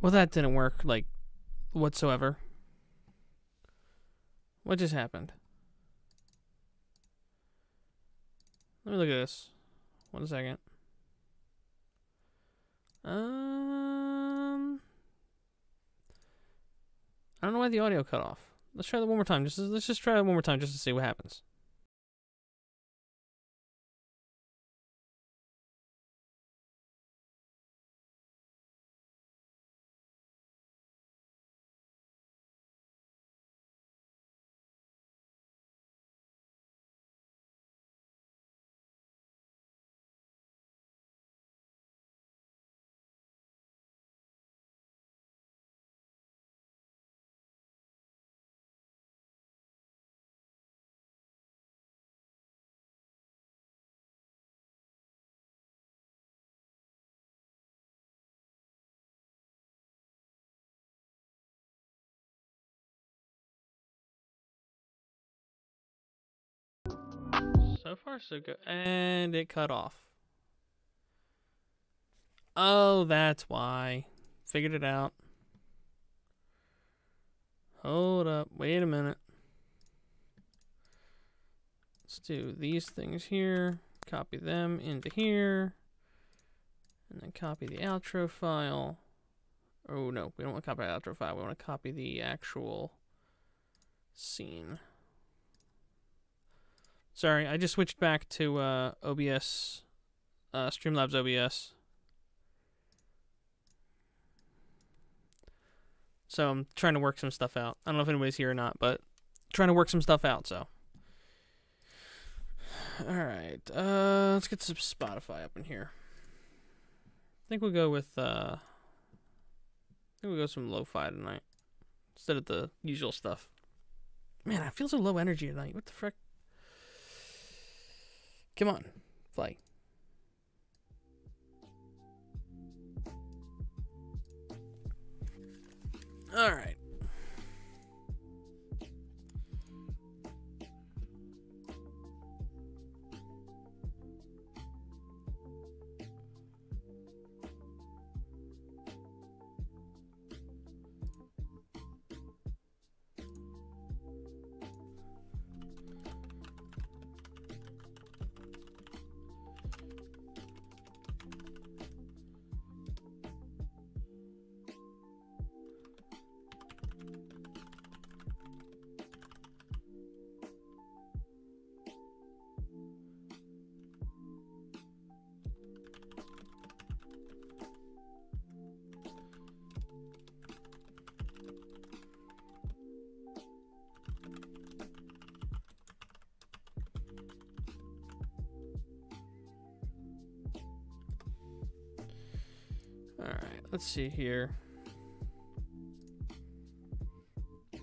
Well, that didn't work, like, whatsoever. What just happened? Let me look at this. 1 second. I don't know why the audio cut off. Let's try that one more time. Let's just try it one more time just to see what happens. So far, so good. And it cut off. Oh, that's why. Figured it out. Hold up. Wait a minute. Let's do these things here. Copy them into here. And then copy the outro file. Oh, no. We don't want to copy the outro file. We want to copy the actual scene. Sorry, I just switched back to OBS, Streamlabs OBS. So I'm trying to work some stuff out. I don't know if anybody's here or not, but trying to work some stuff out, so. Alright, let's get some Spotify up in here. I think we'll go with, some lo-fi tonight. Instead of the usual stuff. Man, I feel so low energy tonight. What the frick? Come on, play. All right. All right, let's see here. I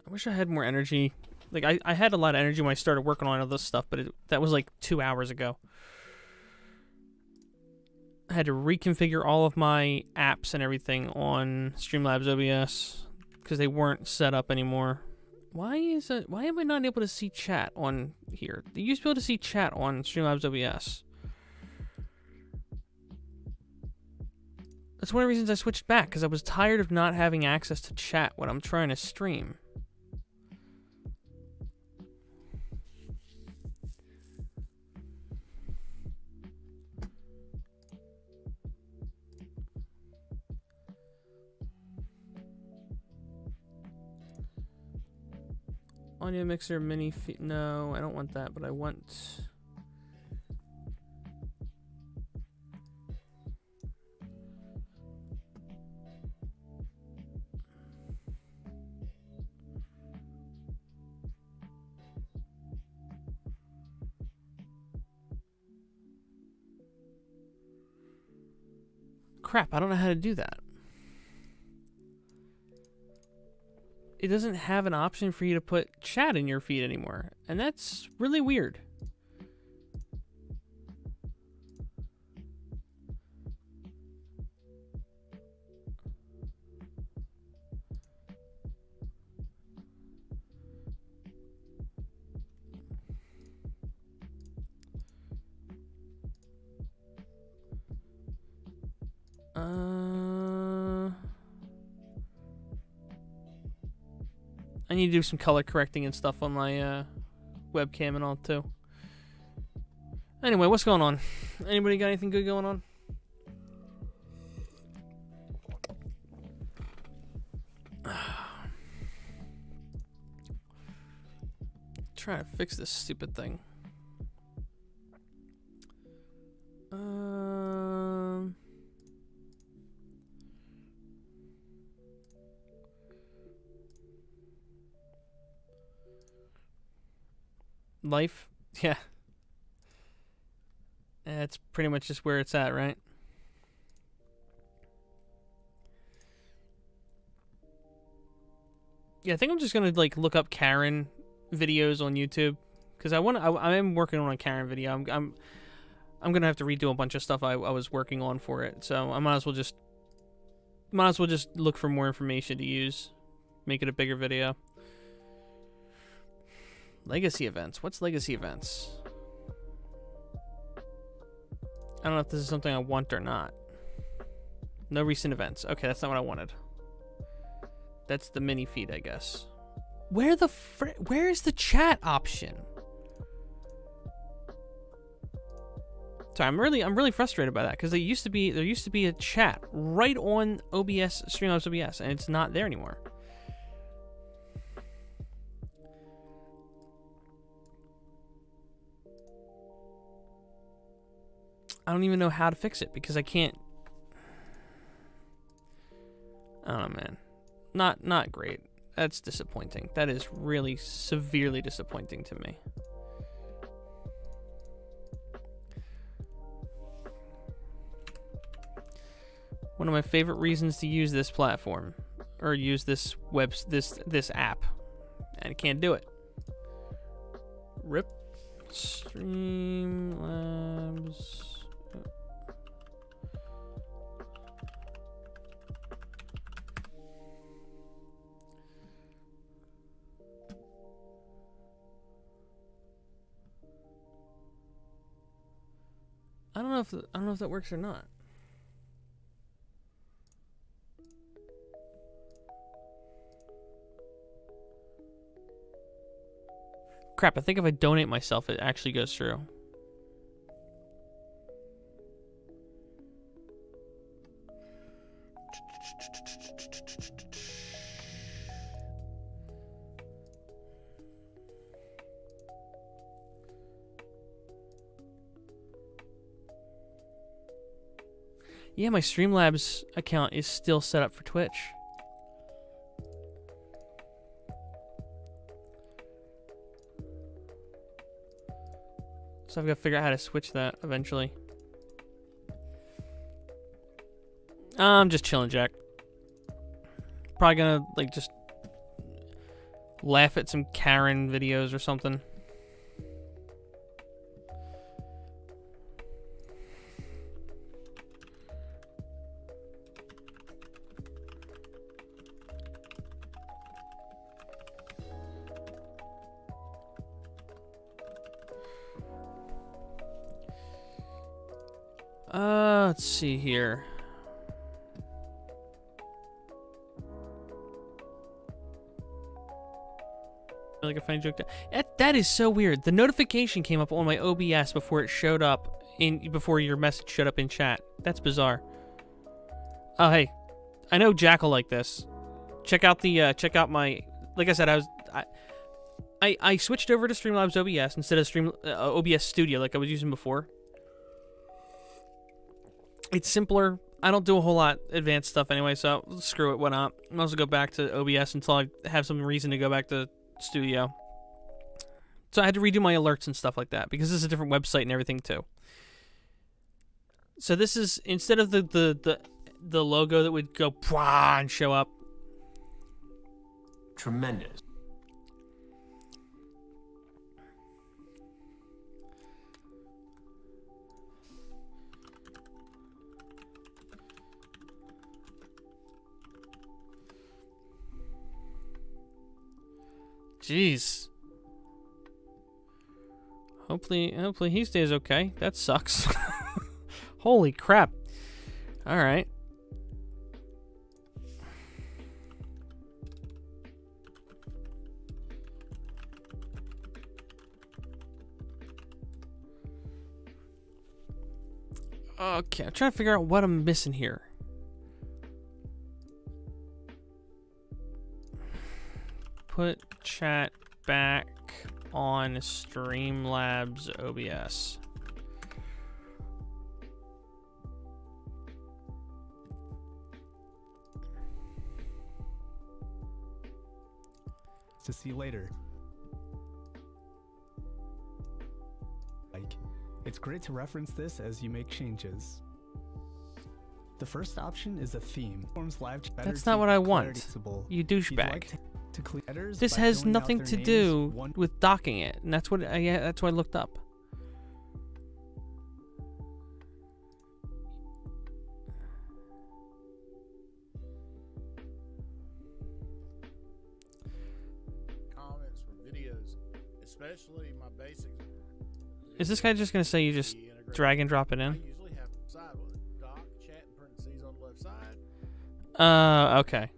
wish I had more energy. Like, I had a lot of energy when I started working on all this stuff, but that was like 2 hours ago. I had to reconfigure all of my apps and everything on Streamlabs OBS because they weren't set up anymore. Why am I not able to see chat on here? You used to be able to see chat on Streamlabs OBS. That's one of the reasons I switched back, because I was tired of not having access to chat when I'm trying to stream. Audio mixer, mini feed. No, I don't want that, but I want... Crap, I don't know how to do that. It doesn't have an option for you to put chat in your feed anymore, and that's really weird. I need to do some color correcting and stuff on my webcam and all too. Anyway, what's going on? Anybody got anything good going on? Trying to fix this stupid thing. Life? Yeah. That's pretty much just where it's at, right? Yeah, I think I'm just gonna like look up Karen videos on YouTube because I am working on a Karen video. I'm gonna have to redo a bunch of stuff I was working on for it, so I might as well just look for more information to use, make it a bigger video. Legacy events. What's legacy events? I don't know if this is something I want or not. No recent events. Okay, that's not what I wanted. That's the mini feed, I guess. Where is the chat option? Sorry, I'm really frustrated by that because there used to be a chat right on OBS, Streamlabs OBS, and it's not there anymore. I don't even know how to fix it because I can't. I don't know, man. Not great. That's disappointing. That is really severely disappointing to me. One of my favorite reasons to use this platform or use this this app, and I can't do it. RIP. Streamlabs. I don't know if that works or not. Crap, I think if I donate myself, it actually goes through. Yeah, my Streamlabs account is still set up for Twitch. So I've got to figure out how to switch that eventually. I'm just chilling, Jack. Probably gonna like just laugh at some Karen videos or something. Let's see here. Like a funny joke. That is so weird. The notification came up on my OBS before it showed up before your message showed up in chat. That's bizarre. Oh hey, I know Jack will like this. Check out the check out my. Like I said, I switched over to Streamlabs OBS instead of OBS Studio like I was using before. It's simpler. I don't do a whole lot advanced stuff anyway, so screw it, why not? I'll also go back to OBS until I have some reason to go back to Studio. So I had to redo my alerts and stuff like that, because this is a different website and everything too. So this is, instead of the logo that would go and show up. Tremendous. Jeez. Hopefully he stays okay. That sucks. Holy crap. All right. Okay, I'm trying to figure out what I'm missing here. Put chat back on Streamlabs OBS. To see later. It's great to reference this as you make changes. The first option is a theme. That's not what I want. You douchebag. This has nothing to do with docking it, and that's what I looked up. Comments for videos, especially my basics. Is this guy just gonna say you just drag and drop it in? I usually have side with it. Doc, chat, and parentheses on the left side. Okay.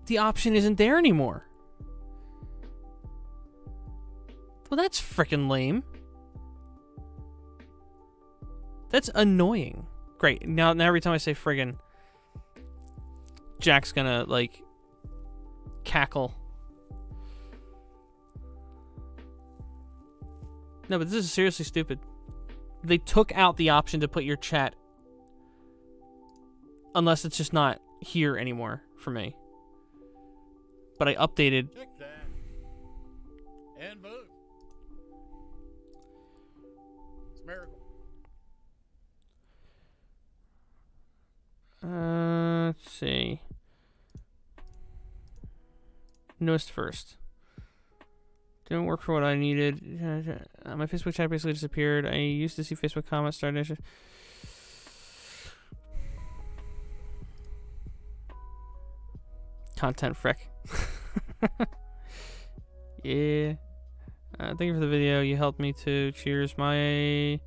The option isn't there anymore. Well, that's frickin' lame. That's annoying. Great. Now every time I say friggin', Jack's gonna, like, cackle. No, but this is seriously stupid. They took out the option to put your chat. Unless it's just not here anymore for me. But I updated. Check that. And boom. It's a miracle. Let's see. Newest first. Didn't work for what I needed. My Facebook chat basically disappeared. I used to see Facebook comments started. Content frick. Yeah. Thank you for the video. You helped me too. Cheers. My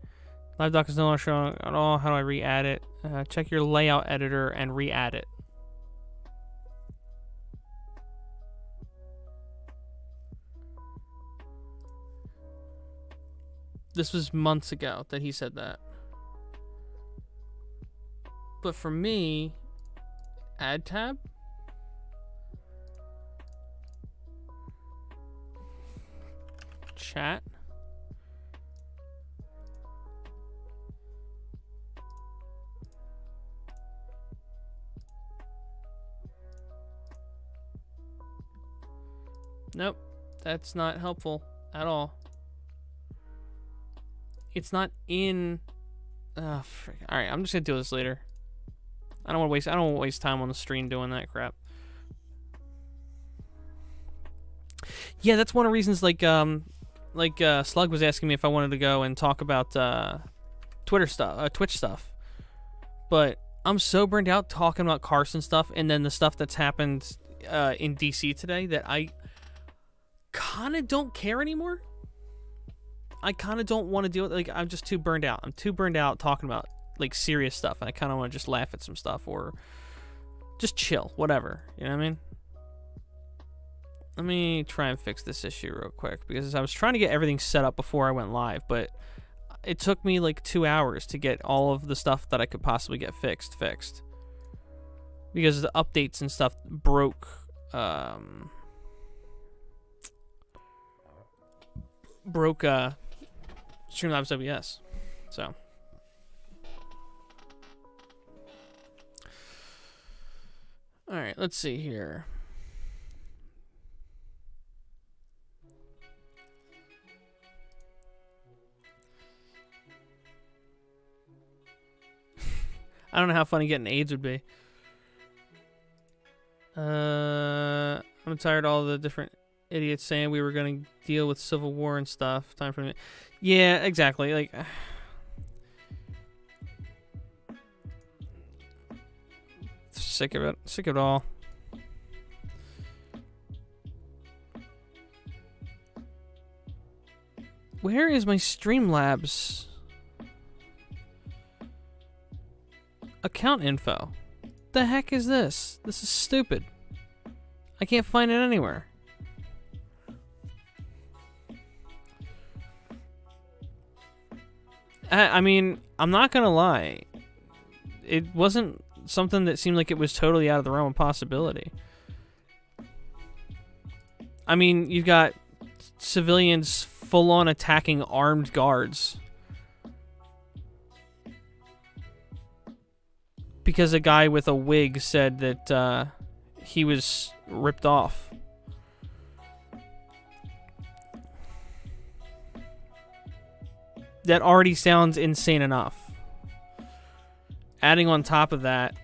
live doc is no longer showing at all. How do I re-add it? Check your layout editor and re-add it. This was months ago that he said that. But for me, add tab. Chat. Nope, that's not helpful at all. It's not in. Oh, frick. All right, I'm just gonna do this later. I don't want to waste time on the stream doing that crap. Yeah, that's one of the reasons. Slug was asking me if I wanted to go and talk about Twitch stuff, but I'm so burned out talking about Carson stuff and then the stuff that's happened in DC today that I kind of don't care anymore. I kind of don't want to deal with, like, I'm just too burned out. I'm too burned out talking about, like, serious stuff, and I kind of want to just laugh at some stuff or just chill, whatever. You know what I mean? Let me try and fix this issue real quick, because I was trying to get everything set up before I went live, but it took me like 2 hours to get all of the stuff that I could possibly get fixed. Because the updates and stuff broke, Streamlabs OBS. So. Alright, let's see here. I don't know how funny getting AIDS would be. I'm tired of all the different idiots saying we were going to deal with civil war and stuff. Time for me. Yeah, exactly. Like, sick of it. Sick of it all. Where is my Streamlabs account info? The heck is this? This is stupid. I can't find it anywhere. I mean, I'm not gonna lie. It wasn't something that seemed like it was totally out of the realm of possibility. I mean, you've got civilians full-on attacking armed guards. Because a guy with a wig said that he was ripped off. That already sounds insane enough. Adding on top of that,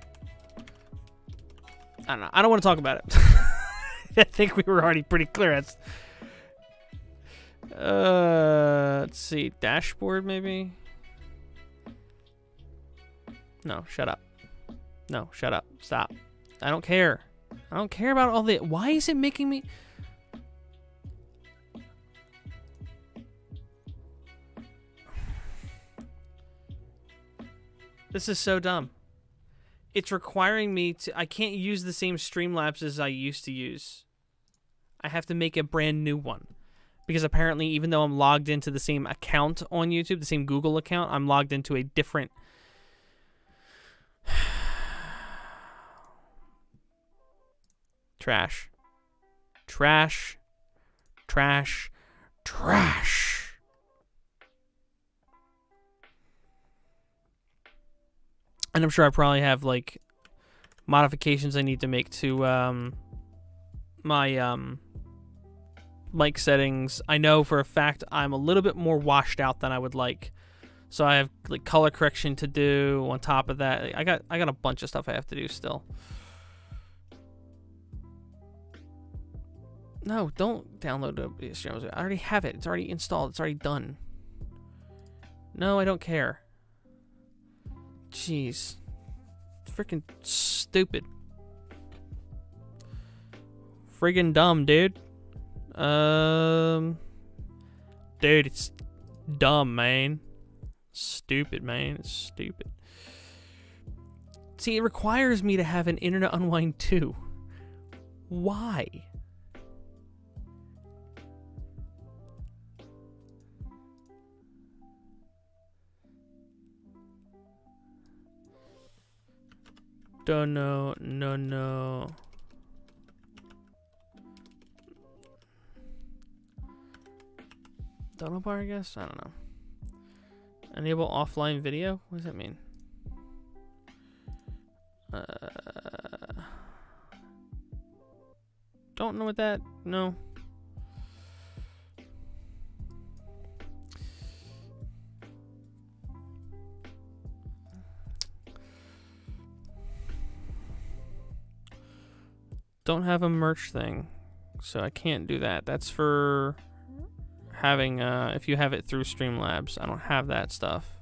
I don't know. I don't want to talk about it. I think we were already pretty clear. Let's see. Dashboard, maybe? No, shut up. No, shut up. Stop. I don't care. I don't care about all the... Why is it making me... This is so dumb. It's requiring me to... I can't use the same Streamlabs as I used to use. I have to make a brand new one. Because apparently, even though I'm logged into the same account on YouTube, the same Google account, I'm logged into a different... Trash. Trash. Trash. Trash. And I'm sure I probably have, like, modifications I need to make to my mic settings. I know for a fact I'm a little bit more washed out than I would like. So I have, like, color correction to do on top of that. I got a bunch of stuff I have to do still. No, don't download OBS. I already have it. It's already installed. It's already done. No, I don't care. Jeez. Freaking stupid. Friggin' dumb, dude. Dude, it's dumb, man. Stupid, man. It's stupid. See, it requires me to have an Internet Unwind 2. Why? Don't know. No. Dono bar, I guess? I don't know. Enable offline video? What does that mean? Don't know what that... No. Don't have a merch thing, so I can't do that. That's for having, if you have it through Streamlabs. I don't have that stuff.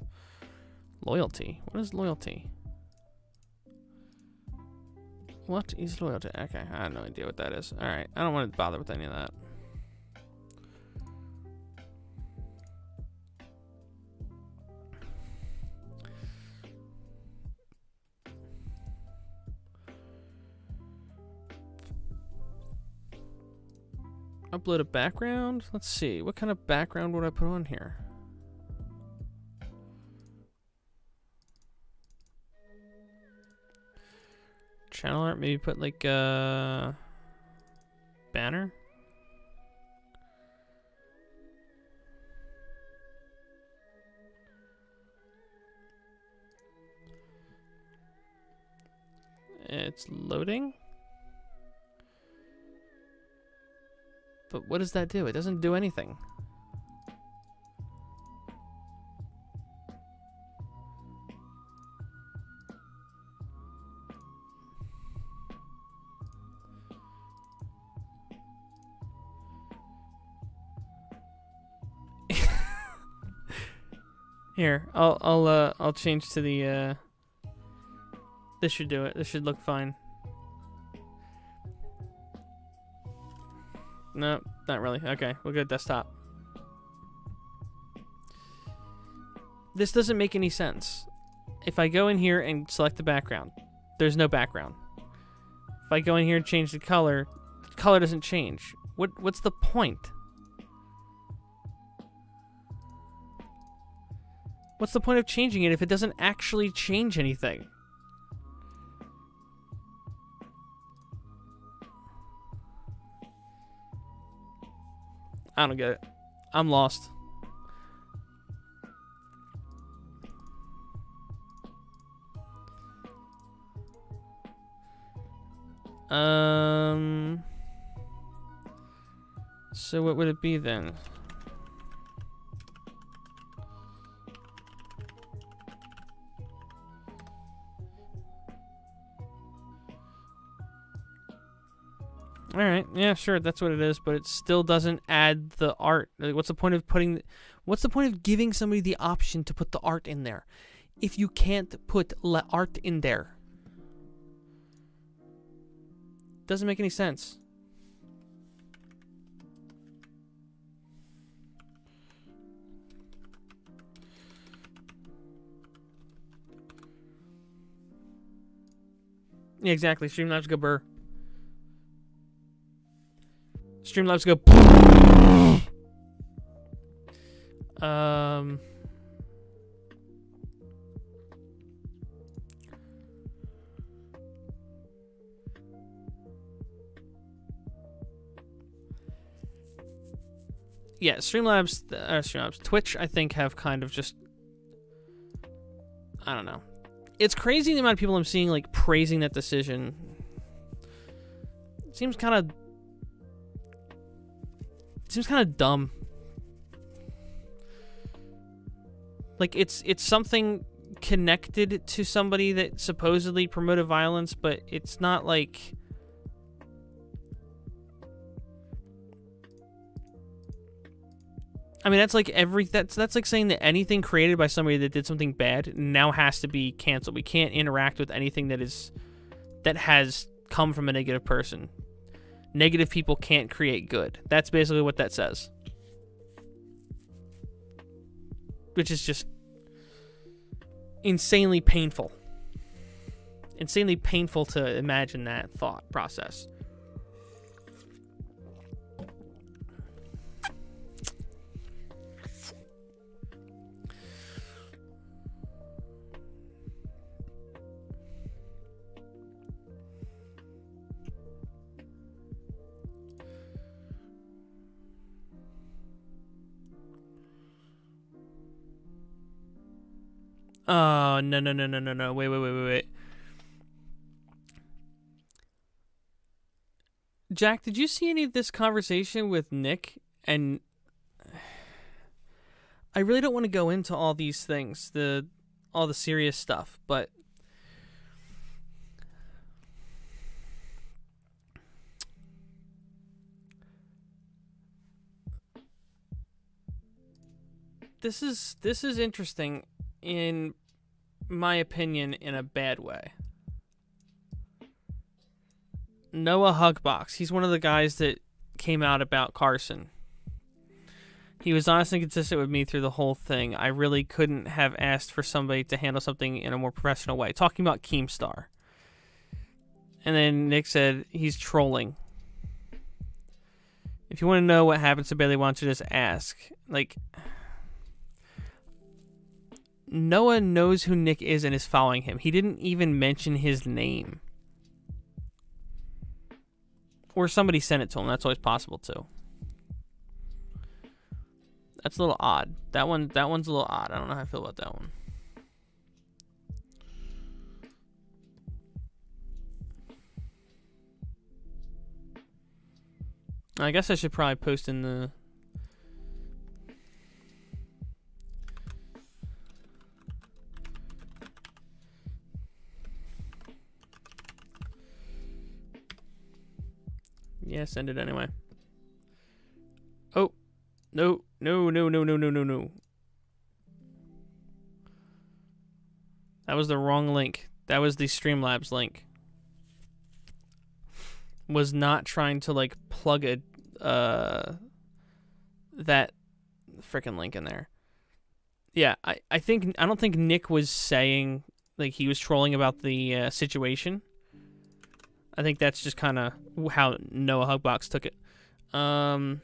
Loyalty. What is loyalty? What is loyalty? Okay, I have no idea what that is. Alright, I don't want to bother with any of that. Upload a background? Let's see. What kind of background would I put on here? Channel art, maybe put like a banner. It's loading. But what does that do? It doesn't do anything. Here, I'll change to the this should do it. This should look fine. No, not really. Okay, we'll go desktop. This doesn't make any sense. If I go in here and select the background, there's no background. If I go in here and change the color doesn't change. What's the point? What's the point of changing it if it doesn't actually change anything? I don't get it. I'm lost. So what would it be then? All right, yeah, sure, that's what it is, but it still doesn't add the art. Like, what's the point of giving somebody the option to put the art in there if you can't put art in there? Doesn't make any sense. Yeah, exactly. Streamlabs go burr. Streamlabs go. Yeah, Streamlabs, Twitch, I think, have kind of just, I don't know. It's crazy the amount of people I'm seeing, like, praising that decision. It seems kind of dumb. Like, it's something connected to somebody that supposedly promoted violence, but it's not like... I mean, that's like that's like saying that anything created by somebody that did something bad now has to be canceled. We can't interact with anything that has come from a negative person. Negative people can't create good. That's basically what that says. Which is just insanely painful. Insanely painful to imagine that thought process. Oh, no. Wait. Jack, did you see any of this conversation with Nick? And I really don't want to go into all these things, all the serious stuff, but this is interesting, in my opinion, in a bad way. Noah Hugbox, he's one of the guys that came out about Carson. He was honest and consistent with me through the whole thing. I really couldn't have asked for somebody to handle something in a more professional way. Talking about Keemstar. And then Nick said he's trolling. If you want to know what happens to Bailey, why don't you just ask? Like... Noah knows who Nick is and is following him. He didn't even mention his name. Or somebody sent it to him. That's always possible too. That's a little odd. That one's a little odd. I don't know how I feel about that one. I guess I should probably post in the... Yeah, send it anyway. Oh. No. No. That was the wrong link. That was the Streamlabs link. Was not trying to, like, plug a, that frickin' link in there. Yeah, I don't think Nick was saying, like, he was trolling about the situation. I think that's just kind of how Noah Hugbox took it. I'm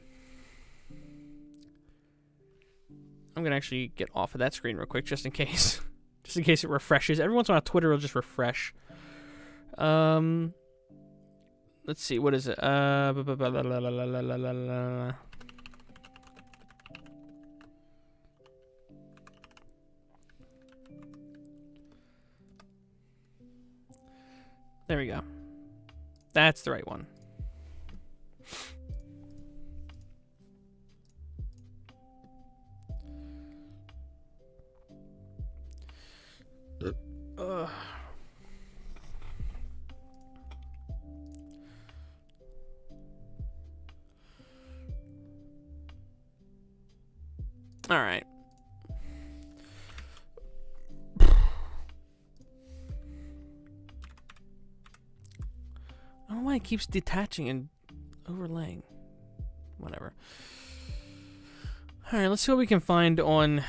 gonna actually get off of that screen real quick, just in case. Just in case it refreshes. Every once in a while, Twitter will just refresh. Let's see, what is it? There we go. That's the right one. All right. I don't know why it keeps detaching and overlaying. Whatever. All right, let's see what we can find on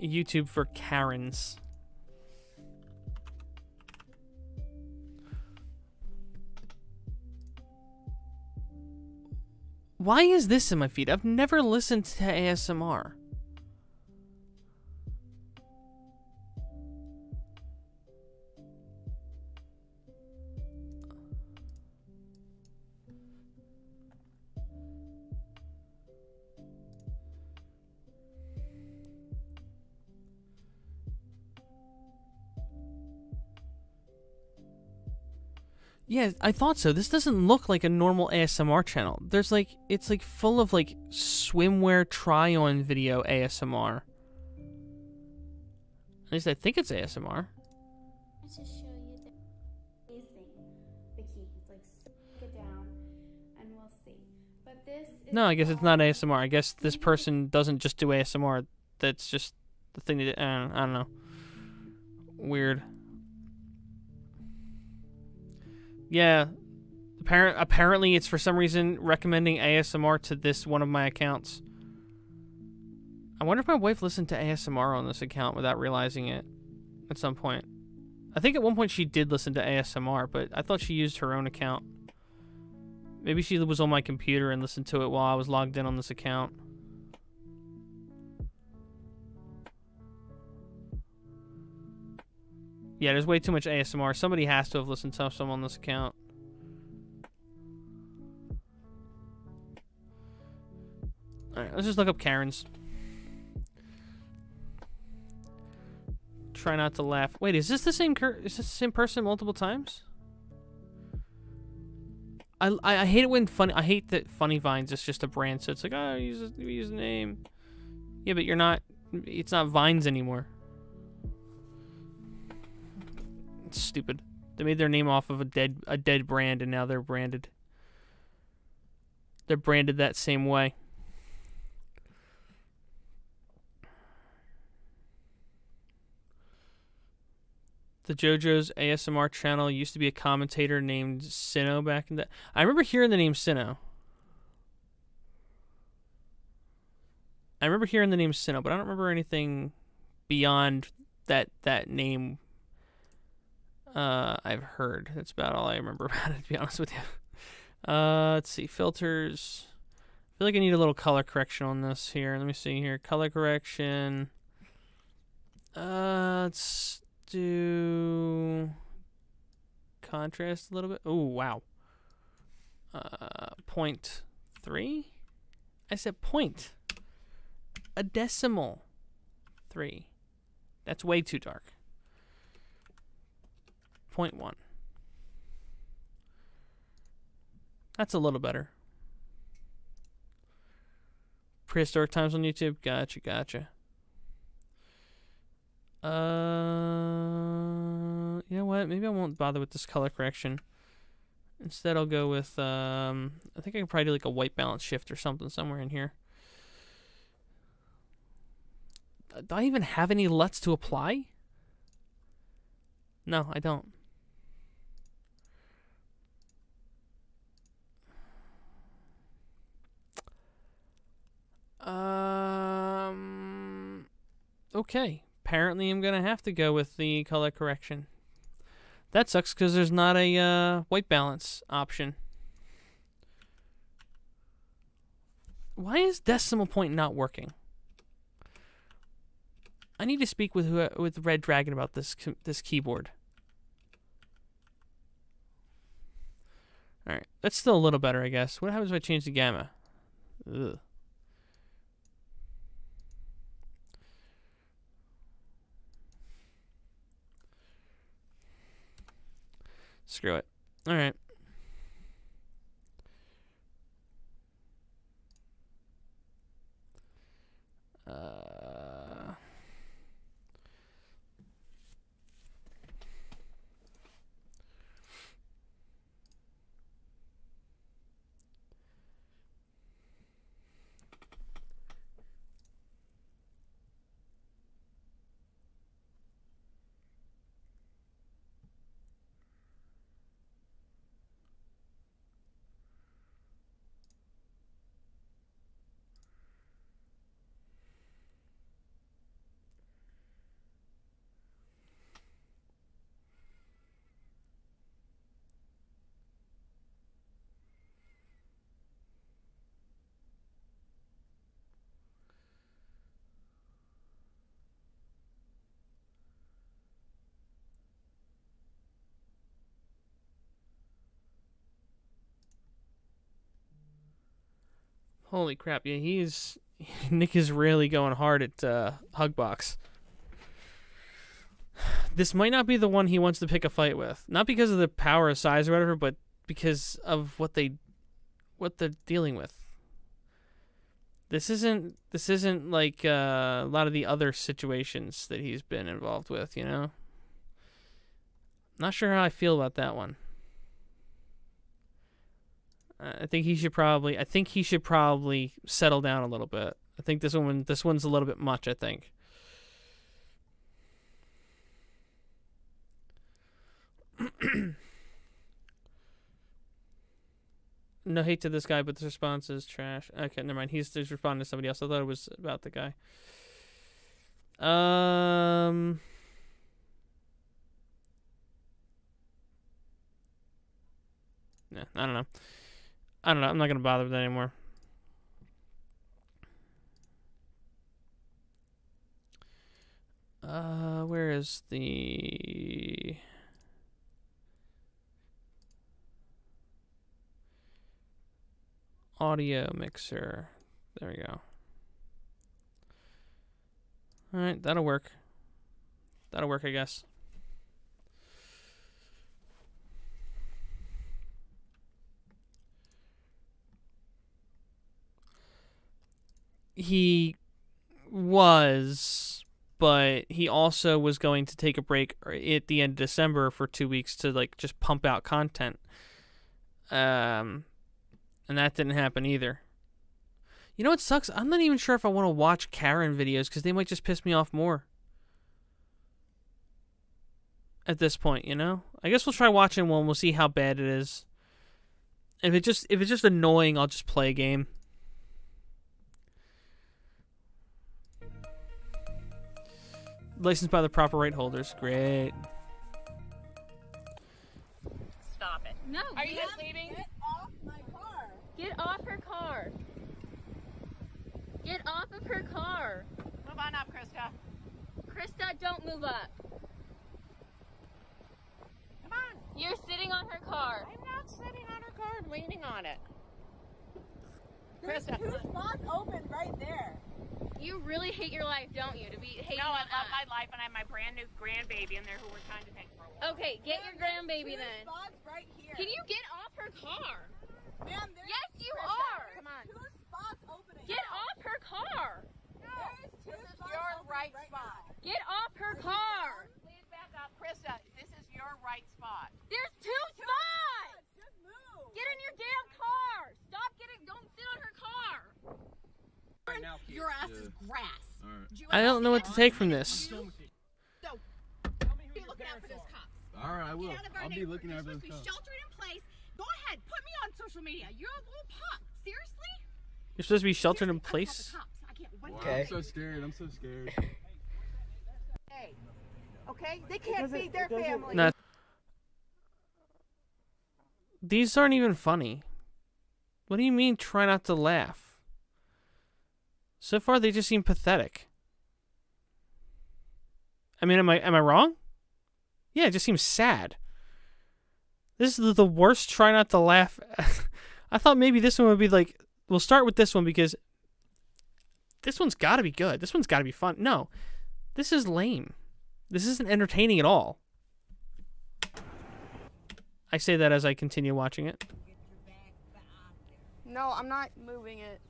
YouTube for Karens. Why is this in my feed? I've never listened to ASMR. Yeah, I thought so. This doesn't look like a normal ASMR channel. There's like, it's like full of like swimwear try-on video ASMR. At least I think it's ASMR. To show you the amazing bikinis, like stick it down, and we'll see. But this is No, I guess it's not ASMR. I guess this person doesn't just do ASMR. That's just the thing that I don't know. Weird. Yeah, apparently it's for some reason recommending ASMR to this one of my accounts. I wonder if my wife listened to ASMR on this account without realizing it at some point. I think at one point she did listen to ASMR, but I thought she used her own account. Maybe she was on my computer and listened to it while I was logged in on this account. Yeah, there's way too much ASMR. Somebody has to have listened to some on this account. Alright, let's just look up Karen's. Try not to laugh. Wait, is this the same person multiple times? I hate it when I hate that Funny Vines is just a brand, so it's like, oh, use a name. Yeah, but you're not, it's not Vines anymore. It's stupid. They made their name off of a dead brand, and now they're branded. They're branded that same way. The JoJo's ASMR channel used to be a commentator named Sino back in the... I remember hearing the name Sino. I remember hearing the name Sino, but I don't remember anything beyond that name I've heard. That's about all I remember about it, to be honest with you. Let's see. Filters. I feel like I need a little color correction on this here. Let me see here. Color correction. Let's do contrast a little bit. Oh, wow. 0.3? I said point. A decimal. 3. That's way too dark. 0.1. That's a little better. Prehistoric times on YouTube. Gotcha, gotcha. You know what? Maybe I won't bother with this color correction. Instead, I'll go with, I think I can probably do like a white balance shift or something somewhere in here. Do I even have any LUTs to apply? No, I don't. Okay. Apparently I'm gonna have to go with the color correction. That sucks because there's not a white balance option. Why is decimal point not working? I need to speak with Red Dragon about this keyboard. All right, that's still a little better, I guess. What happens if I change the gamma? Ugh. Screw it. All right. Holy crap! Yeah, Nick is really going hard at Hugbox. This might not be the one he wants to pick a fight with. Not because of the power or size or whatever, but because of what they're dealing with. This isn't like a lot of the other situations that he's been involved with, you know? Not sure how I feel about that one. I think he should probably settle down a little bit. I think this one's a little bit much, I think. No hate to this guy, but the response is trash. Okay, never mind. He's responding to somebody else. I thought it was about the guy. Yeah, I don't know. I'm not gonna bother with that anymore. Where is the audio mixer? There we go. All right, that'll work. That'll work, I guess. He was, but he also was going to take a break at the end of December for 2 weeks to like just pump out content. And that didn't happen either. You know what sucks? I'm not even sure if I want to watch Karen videos because they might just piss me off more. At this point, you know? I guess we'll try watching one. We'll see how bad it is. If it's just annoying, I'll just play a game. Licensed by the proper right holders. Great. Stop it. No. Are you guys leaving? Get off my car. Get off her car. Get off of her car. Move on up, Krista. Krista, don't move up. Come on. You're sitting on her car. I'm not sitting on her car. I'm leaning on it. Krista. Two spots open right there. You really hate your life, don't you? To be hating No, I on love us. my life, and I have my brand new grandbaby in there who we're trying to take for a walk. Okay, get your grandbaby Two then. spots right here. Can you get off her car? Ma'am, there's Yes, you Krista, are. there's Come on. Two spots opening. Get off her car. There's two This is spots your opening right right spot. Get off her car. Please back up. Krista, this is your right spot. There's two spots. Just move. Get in your damn car. Stop getting. Don't sit on her car. Right now, kid. Your ass is grass. I don't know what to take from this. Be looking out for those cops. All right, I will. Get out of our I'll be neighborhood. looking You're out for supposed those to be cops. sheltered in place. Go ahead, put me on social media. You're a little pup. Seriously? You're supposed to be sheltered in Seriously, I call place? the cops. I can't wait. Wow, Okay. I'm so scared. I'm so scared. Hey, okay? They can't feed their family. Nah. These aren't even funny. What do you mean try not to laugh? So far they just seem pathetic. I mean, am I wrong? Yeah, it just seems sad. This is the worst try not to laugh. I thought maybe this one would be like, we'll start with this one because this one's got to be good. This one's got to be fun. No, this is lame. This isn't entertaining at all. I say that as I continue watching it. No, I'm not moving it.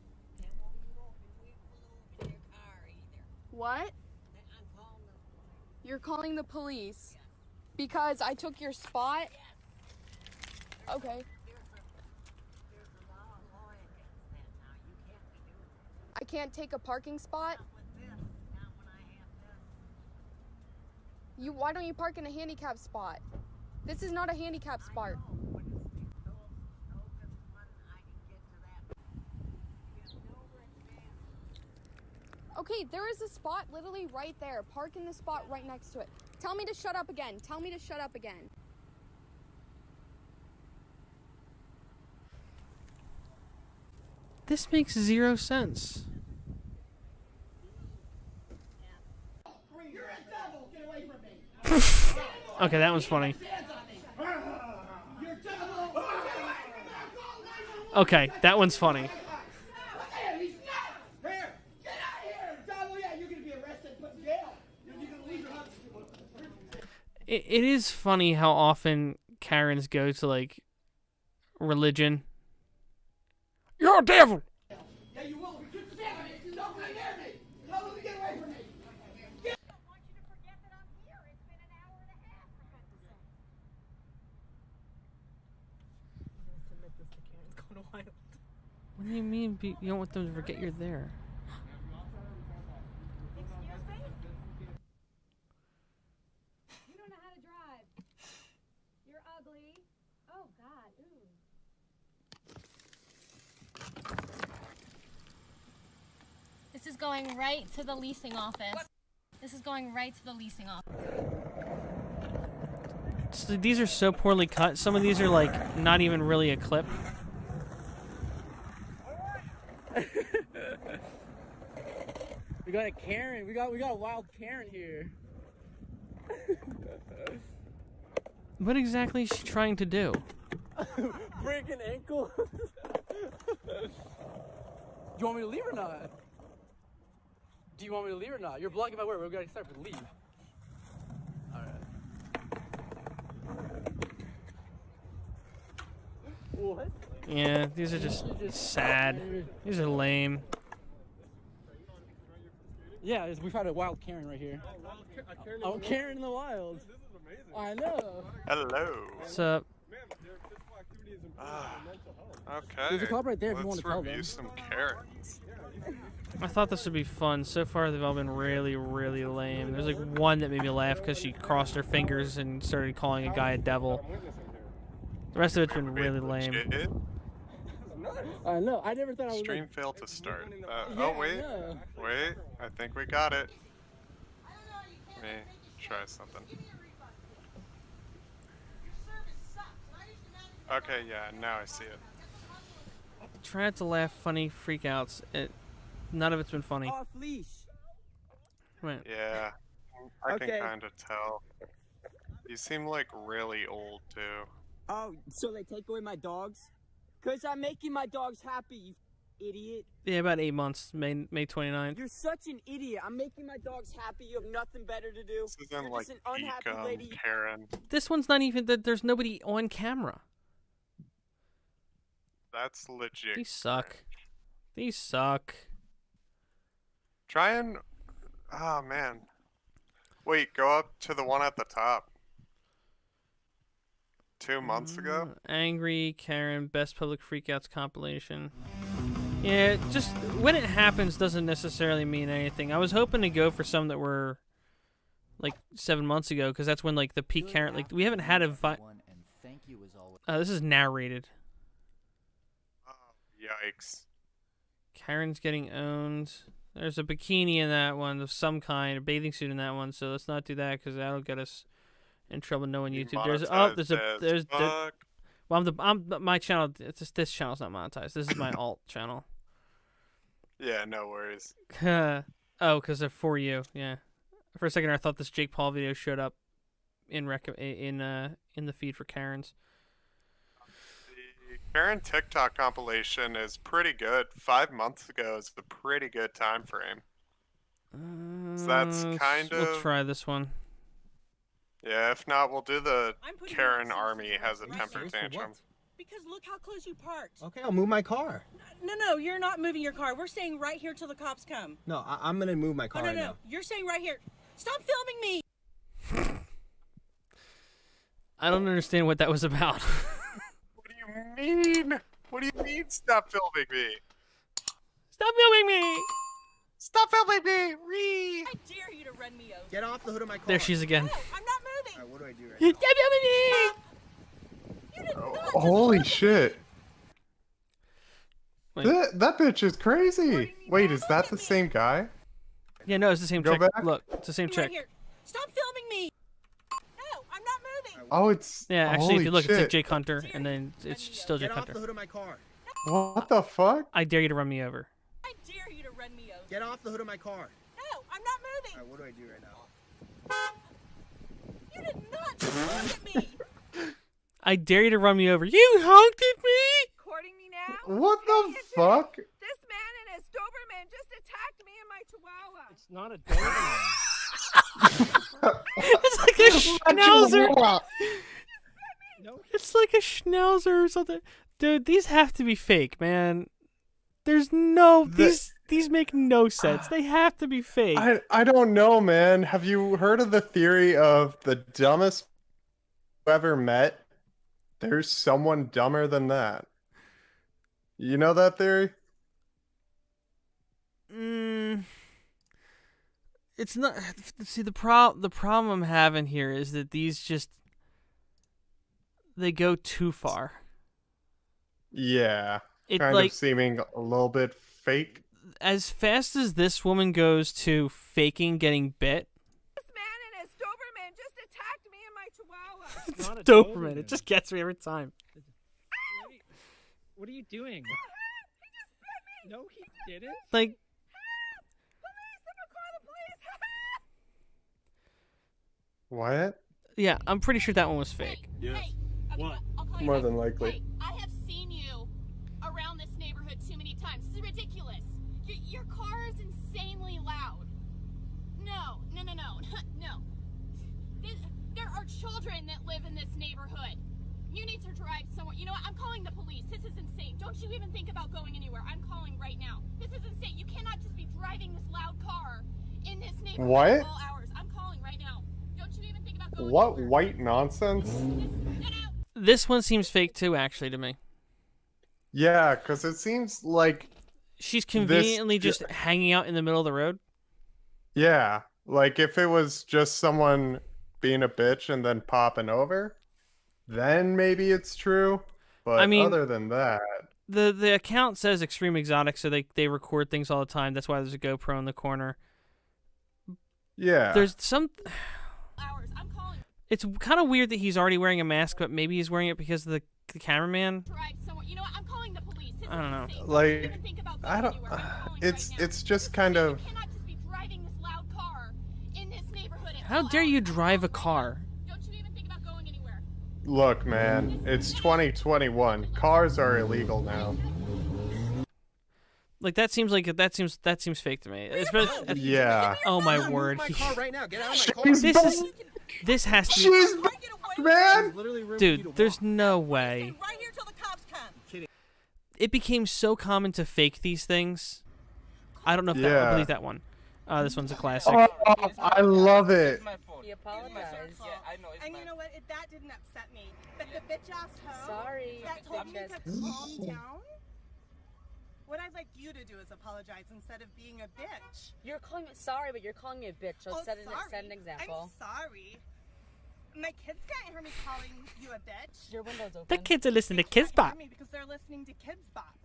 What? You're calling the police because I took your spot? Okay. I can't take a parking spot? Why don't you park in a handicap spot? This is not a handicap spot. Okay, there is a spot literally right there. Park in the spot right next to it. Tell me to shut up again. Tell me to shut up again. This makes zero sense. Okay, that was funny. Okay, that one's funny. It is funny how often Karens go to, like, religion. You're a devil! Yeah, you will. Get the damn out of me. Don't come near me. Tell them to get away from me. I want you to forget that I'm here. It's been an hour and a half, for heaven's sake. Submit this to Karen. It's going wild. What do you mean you don't want them to forget you're there? Excuse me? You don't know how to drive. You're ugly. Oh, God. Ooh. This is going right to the leasing office. This is going right to the leasing office. So these are so poorly cut. Some of these are, like, not even really a clip. We got a Karen. We got a wild Karen here. What exactly is she trying to do? Break an ankle. Do you want me to leave or not? Do you want me to leave or not? You're blocking my word. We're gonna start to leave. All right. What? Yeah, these are just sad. These are lame. Yeah, we found a wild Karen right here. Oh, Karen in the wild. This is amazing. I know. Hello. What's up? Okay. There's a cop right there if you want to tell Let's review them. some Karens. I thought this would be fun. So far, they've all been really, really lame. There's like one that made me laugh because she crossed her fingers and started calling a guy a devil. The rest of it's been really lame. Legit? I know. I never thought I was. Stream failed to start. Yeah, Oh wait, I know. wait. I think we got it. Let me try something. Okay, yeah. Now I see it. Try not to laugh. Funny freakouts. None of it's been funny. Off leash. Right. Yeah, I Okay. can kind of tell. You seem like really old too. Oh, so they take away my dogs? Cause I'm making my dogs happy. idiot. Yeah, about 8 months. May 29th. You're such an idiot. I'm making my dogs happy. You have nothing better to do. This isn't You're like just an unhappy peak, lady. Karen. This one's not even that. There's nobody on camera. That's legit. These suck. These suck. Try and... Oh, man. Wait, go up to the one at the top. 2 months ago? Angry Karen Best Public Freakouts compilation. Yeah, just when it happens doesn't necessarily mean anything. I was hoping to go for some that were like 7 months ago, because that's when like the peak Karen. Like we haven't had a. This is narrated. Oh, yikes. Karen's getting owned. There's a bikini in that one of some kind, a bathing suit in that one. So let's not do that because that'll get us in trouble knowing YouTube. Well, my channel. This channel's not monetized. This is my alt channel. Yeah, no worries. Oh, because they're for you. Yeah. For a second, I thought this Jake Paul video showed up in the feed for Karen's. The Karen TikTok compilation is pretty good. 5 months ago is a pretty good time frame. So that's kind of. We'll try this one. Yeah, if not, we'll do the Karen Army has a temper tantrum. Because look how close you parked. Okay, I'll move my car. No, you're not moving your car. We're staying right here till the cops come. No, I'm gonna move my car no, right now. You're staying right here. Stop filming me. I don't understand what that was about. What do you mean? What do you mean, stop filming me? Stop filming me! Stop filming me! Ree! I dare you to run me over. Get off the hood of my car. There she is again. No, I'm not moving. Alright, what do I do right now? Stop filming me! Holy shit. Wait. That bitch is crazy. Wait, is that the same guy? Yeah, no, it's the same chick. back. Look, it's the same chick. Right here. Stop filming me. No, I'm not moving. Oh, it's. Yeah, actually, holy if you look, shit. it's like Jake Hunter, and then it's still Jake Get off Hunter. the hood of my car. What the fuck? I dare you to run me over. I dare you to run me over. Get off the hood of my car. No, I'm not moving. Alright, what do I do right now? You did not look at me. I dare you to run me over. You honked at me! Recording me now? What the fuck? This man and his Doberman just attacked me and my Chihuahua. It's not a Doberman. It's like a schnauzer. It's like a schnauzer or something. Dude, these have to be fake, man. There's no these make no sense. They have to be fake. I don't know, man. Have you heard of the theory of the dumbest you ever met? There's someone dumber than that. You know that theory? It's not. See, the problem I'm having here is that these just they go too far. Yeah, It kind like of seeming a little bit fake. as fast as this woman goes to faking getting bit. This man and his Doberman just attacked me and my Chihuahua. It's not a Doberman. It just gets me every time. What are you doing? He just bit me. No, he didn't. Like, Police! Someone call the police! What? yeah, I'm pretty sure that one was fake. Yes. Hey, okay, What? I'll call you More back. than likely. Hey, I have seen you around this neighborhood too many times. This is ridiculous. Your car is insanely loud. No. No. There are children that live in this neighborhood. You need to drive somewhere. You know what? I'm calling the police. This is insane. Don't you even think about going anywhere. I'm calling right now. This is insane. You cannot just be driving this loud car in this neighborhood What? at all hours. I'm calling right now. Don't you even think about going What anywhere. white nonsense? This one seems fake too, actually, to me. Yeah, because it seems like She's conveniently just hanging out in the middle of the road. Yeah, like if it was just someone being a bitch and then popping over, then maybe it's true. But I mean, other than that, the account says Extreme Exotic, so they record things all the time. That's why there's a GoPro in the corner. yeah. There's some. It's kind of weird that he's already wearing a mask, but maybe he's wearing it because of the cameraman. You know what? I'm calling the police. This I don't know. Like, I don't. It's just kind of. driving this loud car in this neighborhood at How dare you drive a car? Don't you even think about going anywhere. Look, man, it's 2021. Cars are illegal now. Like that seems fake to me. Especially, Yeah. Oh my word. My car right now. Get out of my car. This has to be. She's man. Dude, there's no way. Right here till the cops come. It became so common to fake these things. I don't know if I Yeah. believe that one. This one's a classic. Oh, I love it. He apologized. Yeah, I know. And you know what? That didn't upset me. But the bitch ass hoe Sorry. that told me to calm down. What I'd like you to do is apologize instead of being a bitch. You're calling me sorry, but you're calling me a bitch. So set an example. I'm sorry. My kids can't hear me calling you a bitch. Your window's open. The kids are listening to Kids Bop. Me because they're listening to Kids Bop.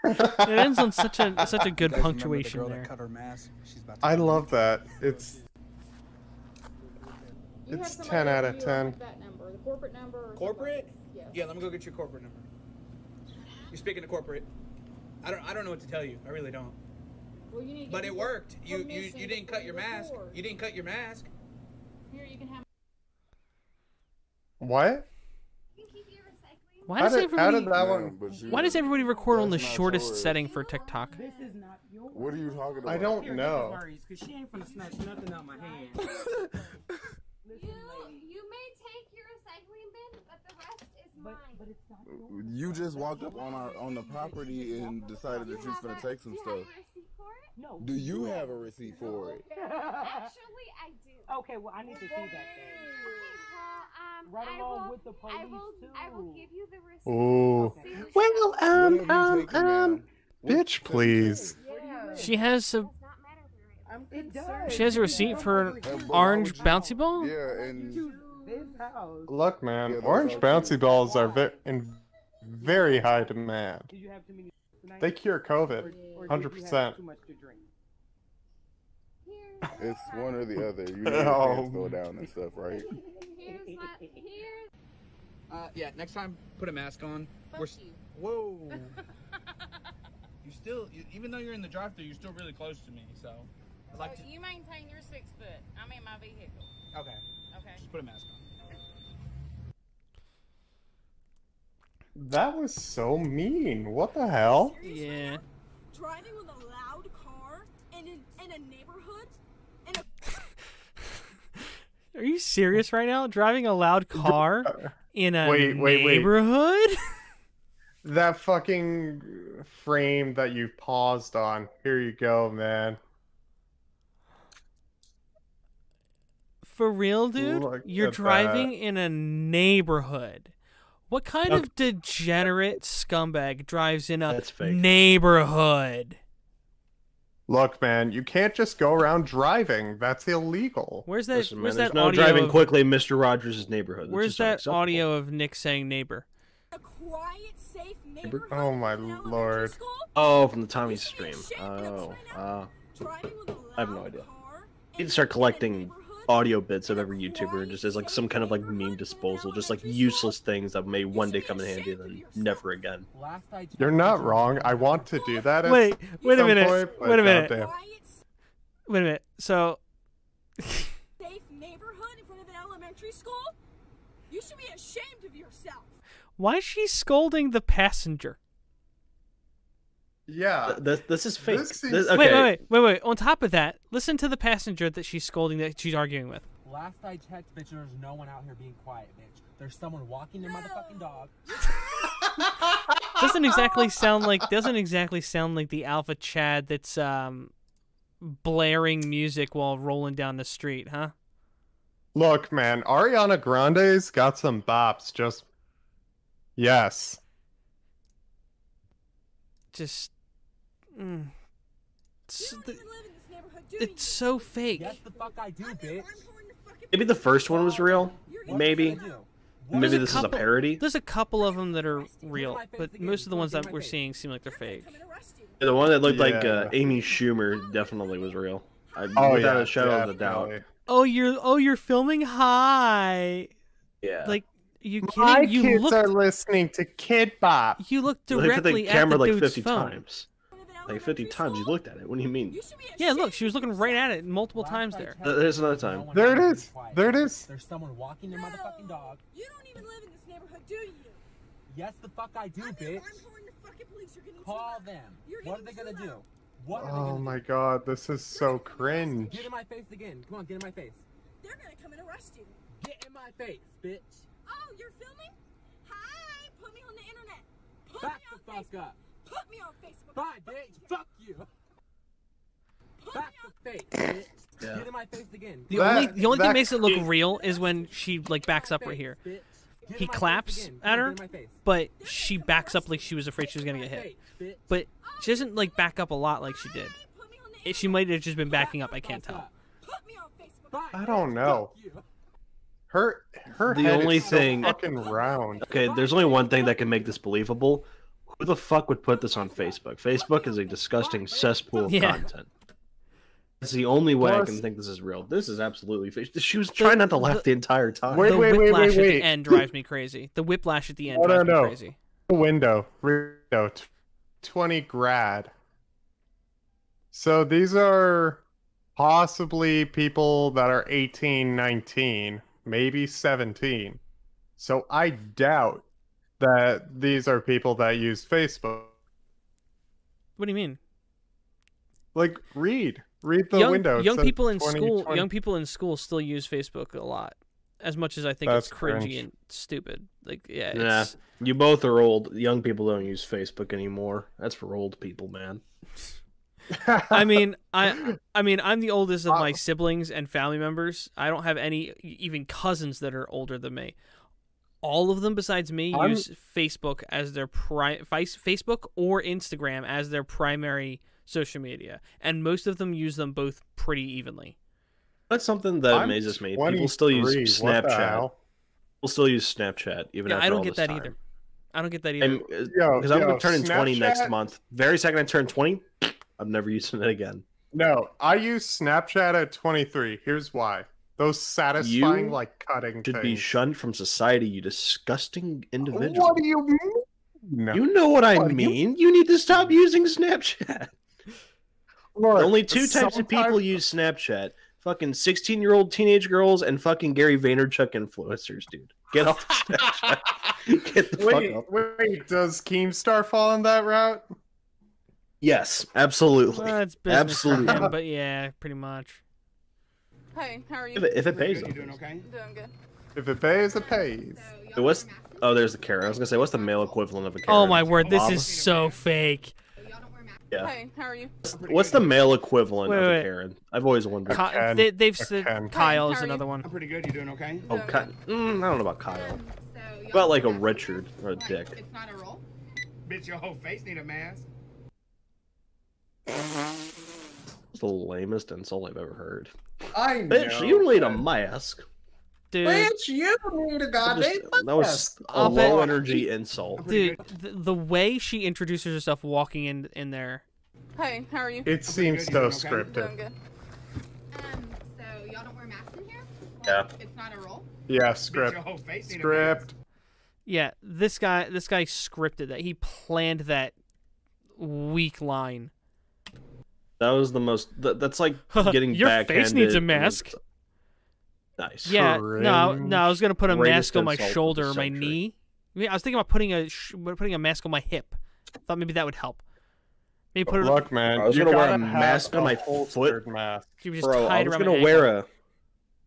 It ends on such a good punctuation there. I love that. It's 10 out of 10. That number, the corporate number. Or Corporate? Yes. Yeah, let me go get your corporate number. You're speaking to corporate. I don't know what to tell you. I really don't. Well, you need to But get it worked. You permission didn't cut your before you mask. record. You didn't cut your mask. Here, you can have. What? Why does how did that one? Why does everybody record on the shortest setting for TikTok? This is not yours. What are you talking about? I don't know. Because she ain't finna snatch nothing out my hand. You may take your recycling bin, but the rest is mine. But it's not yours. You just walked up on the property and decided that you was gonna take some stuff. No. Do you have a receipt for it? Actually, I do. Okay, well, I need to see that thing. Right I along will, with the police, I will give you the receipt. Ooh. Well, bitch, please. She has a. It does. She has a receipt for an orange bouncy ball. Yeah, and This house. Look, man, Yeah, those orange are bouncy cute. balls are in very high demand. Did you have too many tonight? They cure COVID, Or did you have 100%. too much to drink? it's one or the other. You need your Oh. pants go down and stuff, right? Yeah. Next time, put a mask on. Fuck you. Whoa. Even though you're in the drive-thru, you're still really close to me. So, I'd like to. You maintain your 6 foot. I'm in my vehicle. Okay. Okay. Just put a mask on. That was so mean. What the hell? Yeah. Driving with a loud car in a neighborhood. Are you serious right now? Driving a loud car in a Wait. neighborhood? That fucking frame that you paused on. Here you go, man. For real, dude? Look You're at driving that. in a neighborhood. What kind of degenerate scumbag drives in a That's fake. neighborhood? Look, man, you can't just go around driving. That's illegal. Where's that? Listen, man, where's there's that no audio driving of, quickly in Mr. Rogers' neighborhood. That's Where's just that unacceptable. audio of Nick saying neighbor? A quiet, safe neighborhood. Oh my lord. Oh, from the Tommy's stream. Oh, I have no idea. You need to start collecting audio bits of every YouTuber just as like some kind of like meme disposal, just like useless things that may one day come in handy and then never again. You're not wrong. I want to do that. At Wait a some minute. point, but Wait a minute. goddamn. Wait a minute. So, Safe neighborhood in front of an elementary school? You should be ashamed of yourself. why is she scolding the passenger? Yeah. This is fake. This seems- This- okay. Wait. On top of that, listen to the passenger that she's scolding, that she's arguing with. Last I checked, bitch, there's no one out here being quiet, bitch. There's someone walking their motherfucking dog. Doesn't exactly sound like the Alpha Chad that's blaring music while rolling down the street, huh? Look, man, Ariana Grande's got some bops. Just yes. Just. It's so fake. Yes, the fuck I do, bitch. Maybe the first one was real. Maybe. Maybe There's this is a parody. There's a couple of them that are real, but most of the ones that we're seeing seem like they're fake. Yeah, the one that looked like Yeah. Amy Schumer definitely was real. Oh, Without yeah, a shadow of a doubt. definitely. You're filming? Hi. Yeah. Like, are you kidding? My You kids looked, are listening to Kid Bop. You looked You looked at the directly camera the like dude's 50 phone. times. Like 50 times you looked at it. What do you mean? Yeah, look, she was looking right at it multiple times there. There's another time. There it is. There it is. There's someone walking their motherfucking dog. You don't even live in this neighborhood, do you? Yes, the fuck I do, bitch. I'm calling the fucking police. You're getting Call too loud. them. You're What are they getting gonna too do? loud. What are they Oh gonna my do? god, this is so cringe. Get in my face again. Come on, get in my face. They're gonna come and arrest you. Get in my face, bitch. Oh, you're filming? Hi, put me on the internet. Put Back me on the fuck Facebook. up. Put me on Facebook. Bye, bitch. Fuck you. Put Back me on the face, bitch. Yeah. Get in my face again. The only thing that makes it look real is when she like backs up right here. He claps at her, but she backs up like she was afraid she was gonna get hit. But she doesn't like back up a lot like she did. She might have just been backing up. I can't tell. I don't know. Her The head only is thing- so fucking round. Okay, there's only one thing that can make this believable. Who the fuck would put this on Facebook? Facebook is a disgusting cesspool of Yeah. content. That's the only way I Plus- can think this is real. This is absolutely fake. She was trying not to laugh the entire time. Wait, The wait, wait, whiplash wait, at wait. the end drives me crazy. The whiplash at the end No, drives no, me no. crazy. Window. 20 grad. So these are possibly people that are 18, 19, maybe 17. So I doubt that these are people that use Facebook. What do you mean? Like, read the window. It Young says people in school. 2020. Young people in school still use Facebook a lot. As much as I think That's it's cringy cringe. and stupid. Like, yeah, Nah, it's... you both are old. Young people don't use Facebook anymore. That's for old people, man. I mean, I'm the oldest of my siblings and family members. I don't have any even cousins that are older than me. All of them besides me use Facebook as their Facebook or Instagram as their primary social media, and most of them use them both pretty evenly. That's something that I'm amazes me. People still use 23, what the Snapchat. hell? People still use Snapchat even Yeah, after I don't all get this that time. either. I don't get that either. Because I'm yo, turning 20 next Snapchat- month. Very second I turn 20, I'm never using it again. No, I use Snapchat at 23. Here's why. Those satisfying, You like, cutting should things. be shunned from society, you disgusting individual. What do you mean? You know what I What do you- mean. You need to stop using Snapchat. Look, Only two types of people sometimes- use Snapchat. Fucking 16-year-old teenage girls and fucking Gary Vaynerchuk influencers, dude. Get off the Snapchat. Get the Wait, fuck up. wait, does Keemstar fall in that route? Yes, absolutely. Well, it's business Absolutely. for him, but yeah, pretty much. Hey, how are you? If it pays You them. doing okay? Doing good. If it pays, it pays. Wait, what's... Oh, there's the Karen. I was gonna say, what's the male equivalent of a Karen? Oh my word, this Bob? is so fake. Yeah. Hey, how are you? What's the male equivalent Wait, of wait. a Karen? I've always wondered. They've said Kyle is How are you? another one. I'm pretty good. You doing okay? Oh, I don't know about Kyle. What about like a Richard or a Dick? It's not a roll. Bitch, your whole face need a mask. It's the lamest insult I've ever heard. I know. Bitch, you need a mask. Dude, Bitch, you need a goddamn That was mask. a low energy insult. dude, the way she introduces herself walking in there. Hey, how are you? It seems so Doing scripted. good. So y'all don't wear masks in here? Yeah. It's not a roll? Yeah, Bitch, script. your whole face need a Script. Yeah, this guy scripted that. He planned that weak line. That was the most. That's like getting Your backhanded. face needs a mask. Nice. Yeah, no, I was gonna put a Greatest mask on my insult of shoulder the or my century. knee. I was thinking about putting a mask on my hip. Thought maybe that would help. Maybe put it. Look, man, I was you gonna wear a gotta have mask on a my holstered foot. mask. You just Bro, tie I it was around gonna my wear ankle. a. I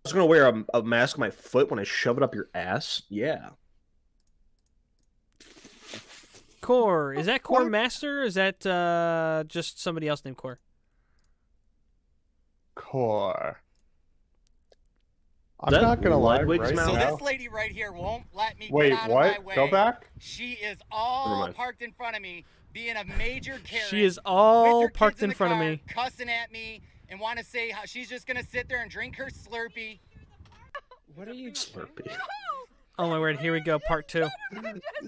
was gonna wear a mask on my foot when I shove it up your ass. Yeah. Core. Is that Core Master? Or is that just somebody else named Core? Core. I'm That not gonna lie. Ludwig's Right mouth? So now. this lady right here won't let me Wait, get out what? of my way. Go back? She is Never all mind. parked in front of me, being a major Karen. She is with all her kids parked in the front of car, me. cussing at me, and want to say how she's just gonna sit there and drink her Slurpee. What are you? Slurpee. Oh my word! Here we go, part 2.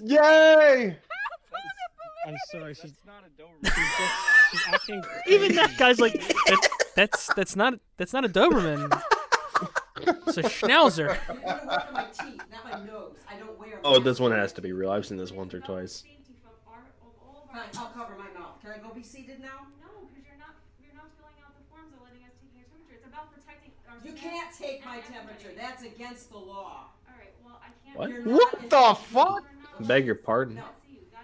Yay! I'm sorry. She's not a Doberman. She's acting. Even that guy's like, that's not a Doberman. It's a Schnauzer. Oh, this one has to be real. I've seen this once or twice. Fine, I'll cover my mouth. Can I go be seated now? No, because you're not filling out the forms or letting us take your temperature. It's about protecting our You skin can't take my and temperature. everybody. That's against the law. All right, well, I can't. What? You're What not the fuck? We're not Beg your pardon. No,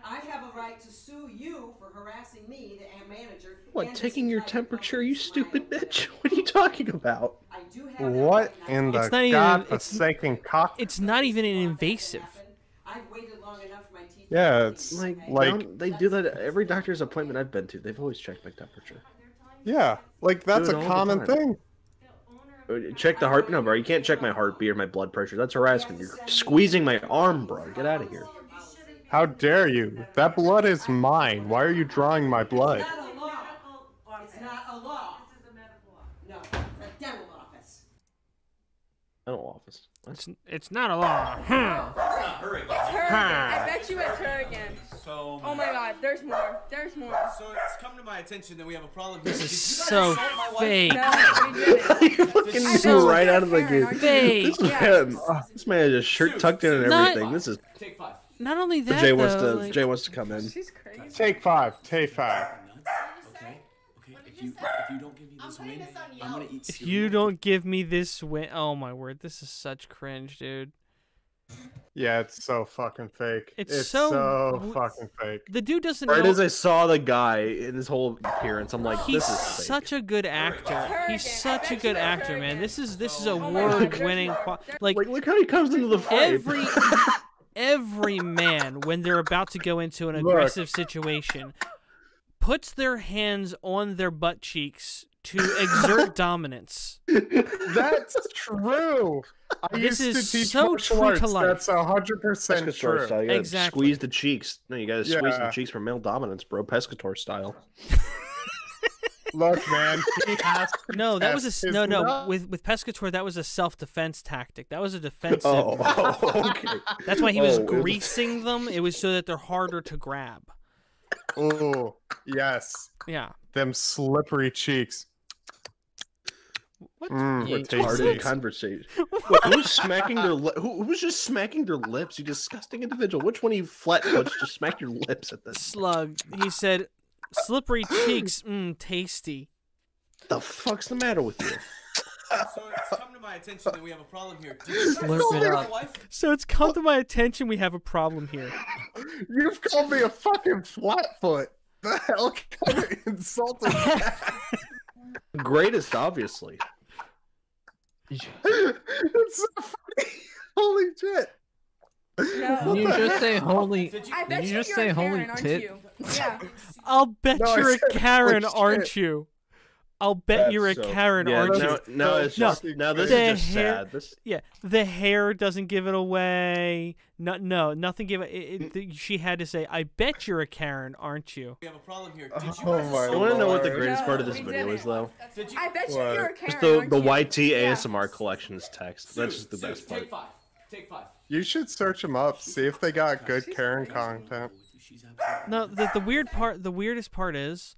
I have a right to sue you for harassing me, the manager. What, taking your temperature, you stupid bitch? What are you talking about? I do have What in It's the not even- godforsaken cock? It's not even an invasive. I've waited long enough for my teeth. Yeah, it's Like they do that at every doctor's appointment I've been to. They've always checked my temperature. yeah, like that's Do a it all the common time. thing. Check the heart. No, bro, you can't check my heartbeat or my blood pressure. That's harassment. You're squeezing my arm, bro. Get out of here. How dare you? That blood is mine. Why are you drawing my blood? It's not a law. It's not a law. This is a medical law. No, a dental office. Dental office. It's not a law. It's her again. I bet you it's her again. So. Oh my god, there's more. There's more. So it's come to my attention that we have a problem here. This is Did you guys so assault my wife? fake. No, we didn't. You fucking flew right out of the gate. Fake. This man has his shirt tucked in and Not- everything. This is. Take 5. Not only that, Jay though, wants to. like- Jay wants to come in. She's crazy. Take 5. Take 5. Okay. If you don't give me this win, I'm gonna eat. If you don't give me this win, oh my word, this is such cringe, dude. Yeah, it's so fucking fake. It's so so- fucking fake. The dude doesn't Right know. as I saw the guy in his whole appearance, I'm like, He's this is fake. such a good actor. He's such a good actor, man. This is award-winning. Like look how he comes into the frame. Every man, when they're about to go into an aggressive situation, puts their hands on their butt cheeks to exert dominance. That's true. I This used is to teach so martial true arts. to life. That's 100% Pescator true. style. You gotta Exactly. squeeze the cheeks. No, you gotta squeeze the Yeah. cheeks for male dominance, bro. Pescator style. Look, man, he has to No, that was test a his no. nut. With Pescator, that was a self-defense tactic. That was a defensive. Oh, okay. That's why he was Oh, it was- greasing them. It was so that they're harder to grab. Oh, yes. Yeah. Them slippery cheeks. What? Retarded conversation. What, who's smacking their who was just smacking their lips? You disgusting individual. Which one of you flatfoots just smacked your lips at this? Slug. He said, "Slippery cheeks, tasty." The fuck's the matter with you? So it's come to my attention that we have a problem here. Did you guys Slurp assault it my up. wife? So it's come to my attention we have a problem here. You've called me a fucking flatfoot. The hell kind of insult is that? Greatest, obviously. It's so funny. Holy shit. No. You just say holy. I bet You you're just say a holy Karen, aren't tit. you? Yeah. I'll bet No, I you're a said, Karen, holy aren't shit. you? I'll bet That's you're a so- Karen, yeah, aren't now, you? now it's No, just, now this the is just hair- sad. This Yeah, the hair doesn't give it away. No, nothing give it. She had to say, "I bet you're a Karen, aren't you?" We have a problem here. Did you Oh guys my You want to know what the Lord. greatest part of No, this we video didn't. is, though? Did you? I bet you What? you're a Karen, Just the aren't you? YT Yeah. ASMR collections text. That's just the Sue, best part. Take 5. Take 5. You should search them up, see if they got good Karen content. No, the weirdest part is,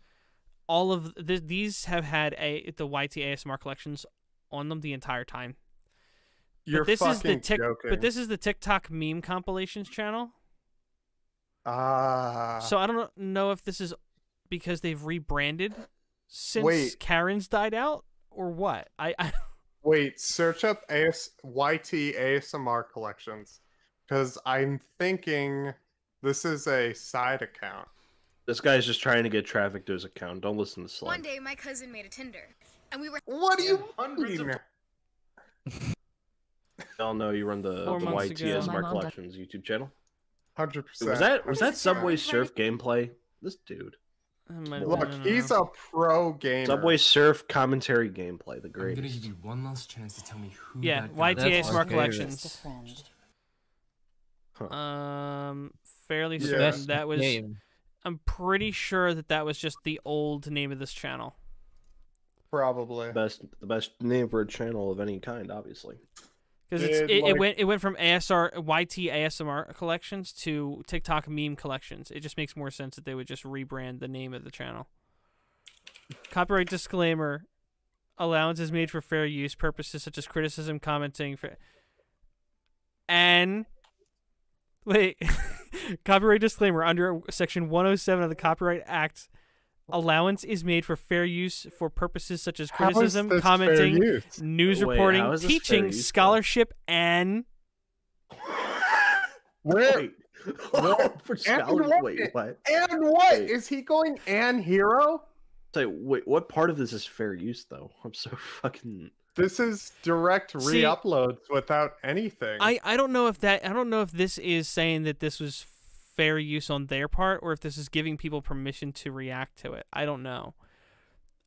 all of these have had the YT ASMR collections on them the entire time. You're But this is the fucking joking. But this is the TikTok meme compilations channel. Ah. So I don't know if this is because they've rebranded since Wait. Karen's died out or what. I Wait, search up YT ASMR collections. Because I'm thinking this is a side account. This guy's just trying to get traffic to his account. Don't listen to Slug. One day, my cousin made a Tinder, and we were. What do you mean? Y'all know you run the 4 months YT ago. ASMR collections YouTube channel. 100%. Was that Subway Surf gameplay? This dude. Look, he's a pro gamer. Subway Surf commentary gameplay. The I'm gonna greatest. give you one last chance to tell me who. Yeah, that guy YT was. ASMR collections. Fairly Yeah. certain Best that was. name. I'm pretty sure that was just the old name of this channel. Probably. The best name for a channel of any kind, obviously. Because it went from YT ASMR collections to TikTok meme collections. It just makes more sense that they would just rebrand the name of the channel. Copyright disclaimer: allowance is made for fair use purposes such as criticism, commenting, and wait. Copyright disclaimer: under Section 107 of the Copyright Act, allowance is made for fair use for purposes such as How is criticism, this fair commenting, use? news Wait, reporting, how is this fair teaching, use, though? scholarship, and Where? Wait, For And salary? what? Wait, what? And what? Wait. Is he going and hero? Say, wait, what part of this is fair use though? I'm so fucking. This is direct See, re-uploads without anything. I don't know if this is saying that this was fair use on their part, or if this is giving people permission to react to it. I don't know.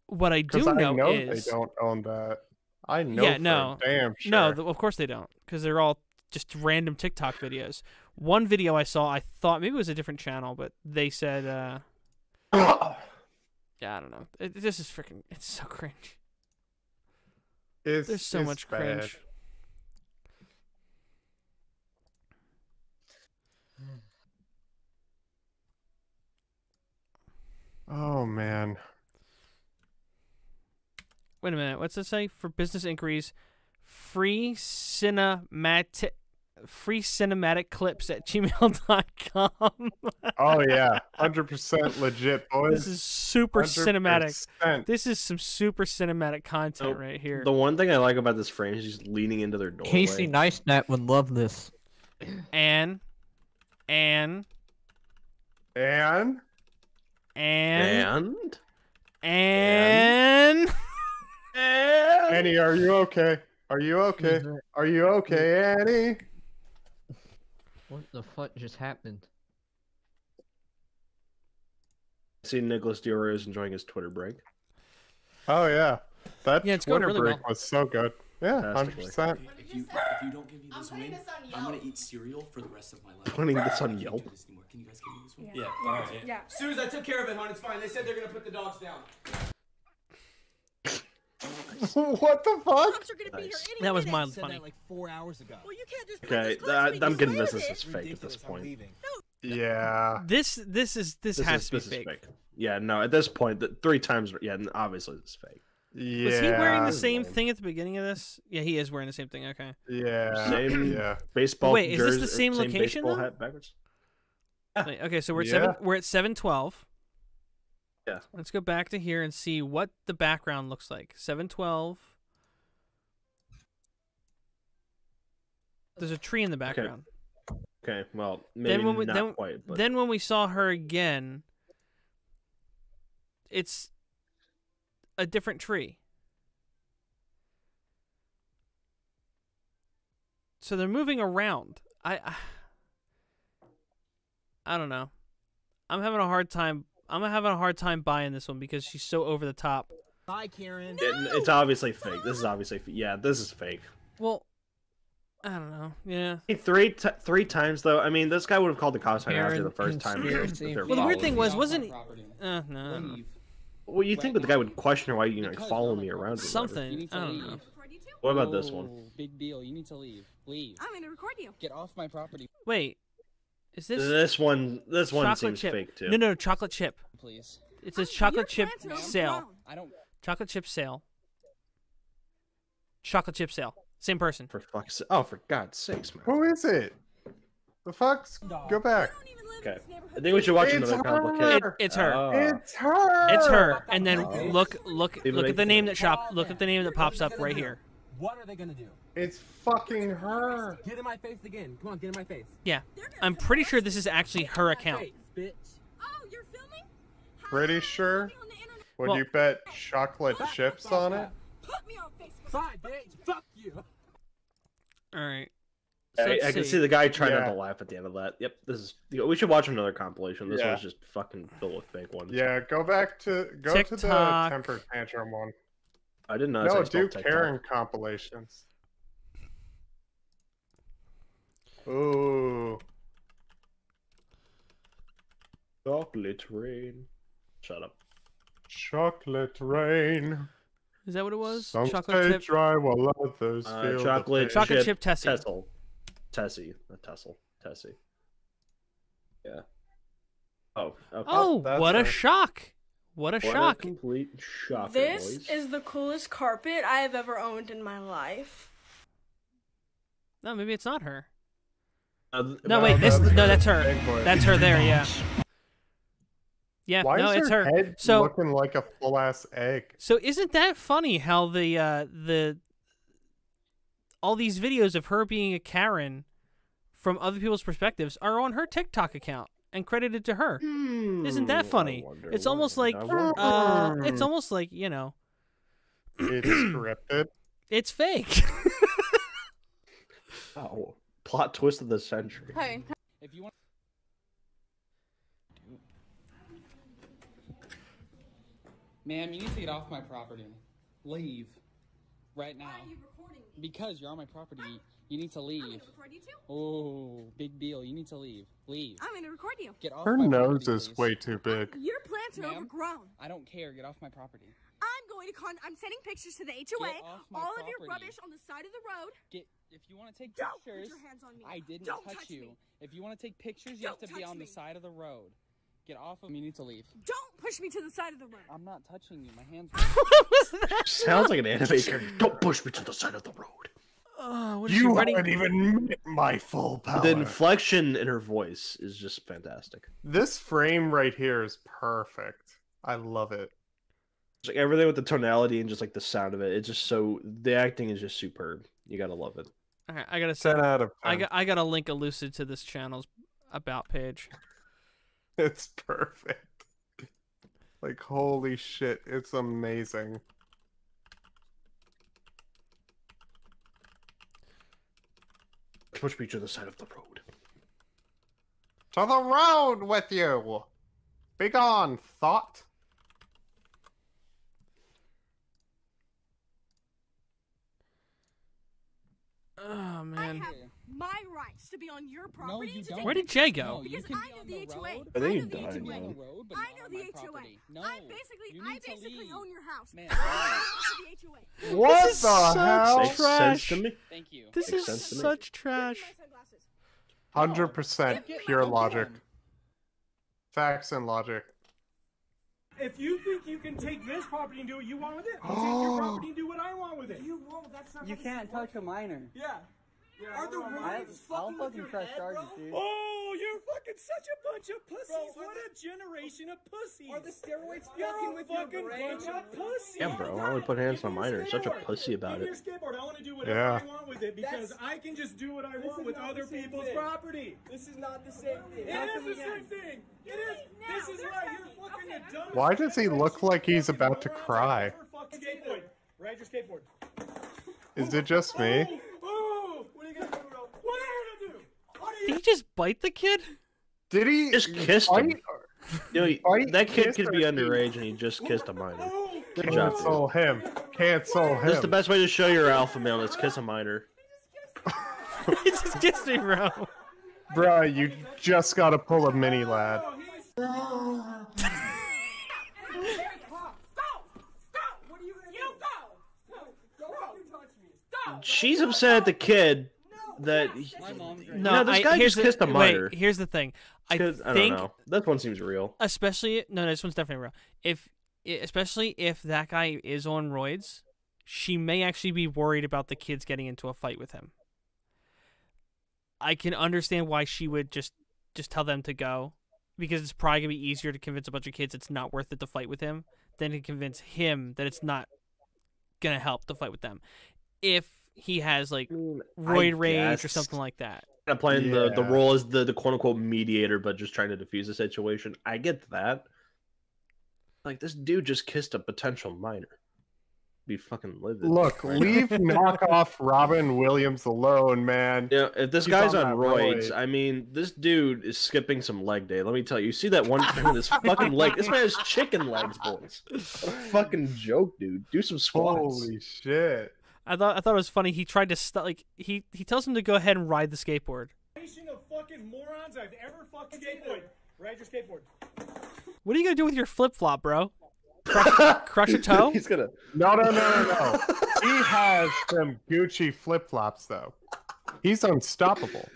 What I do know is they don't own that. I know. yeah, for no, a damn sure. no, of course they don't, because they're all just random TikTok videos. One video I saw, I thought maybe it was a different channel, but they said, yeah, I don't know. This is freaking. It's so cringe. There's so much bad. cringe. Oh man. Wait a minute. What's it say? For business inquiries, free cinematic clips at gmail.com. Oh yeah, 100% legit, boys. This is super 100%. cinematic. This is some super cinematic content right here. The one thing I like about this frame is he's leaning into their doorway. Casey Neistat would love this. And Annie, are you okay? Are you okay? Are you okay, Annie? What the fuck just happened? I see Nicholas Dior is enjoying his Twitter break. Oh yeah, that it's going Twitter really break well. was so good. Yeah, Fantastically. 100%. If you don't give me this win, I'm gonna eat cereal for the rest of my life. Putting this on Yelp. Can you guys give me this win? Yeah. Alright. Yeah. Suze, I took care of it, hon. It's fine. They said they're gonna put the dogs down. What the fuck? That was mildly Said funny. that like 4 hours ago. Well, you can't just Okay, I'm convinced this is fake at this point. Yeah. This has to be fake. Yeah, no, at this point, 3 times. Yeah, obviously it's fake. Yeah. Was he wearing the same thing at the beginning of this? Yeah, he is wearing the same thing. Okay. Yeah. Same Yeah. baseball. Wait, is this jersey, the same location, baseball though? hat backwards. Wait, okay, so we're at Yeah. we're at 712. Yeah. Let's go back to here and see what the background looks like. 712. There's a tree in the background. Okay, well, maybe not quite. But Then when we saw her again, it's a different tree. So they're moving around. I don't know. I'm having a hard time buying this one because she's so over the top. Bye, Karen. it's obviously fake. This is obviously yeah. This is fake. Well, I don't know. Yeah. Hey, three times though. I mean, this guy would have called the cops after the first time. Well, the weird thing was, wasn't no. Well, you think that the guy would question her why follow me around? Or something. I don't know. What about this one? Big deal. You need to leave. Leave. I'm gonna record you. Get off my property. Wait. Is this This one chocolate seems chip? fake too. No, chocolate chip. Please. It says chocolate chip plants are sale. brown. I don't. Chocolate chip sale. Chocolate chip sale. Same person. For fuck's sake. Oh, for God's sakes, man. Who is it? The fuck's go back. Okay. I think we should watch another complicated. It's her. Oh. It's her. It's her. And then Oh. look Even at like the name that Look at the name that pops up right here. What are they gonna do? It's fucking her. Get in my face again. Come on, get in my face. Yeah. I'm pretty sure this is actually her account. Bitch. Oh, you're filming? Pretty sure. Would Well- you bet chocolate chips on it? Put me on Facebook. Bye, bitch. Fuck you. All right. So I let's can see the guy trying Yeah. not to laugh at the end of that. Yep, this is. We should watch another compilation. This Yeah. one's just fucking filled with fake ones. Yeah, go to the TikTok. temper tantrum one. I didn't know. No, that's how you do spell TikTok. Karen compilations. Ooh. Chocolate rain. Shut up. Chocolate rain. Is that what it was? Some Chocolate stay chip. dry while others feel Chocolate the pain. Chocolate chip Tessie. Tessel. Tessie. Not Tessel. Tessie. Yeah. Oh. Okay. Oh, that's what a her. shock! What a What shock! a complete shocker, This boys. is the coolest carpet I have ever owned in my life. No, maybe it's not her. No, No, wait. That's her. Big boy. That's her there. Yeah. Yeah. Why no, is it's her her. head So looking like a full ass egg? So isn't that funny how the all these videos of her being a Karen from other people's perspectives are on her TikTok account and credited to her. Isn't that funny? It's almost like it's almost like, you know, it's scripted. It's fake. Oh, plot twist of the century. Hey. If you want. Ma'am, you need to get off my property. Leave. Right now. Why are you recording me? Because you're on my property. You need to leave. I'm gonna record you too. Oh, big deal. You need to leave. Leave. I'm gonna record you. Get off Her my nose property, is please. way too big. Your plants are Ma'am? overgrown. I don't care. Get off my property. I'm going to I'm sending pictures to the HOA. Get off my All of your property. rubbish on the side of the road. If you want to take Don't pictures, put your hands on me. I didn't Don't touch you. me. If you want to take pictures, you have Don't to be touch on me. the side of the road. Get off of me. You need to leave. Don't push me to the side of the road. I'm not touching you. My hands. Sounds like an anime character. Don't push me to the side of the road. What is she You writing? haven't even met my full power. The inflection in her voice is just fantastic. This frame right here is perfect. I love it. It's like everything with the tonality and just like the sound of it. It's just so the acting is just superb. You gotta love it. All right, I gotta 10 out of 10. I gotta link Elucid to this channel's about page. It's perfect. Like, holy shit, it's amazing. Push me to the side of the road. To the road with you! Begone, thought! Oh man. I have my rights to be on your property. you to don't. take Where did Jay pictures go? Because I know the HOA. I think I he know the died, HOA. man. I know the HOA. No, I you need to basically leave. own your house. Man, I know the HOA. What This is the such hell? Makes trash. sense to me. Thank you. This Makes is sense to me. such trash. 100% pure Come logic. on. Facts and logic. If you think you can take this property and do what you want with it, I'll take your property and do what I want with it. You won't. That's not. You can't touch a minor. Yeah. Are the roads I'll fucking with fucking your press head, charges, bro? dude. Oh, you're fucking such a bunch of pussies. Bro, what a generation of pussies. Are the steroids You're fucking a with your fucking brain? bunch of pussies. Yeah, bro. I would put hands on minor. You're such a pussy about Give me it. your skateboard. I want to do whatever Yeah. I want with it because I can just do what I want with other people's property. This is not the same thing. It is the same thing. It is. This is right. You're fucking the dumbest. Why does he look like he's about to cry? Skateboard. Ride your skateboard. Is it just me? Oh, what are you gonna do, bro? What are you gonna do? Did he just bite the kid? Did he Just kissed him. fight? You know, Fight, that kid kiss, could be or underage and he just kissed a minor. Good job, dude. Cancel him. Cancel him. That's the best way to show you're alpha male. Is kiss a minor. He just kissed me, bro. Bruh, you just gotta pull a mini lad. She's upset at the kid that. No, this guy here's just kissed a minor. Wait, here's the thing. I don't think know. That one seems real. especially no, this one's definitely real. Especially if that guy is on roids, she may actually be worried about the kids getting into a fight with him. I can understand why she would just tell them to go, because it's probably gonna be easier to convince a bunch of kids it's not worth it to fight with him than to convince him that it's not gonna help to fight with them. If he has like roid rage or something like that. Kind of playing the role as the quote unquote mediator, but just trying to defuse the situation. I get that. Like, this dude just kissed a potential minor. Be fucking livid. Look, leave knockoff Robin Williams alone, man. Yeah, if this He's guy's on on that roids, roid. I mean, this dude is skipping some leg day. Let me tell you. You see that one thing with his fucking leg? This man has chicken legs, boys. Fucking joke, dude. Do some squats. Holy shit. I thought it was funny. He tried to he tells him to go ahead and ride the skateboard. Of fucking morons I've ever fucking skateboard. Ride your skateboard. What are you gonna do with your flip flop, bro? Crush a toe? He's gonna. No. He has some Gucci flip flops though. He's unstoppable.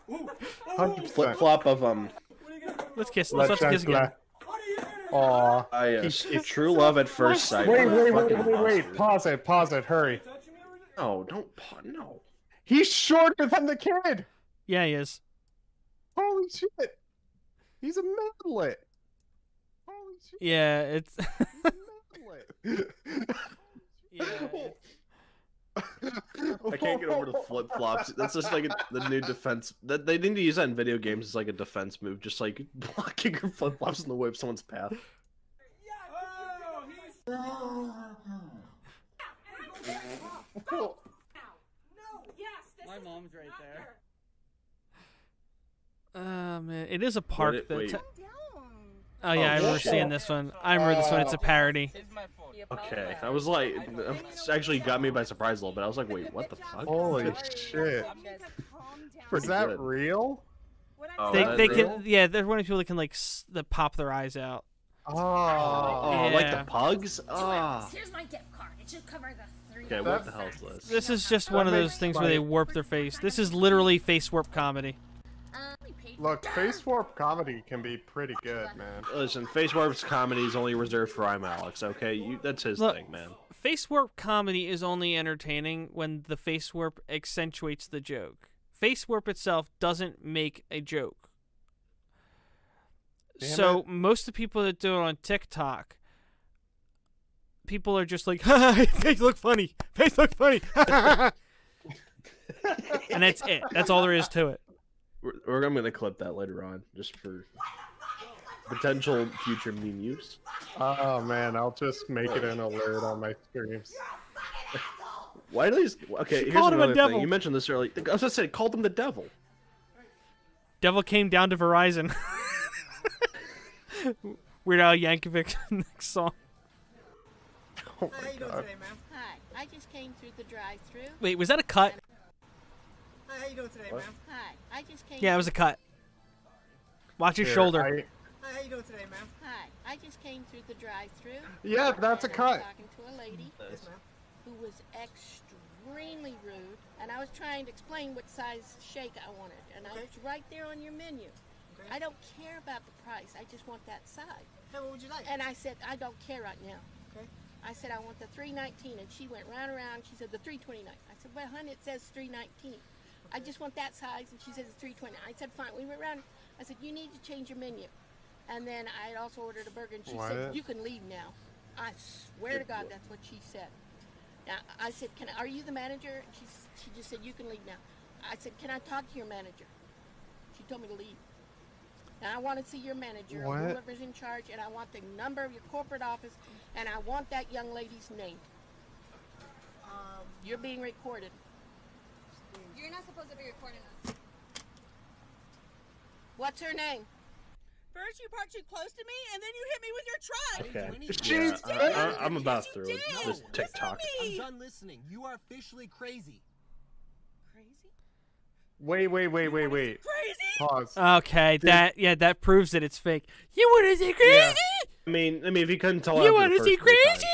Flip flop of Let's kiss. Let's kiss again. Aw. Yes. True love at first sight. Wait. Pause it. Hurry. No, don't. No. He's shorter than the kid. Yeah, he is. Holy shit. He's a medlet. Holy shit. Yeah, it's. He's a medlet. Yeah. I can't get over the flip flops. That's just like the new defense. That they need to use that in video games as like a defense move, just like blocking your flip flops in the way of someone's path. My mom's right there. Man, it is a park. Wait. Oh yeah, I remember seeing this one. I remember this one. It's a parody. Okay, I was like, it actually got me by surprise a little bit. I was like, wait, what the fuck? Holy shit! Is that real? Oh, They real? can, yeah. They're one of the people that can like pop their eyes out. Oh, yeah. Like the pugs? Oh. Here's my gift card. It should cover the 3. Okay, what the hell is this? This is just one of those things where they warp their face. This is literally face warp comedy. Look, face warp comedy can be pretty good, man. Listen, face warp's comedy is only reserved for I'm Alex. Okay, that's his thing, man. Face warp comedy is only entertaining when the face warp accentuates the joke. Face warp itself doesn't make a joke. So most of the people that do it on TikTok, people are just like, "Ha, face look funny, face look funny," and that's it. That's all there is to it. I'm gonna clip that later on, just for potential future meme use. Oh man, I'll just make it an alert on my streams. Why do these? Okay, here's another thing. You mentioned this earlier. I was gonna say, called him the devil. Devil came down to Verizon. Weird Al Yankovic next song. Oh How you doing today, ma'am? Hi, I just came through the drive-thru. Wait, was that a cut? Hi, how you doing today, ma'am? Hi, I just came. Yeah, it was a cut. Watch your Here, shoulder. Hi, how you doing today, ma'am? Hi, I just came through the drive-thru. Yeah, that's a cut. Talking to a lady who was extremely rude, and I was trying to explain what size shake I wanted, and I was right there on your menu. I don't care about the price. I just want that side. Hey, what would you like? And I said, I don't care right now. Okay. I said, I want the $3.19, and she went round and round. She said, the $3.29. I said, well, honey, it says $3.19. I just want that size, and she says it's $3.29. I said, fine. We went round. I said, you need to change your menu. And then I had also ordered a burger, and she said, you can leave now. I swear to God, that's what she said. Now, I said, are you the manager? She just said, you can leave now. I said, can I talk to your manager? She told me to leave. And I want to see your manager, or whoever's in charge, and I want the number of your corporate office, and I want that young lady's name. You're being recorded. You're not supposed to be recording us. What's her name? First you parked too close to me, and then you hit me with your truck. Okay. Yeah, I'm about through this TikTok. I'm done listening. You are officially crazy. Wait. Crazy? Pause. Okay, that proves that it's fake. You want to see crazy? Yeah. I mean, if you couldn't tell. You want to see crazy?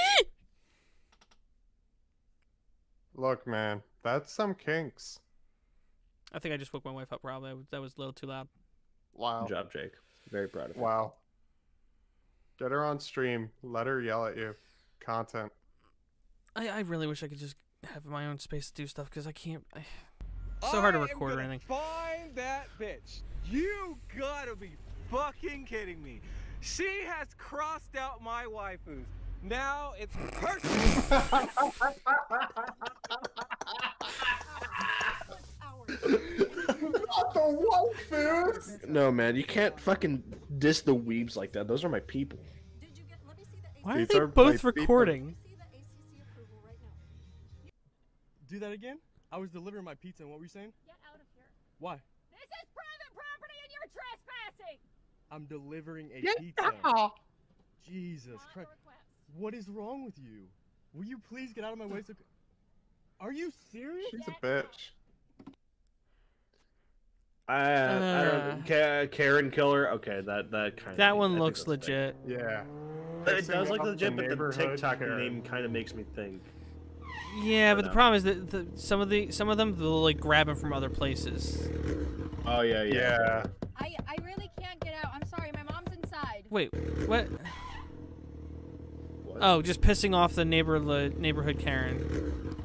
Look, man, that's some kinks. I think I just woke my wife up. Probably that was a little too loud. Wow. Good job, Jake. Very proud of you. Wow. Get her on stream. Let her yell at you. Content. I really wish I could just have my own space to do stuff because I can't. It's so hard to record or anything. Find that bitch. You gotta be fucking kidding me. She has crossed out my waifus. Now it's personal. Not the waifus. No, man, you can't fucking diss the weebs like that. Those are my people. Why are they both recording? Do that again? I was delivering my pizza, and what were you saying? Get out of here. Why? This is private property and you're trespassing. I'm delivering a Yeah. pizza. Jesus Christ. What is wrong with you? Will you please get out of my way? Are you serious? She's a bitch. I don't know. Karen Killer. Okay, that kind of. That one looks legit. Yeah. It does look legit, but the neighborhood TikTok Karen. name kind of makes me think. Yeah, but the problem is that some of them they'll like grab them from other places. Oh yeah. I really can't get out. I'm sorry, my mom's inside. Wait, what? Oh, just pissing off the neighborhood Karen.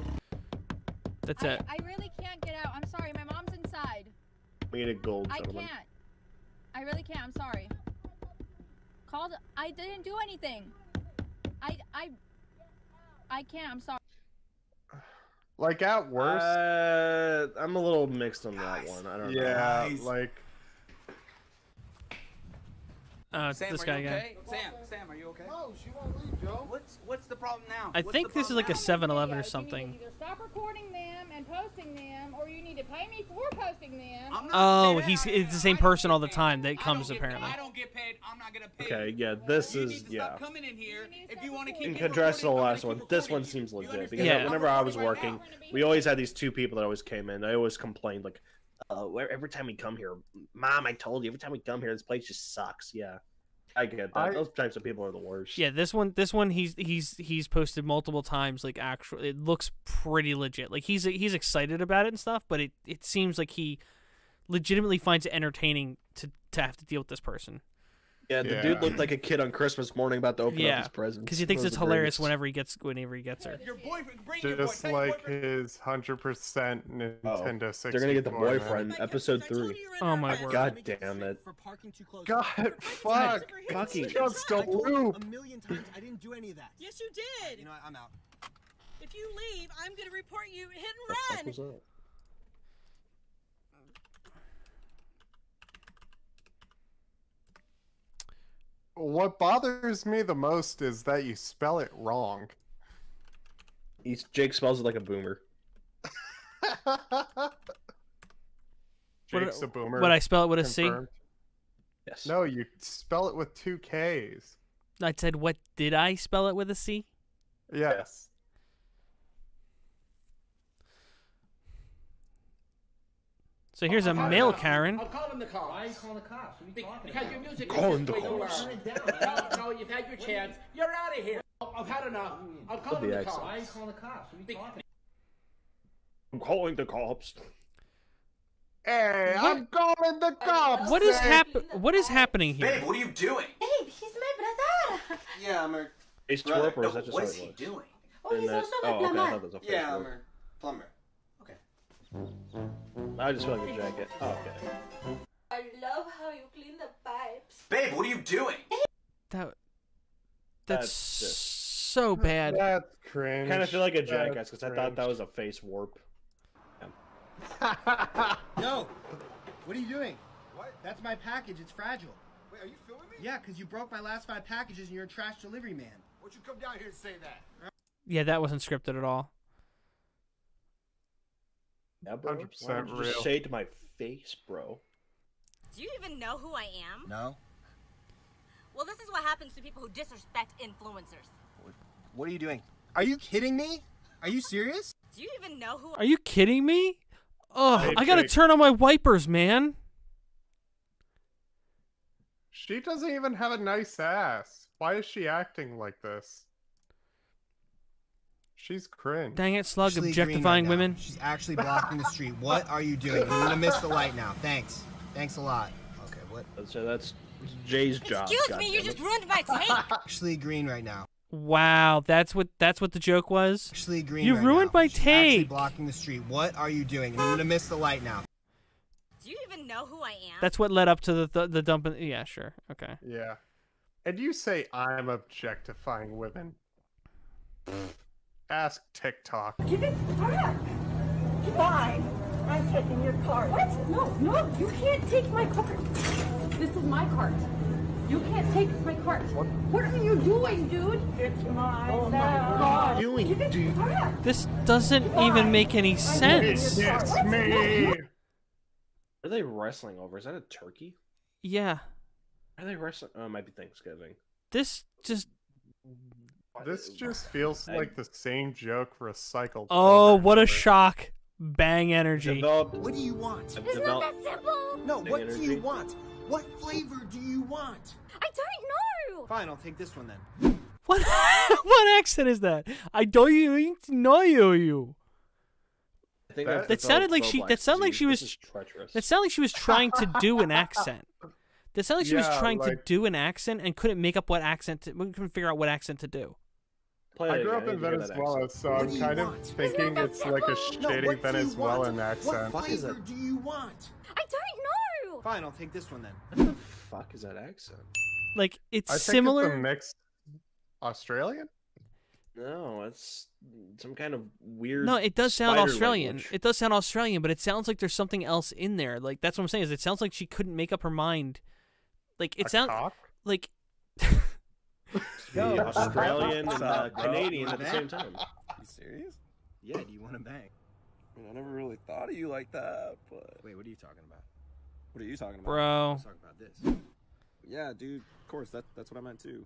That's it. I really can't get out. I'm sorry, my mom's inside. We need a gold I gentleman. can't. I really can't. I'm sorry. I didn't do anything. I can't. I'm sorry. Like at worst. I'm a little mixed on that one. I don't know. Yeah, like. Sam, this are guy you again. okay? Sam, are you okay? No, she won't leave, Joe. What's the problem now? I think this is like a 7-Eleven or something. Either stop recording them and posting them, or you need to pay me for posting them. Oh, it's the same person all the time that comes apparently. I don't get paid. I'm not gonna pay. Okay, yeah, this You is need to yeah. stop coming in here if you want to keep. In contrast to the last one, this one seems legit because Yeah. whenever I was working, we always had these two people that always came in. They always complained like, every time we come here, Mom, I told you, every time we come here, this place just sucks. Yeah, I get that. Those types of people are the worst. Yeah, this one he's posted multiple times. Like actually, it looks pretty legit. Like he's excited about it and stuff, but it seems like he legitimately finds it entertaining to have to deal with this person. Yeah, the dude looked like a kid on Christmas morning about to open up his presents. Because he thinks Those it's are the hilarious greatest. whenever he gets her. Your boyfriend, bring your Just boyfriend. like his 100% Nintendo 64. They're gonna get the boyfriend, episode 3. Oh my word! God damn it! God, fuck! Fucking just a loop. A million times. I didn't do any of that. Yes, you did. You know what? I'm out. If you leave, I'm gonna report you hit What and was run. that? What bothers me the most is that you spell it wrong. Jake spells it like a boomer. Jake's a boomer. Would I spell it with a C? confirmed. Yes. No, you spell it with 2 Ks. I said, what did I spell it with a C? Yes. So here's a male Karen. I'm calling the cops. Why are you calling the cops? What are you talking Because your music Calling is the just way too cops. loud. No, you've had your chance. You're out of here. I've had enough. I'm calling the cops. Why are you calling the cops? What are you talking I'm calling the cops. Hey, I'm calling the cops. What is happening here? Babe, what are you doing? Babe, he's my brother. Yeah, I'm her. Ace brother. twerp, or is that just what how is it he looks? doing? Oh, he's also my okay, I plumber. thought that was a face Yeah, I'm word. her plumber. Okay. I just feel like a jacket. Oh, okay. I love how you clean the pipes. Babe, what are you doing? That's That's just- so bad. That's cringe. Kind of feel like a jackass because I thought that was a face warp. Yo, what are you doing? What? That's my package. It's fragile. Wait, are you filming me? Yeah, because you broke my last 5 packages and you're a trash delivery man. Why'd you come down here to say that? Yeah, that wasn't scripted at all. Yeah, bro. 100% Why don't you just real. say it to my face, bro. Do you even know who I am? No. Well, this is what happens to people who disrespect influencers. What are you doing? Are you kidding me? Are you serious? Do you even know who Are you kidding me? Oh, Hey, I gotta Jake. turn on my wipers, man. She doesn't even have a nice ass. Why is she acting like this? She's cringe. Dang it, Slug, Actually objectifying green right now. women. She's actually blocking the street. What are you doing? You're gonna miss the light now. Thanks. Thanks a lot. Okay, what? So that's Jay's job. Excuse me, you just ruined my take. Actually green right now. Wow, that's what the joke was. Actually green You right ruined now. my She's actually take. blocking the street. What are you doing? You're gonna miss the light now. Do you even know who I am? That's what led up to the dump. Yeah, sure. Okay. Yeah. And you say I'm objectifying women. Ask TikTok. Give it back. Fine. I'm taking your cart. What? No, you can't take my cart. This is my cart. You can't take my cart. What are you doing, dude? It's mine. Oh my God. Doing, Give it back. This doesn't even make any sense. It's me. What are they wrestling over? Is that a turkey? Yeah. Are they wrestling? Oh, it might be Thanksgiving. This just. This just feels like the same joke recycled. Oh, over and what a over. shock! Bang energy. What do you want? It's not that simple. No, Big what energy. do you want? What flavor do you want? I don't know. Fine, I'll take this one then. What? What accent is that? I don't even know you. I think That- That sounded like she. That sounded like she was. This is treacherous. That sounded like she was trying to do an accent. That sounded like she was Yeah, trying to like- do an accent and couldn't make up what accent. Couldn't figure out what accent to do. Play I it grew again. up in I need to hear that Venezuela, accent. so What I'm do you kind of want? thinking it's like a No, shitty what do you Venezuelan want? accent. What is flavor that? do you want? I don't know. Fine, I'll take this one then. What the fuck is that accent? Like it's I think similar. it's a mixed Australian. No, it's some kind of weird. No, it does sound spider Australian. language. It does sound Australian, but it sounds like there's something else in there. Like that's what I'm saying. Is it sounds like she couldn't make up her mind. Like it sounds like. Be Australian and Canadian at the same time. You serious? Yeah, do you want to bang? I mean, I never really thought of you like that, but... Wait, what are you talking about? What are you talking about? Bro. I was talking about this. Yeah, dude, of course, that's what I meant too.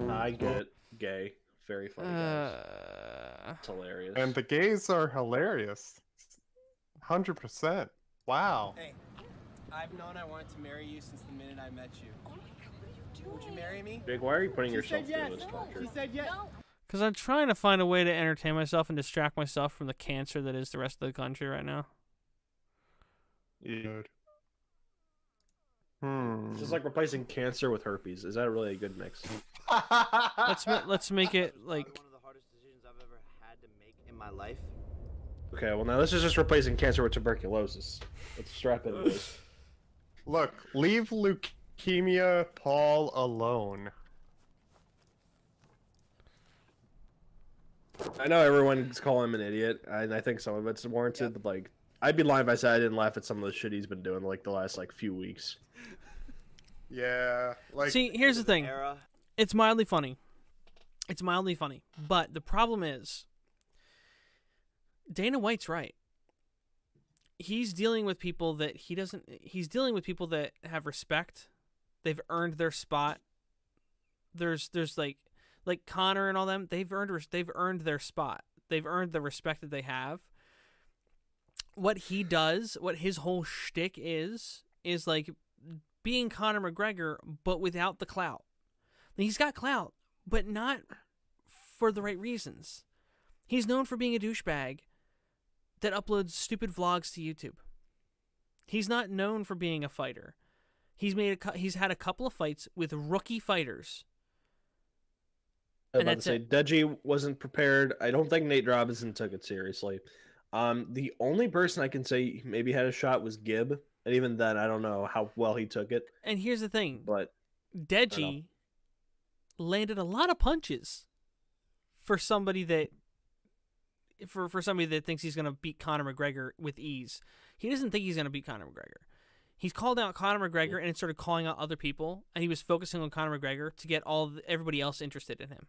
I get it. Gay. Very funny, guys. It's hilarious. And the gays are hilarious. 100%. Wow. Hey, I've known I wanted to marry you since the minute I met you. Oh my God, what are you doing? Would you marry me? Big, why are you putting She yourself said yes. through this torture? She said yes. Because I'm trying to find a way to entertain myself and distract myself from the cancer that is the rest of the country right now. Yeah. It's just like replacing cancer with herpes. Is that really a good mix? Let's make it like. One of the hardest decisions I've ever had to make in my life. Okay, well now this is just replacing cancer with tuberculosis. Let's strap into this. Look, leave leukemia Paul alone. I know everyone's calling him an idiot, and I think some of it's warranted. But like, I'd be lying if I said I didn't laugh at some of the shit he's been doing like the last few weeks. Yeah, like. See, here's the thing. It's mildly funny. It's mildly funny, but the problem is, Dana White's right. He's dealing with people that he doesn't. He's dealing with people that have respect. They've earned their spot. There's like Connor and all them. They've earned their spot. They've earned the respect that they have. What he does, what his whole shtick is like being Conor McGregor, but without the clout. He's got clout, but not for the right reasons. He's known for being a douchebag that uploads stupid vlogs to YouTube. He's not known for being a fighter. He's had a couple of fights with rookie fighters. I was about to say, Deji wasn't prepared. I don't think Nate Robinson took it seriously. The only person I can say maybe had a shot was Gibb, and even then, I don't know how well he took it. And here's the thing, but Deji landed a lot of punches for somebody that thinks he's gonna beat Conor McGregor with ease. He doesn't think he's gonna beat Conor McGregor. He's called out Conor McGregor and started calling out other people, and he was focusing on Conor McGregor to get everybody else interested in him.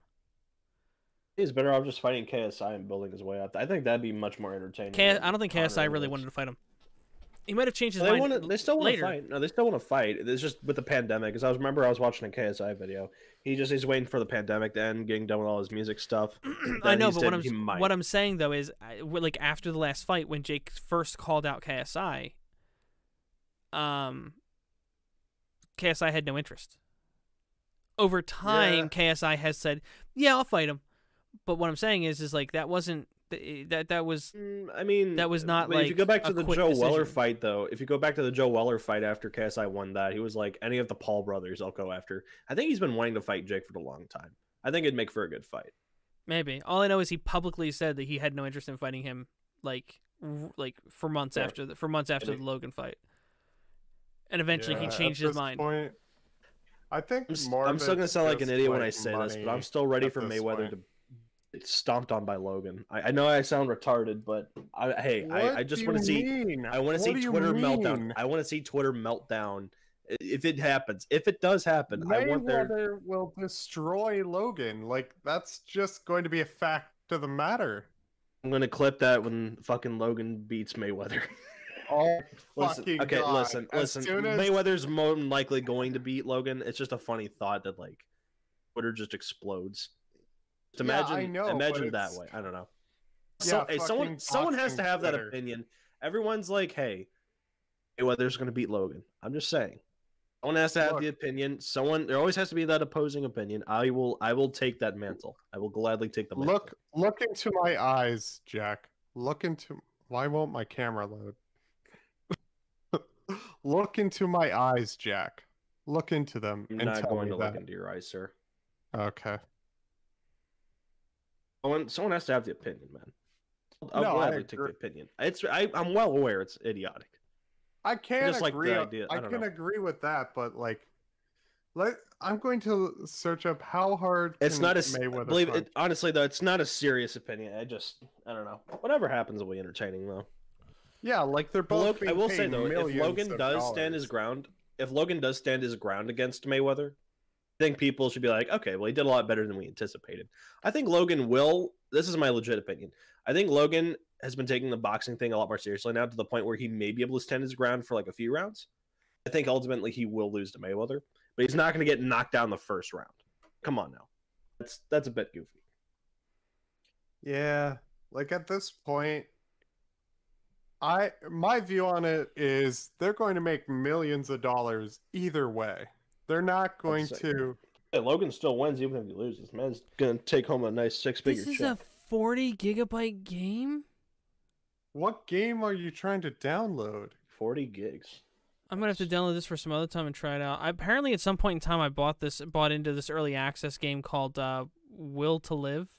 He's better off just fighting KSI and building his way up. I think that'd be much more entertaining. I don't think KSI really wanted to fight him. He might have changed his mind. They still want later. to fight. No, they still want to fight. It's just with the pandemic. Because I was watching a KSI video. He's waiting for the pandemic to end, getting done with all his music stuff. I know, but what I'm saying though is, like after the last fight, when Jake first called out KSI, KSI had no interest. Over time, KSI has said, "Yeah, I'll fight him." But what I'm saying is like that wasn't that was. I mean, that was not like. If you go back to the Joe decision. Weller fight, though, if you go back to the Joe Weller fight after KSI won that, he was like, any of the Paul brothers, I'll go after. I think he's been wanting to fight Jake for a long time. I think it'd make for a good fight. Maybe. All I know is he publicly said that he had no interest in fighting him, like for months after the Logan fight. And eventually he changed his mind. Point, I think I'm still gonna sound like an idiot when I say this, but I'm still ready for Mayweather to get stomped on by Logan. I know I sound retarded, but I just want to see. I want to see Twitter meltdown. I want to see Twitter meltdown. If it happens, if it does happen, Mayweather will destroy Logan. Like that's just going to be a fact of the matter. I'm gonna clip that when fucking Logan beats Mayweather. Oh, listen, okay, God. listen. Mayweather's more than likely going to beat Logan. It's just a funny thought that like Twitter just explodes. Just imagine, I know, imagine that way. I don't know. Someone has to have that opinion. Everyone's like, "Hey, Mayweather's going to beat Logan." I'm just saying. Someone has to have the opinion. There always has to be that opposing opinion. I will take that mantle. I will gladly take the mantle. Look into my eyes, Jack. Why won't my camera load? Look into my eyes, Jack. Look into them. I'm and not tell going me to look into your eyes, sir. Okay. Someone has to have the opinion, man. I'll No, gladly take the opinion. I'm well aware it's idiotic. I can just agree. like the idea. I can agree with that, but like, I'm going to search up how hard It's can not a Mayweather believe punch? it. Honestly, though, it's not a serious opinion. I don't know. Whatever happens will be entertaining, though. Yeah, like they're both being I will paid say though, if millions Logan of does stand his dollars. ground, against Mayweather, I think people should be like, okay, well, he did a lot better than we anticipated. I think Logan will. This is my legit opinion. I think Logan has been taking the boxing thing a lot more seriously now, to the point where he may be able to stand his ground for like a few rounds. I think ultimately he will lose to Mayweather, but he's not going to get knocked down the first round. Come on now, that's a bit goofy. Yeah, like at this point, my view on it is they're going to make millions of dollars either way. They're not going to. Yeah, Logan still wins even if he loses. Man's gonna take home a nice 6-figure This is check. a 40 gigabyte game? What game are you trying to download? 40 gigs. I'm gonna have to download this for some other time and try it out. Apparently, at some point in time, I bought into this early access game called Will to Live.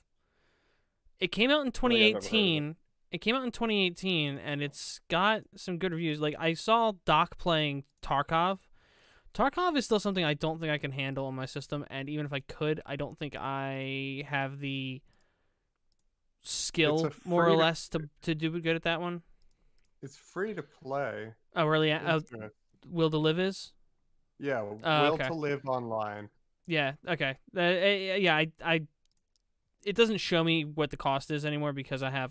It came out in 2018. It came out in 2018, and it's got some good reviews. Like, I saw Doc playing Tarkov. Tarkov is still something I don't think I can handle on my system, and even if I could, I don't think I have the skill, more or less, to do good at that one. It's free to play. Oh, really? Will to Live is? Yeah, Will okay. to Live online. Yeah, okay. Yeah, I it doesn't show me what the cost is anymore because I have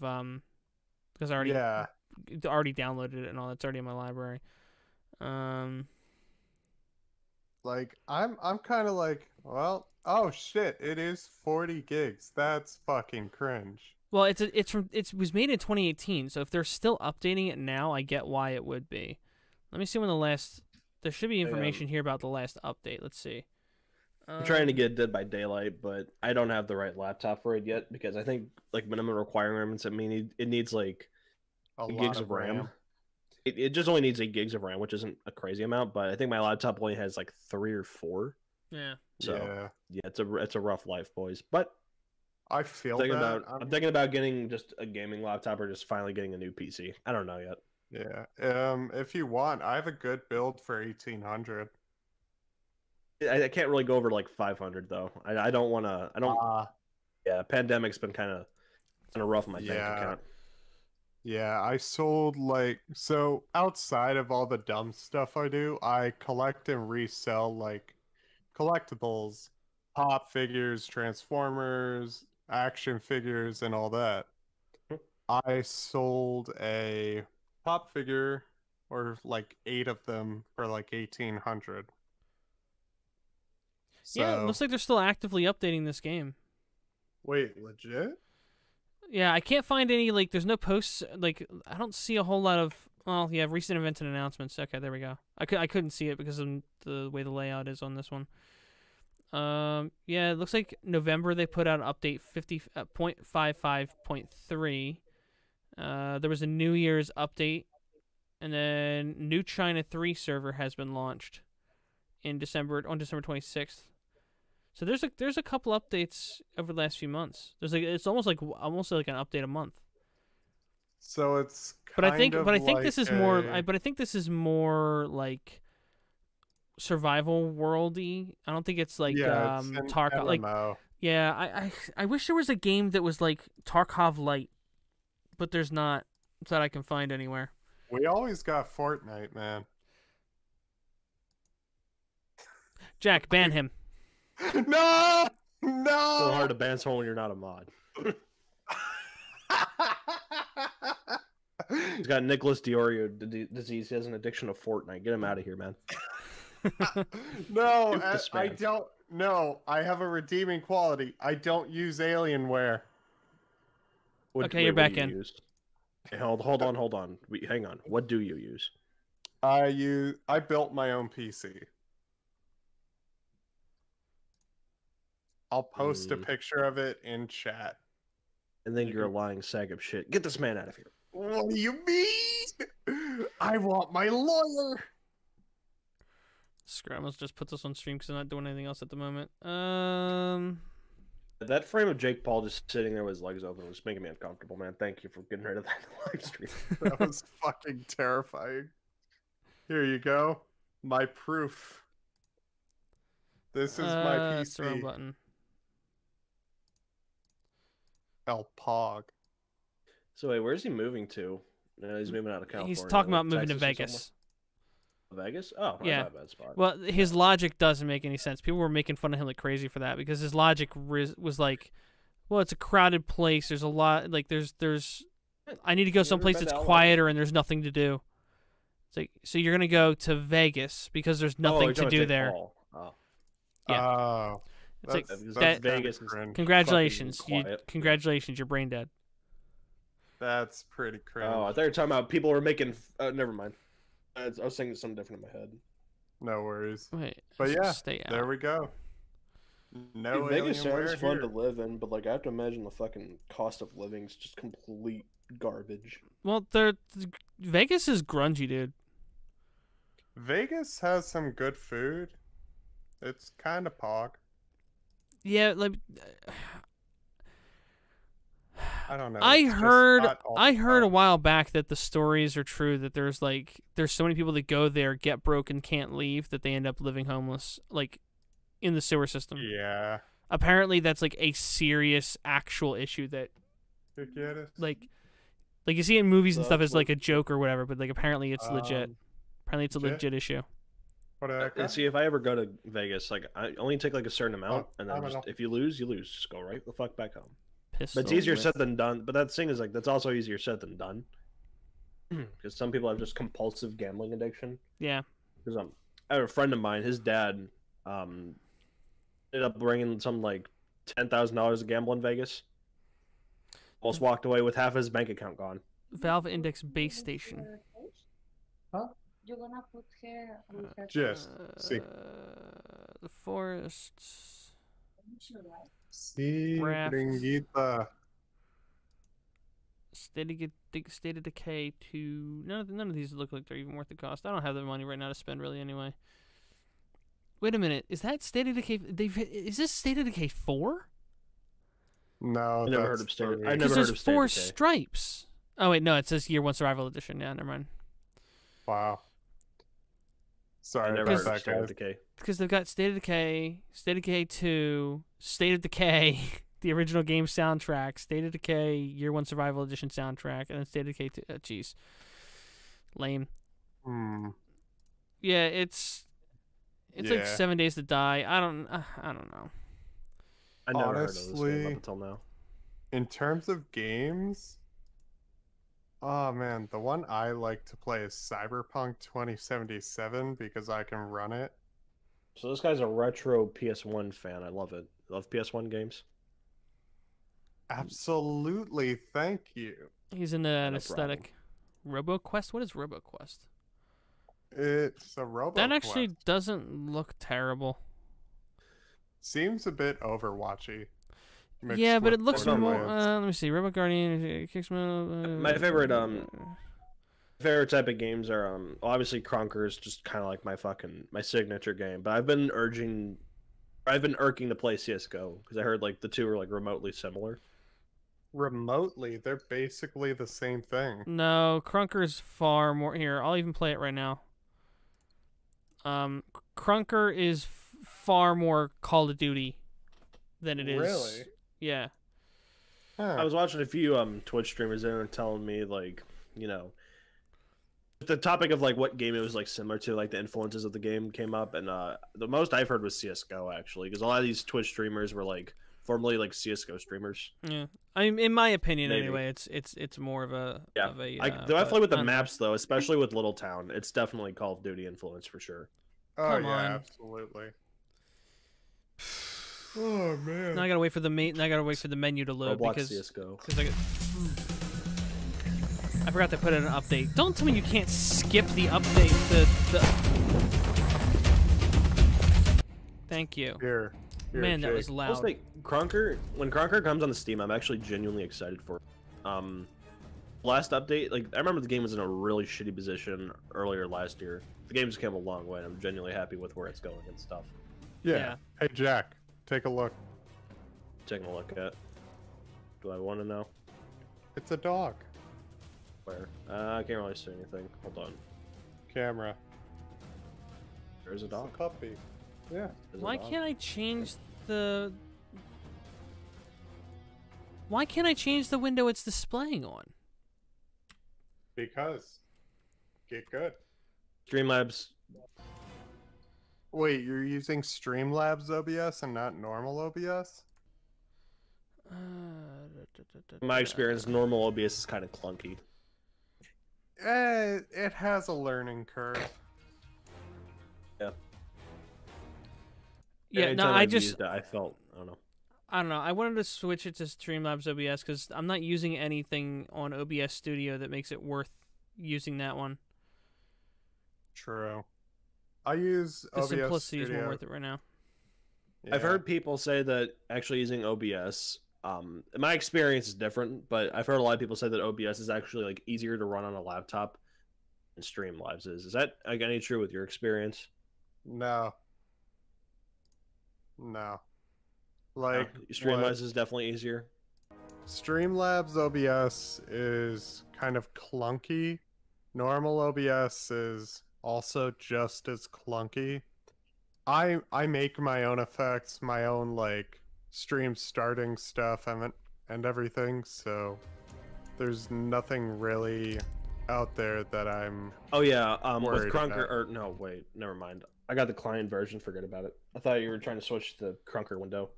because I already downloaded it and all that's already in my library. Like I'm kind of like, well, oh shit, it is 40 gigs. That's fucking cringe. Well, it was made in 2018, so if they're still updating it now, I get why it would be. Let me see when there should be information here about the last update. Let's see. I'm trying to get Dead by Daylight, but I don't have the right laptop for it yet because I think like minimum requirements. I mean, it needs like 8 gigs of RAM. It just only needs 8 gigs of RAM, which isn't a crazy amount, but I think my laptop only has like 3 or 4. Yeah. So yeah, it's a rough life, boys. But I feel I'm thinking about getting just a gaming laptop or just finally getting a new PC. I don't know yet. Yeah. If you want, I have a good build for 1800. I can't really go over like 500 though. I don't want to. I don't. Yeah, pandemic's been kind of rough on my bank account. Yeah, I sold so outside of all the dumb stuff I do, I collect and resell like collectibles, pop figures, Transformers, action figures, and all that. I sold a pop figure, or like 8 of them, for like 1800. Yeah, it looks like they're still actively updating this game. Wait, legit? Yeah, I can't find any, there's no posts, I don't see a whole lot of, recent events and announcements. Okay, there we go. I couldn't see it because of the way the layout is on this one. Yeah, it looks like November they put out an update 50.55.3. There was a New Year's update, and then New China 3 server has been launched on December 26th. So there's a couple updates over the last few months. It's almost like an update a month. So it's but I think this is more like survival worldy. I don't think it's like Tarkov. Like I wish there was a game that was like Tarkov Light, but there's not that I can find anywhere. We always got Fortnite, man. Jack, ban him. No! It's a little hard to ban someone when you're not a mod. He's got Nicholas Diorio disease. He has an addiction to Fortnite. Get him out of here, man. No, I don't. No, I have a redeeming quality. I don't use Alienware. You're back in. Use? Hey, hold on. Hang on. What do you use? I built my own PC. I'll post a picture of it in chat. And then you're a lying sack of shit. Get this man out of here. What do you mean? I want my lawyer. Screw it, let's just put this on stream because I'm not doing anything else at the moment. That frame of Jake Paul just sitting there with his legs open was making me uncomfortable, man. Thank you for getting rid of that in the live stream. That was fucking terrifying. Here you go. My proof. This is my PC. That's the wrong button. El Pog. So wait, where's he moving to? No, he's moving out of California. He's talking about like moving to Texas or Vegas. somewhere? Vegas? Oh, that's Yeah. not a bad spot. Well, his logic doesn't make any sense. People were making fun of him like crazy for that because his logic was like, well, it's a crowded place. There's a lot, like there's I need to go someplace that's quieter and there's nothing to do. It's like, so you're gonna go to Vegas because there's nothing to do there. Oh. Yeah. Oh. It's like that's Vegas. Congratulations, quiet. congratulations, you're brain dead. That's pretty cringe. Oh, I thought you were talking about people were making. Never mind. I was thinking something different in my head. No worries. Wait, but yeah, stay out. there we go. No Dude, Vegas Alienware sounds fun here. to live in, but like I have to imagine the fucking cost of living is just complete garbage. Well, Vegas is grungy, dude. Vegas has some good food. It's kind of pog. Yeah, like I don't know. I it's just heard not all I heard a time. while back that the stories are true, that there's so many people that go there, get broke and can't leave, that they end up living homeless, like in the sewer system. Yeah. Apparently that's like a serious actual issue that like you see it in movies and stuff as like a joke or whatever, but like apparently it's legit. Apparently it's a legit issue. And see, if I ever go to Vegas, like I only take like a certain amount, and then just, if you lose, you lose. Just go right the fuck back home. But it's easier said than done. But that thing is like that's also easier said than done. Because some people have just compulsive gambling addiction. Yeah. Because I have a friend of mine. His dad ended up bringing some like $10,000 to gamble in Vegas. Almost walked away with half his bank account gone. Valve Index base station. Huh? You're gonna put her on her Just see. The forests. See, Raft. Ringita. State of Decay 2. None of these look like they're even worth the cost. I don't have the money right now to spend really anyway. Wait a minute. Is that State of Decay? Is this State of Decay 4? No, I never heard of State. I never heard Because of there's State 4 of Decay. stripes. Oh wait, no, it says Year 1 Survival Edition. Yeah, never mind. Wow. Sorry, I never heard of State of Decay. Because they've got State of Decay, State of Decay 2, State of Decay, the original game soundtrack, State of Decay, Year 1 Survival Edition soundtrack, and then State of Decay 2. Jeez. Lame. Yeah, it's like 7 Days to Die. I don't know. I never heard of this game Honestly, up until now. in terms of games, oh man, the one I like to play is Cyberpunk 2077 because I can run it. So this guy's a retro PS1 fan. I love it. Love PS1 games. Absolutely, thank you. He's into that aesthetic. RoboQuest? What is RoboQuest? It's a robot. That actually doesn't look terrible. Seems a bit Overwatchy. Yeah, but it looks more. Borderlands. Let me see. Robo Guardian, My favorite type of games are obviously Crunker is just kind of like my signature game. But I've been irking to play CS:GO because I heard like the two are like remotely similar. Remotely, they're basically the same thing. No, Crunker's far more. Here, I'll even play it right now. Crunker is far more Call of Duty than it is. Really? Yeah. I was watching a few Twitch streamers there and telling me like, you know, the topic of like what game it was like similar to, like the influences of the game came up, and the most I've heard was CS:GO actually, because a lot of these Twitch streamers were like formerly like CS:GO streamers. Yeah, I mean, in my opinion, Maybe. anyway, it's more of a definitely with the maps though, especially with Little Town, it's definitely Call of Duty influence for sure. Oh Come yeah, on. absolutely. Oh man. Now I gotta wait for the menu to load Roblox because CS:GO. I forgot to put in an update. Don't tell me you can't skip the update. Thank you. Here, Man, that was I'll loud. say, when Crunker comes on the Steam, I'm actually genuinely excited for it. Last update, like I remember the game was in a really shitty position earlier last year. The game's came a long way, and I'm genuinely happy with where it's going and stuff. Yeah. Hey Jack, take a look. Taking a look at. Do I want to know? It's a dog. Where? I can't really see anything. Hold on. Camera. There's a It's a dog. puppy. Yeah. Why can't I change the... Why can't I change the window it's displaying on? Because. Get good. Streamlabs. Wait, you're using Streamlabs OBS and not normal OBS? In my experience, normal OBS is kind of clunky. It has a learning curve. Yeah. Yeah, no, I just... used it, I felt... I don't know. I don't know. I wanted to switch it to Streamlabs OBS because I'm not using anything on OBS Studio that makes it worth using that one. True. I use The OBS simplicity is Studio. more worth it right now. Yeah. I've heard people say that actually using OBS, my experience is different, but I've heard a lot of people say that OBS is actually like easier to run on a laptop than Streamlabs is. Is that like any true with your experience? No. Like Streamlabs is definitely easier. Streamlabs OBS is kind of clunky. Normal OBS is also just as clunky. I make my own effects, my own like stream starting stuff and everything, so there's nothing really out there that I'm Oh yeah, with worried Crunker about. or no, wait, never mind. I got the client version, forget about it. I thought you were trying to switch to the Crunker window.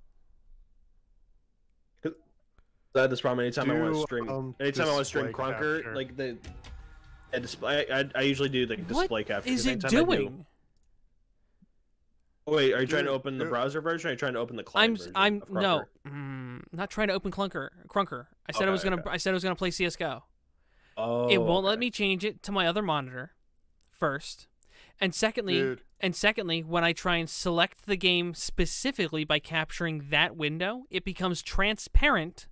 I had this problem anytime I want to stream. Anytime I want to stream display Crunker, capture. like the display. I usually do the display capture. Is 'cause it anytime I do- doing? Wait, are you trying to open the browser version? Or are you trying to open the client version? I'm of no, Crunker? not trying to open Crunker. I said I was gonna. Okay. I said I was gonna play CS:GO. Oh, It won't let me change it to my other monitor. First, and secondly, when I try and select the game specifically by capturing that window, it becomes transparent,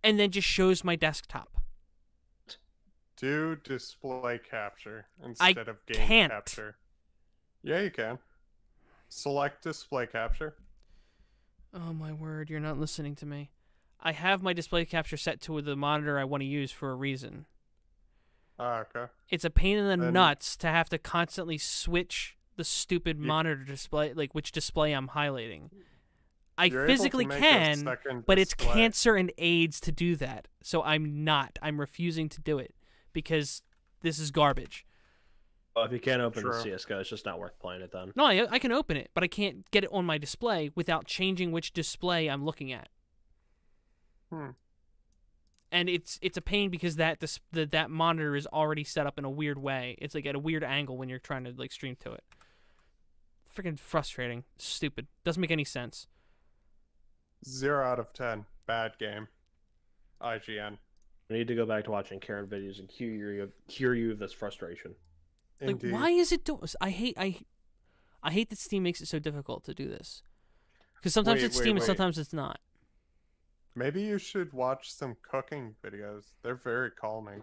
and then just shows my desktop. Do display capture instead of game can't. capture. Yeah, you can. Select display capture. Oh my word, you're not listening to me. I have my display capture set to the monitor I want to use for a reason. Ah, okay. It's a pain in the Then- nuts to have to constantly switch the stupid monitor display, like which display I'm highlighting. I You're able to physically make a can, second but it's display. cancer and AIDS to do that. So I'm not. I'm refusing to do it because this is garbage. Well, if you can't open the True. CS:GO, it's just not worth playing it then. No, I can open it, but I can't get it on my display without changing which display I'm looking at. And it's a pain because that monitor is already set up in a weird way. It's like at a weird angle when you're trying to like stream to it. Freaking frustrating. Stupid. Doesn't make any sense. 0 out of 10. Bad game. IGN. I need to go back to watching Karen videos and cure you of this frustration. Like, Indeed. why is it doing? I hate that Steam makes it so difficult to do this. Because sometimes it's Steam and sometimes it's not. Maybe you should watch some cooking videos. They're very calming.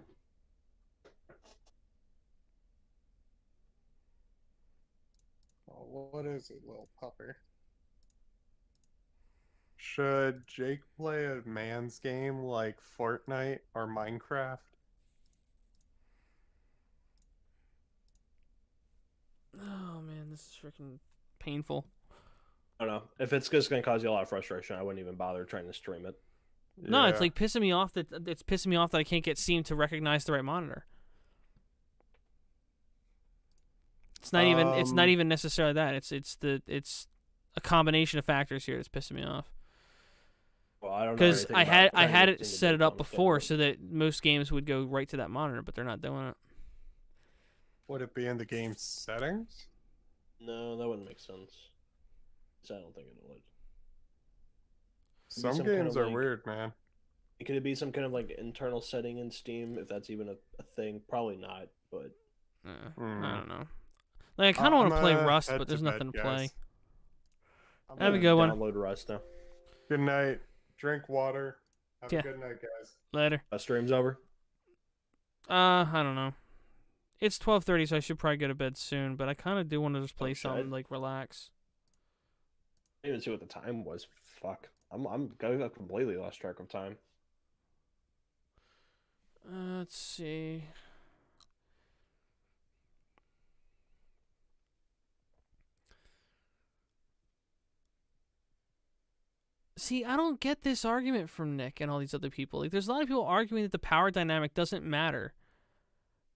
Oh, what is it, little pupper? Should Jake play a man's game like Fortnite or Minecraft? Oh man, this is freaking painful. I don't know. If it's just going to cause you a lot of frustration, I wouldn't even bother trying to stream it. No, it's like pissing me off that I can't get Steam to recognize the right monitor. It's not even necessarily that. It's a combination of factors here that's pissing me off. Well, I don't know. Because anything I about had anything it to set do it up on the before phone. so that most games would go right to that monitor, but they're not doing it. Would it be in the game settings? No, that wouldn't make sense. So I don't think it would. Some kind of, games are like- weird, man. Could it be some kind of like internal setting in Steam, if that's even a thing? Probably not, but I don't know. Like I kind of want to play Rust, but there's bed, nothing to play. guys. Have a good one. download Rust now. Good night. Drink water. Have Yeah. a good night, guys. Later. Stream's over. I don't know. It's 12:30, so I should probably go to bed soon. But I kind of do want to just play shit. something like relax. I didn't even see what the time was. Fuck. I completely lost track of time. Let's see. See, I don't get this argument from Nick and all these other people. Like, there's a lot of people arguing that the power dynamic doesn't matter.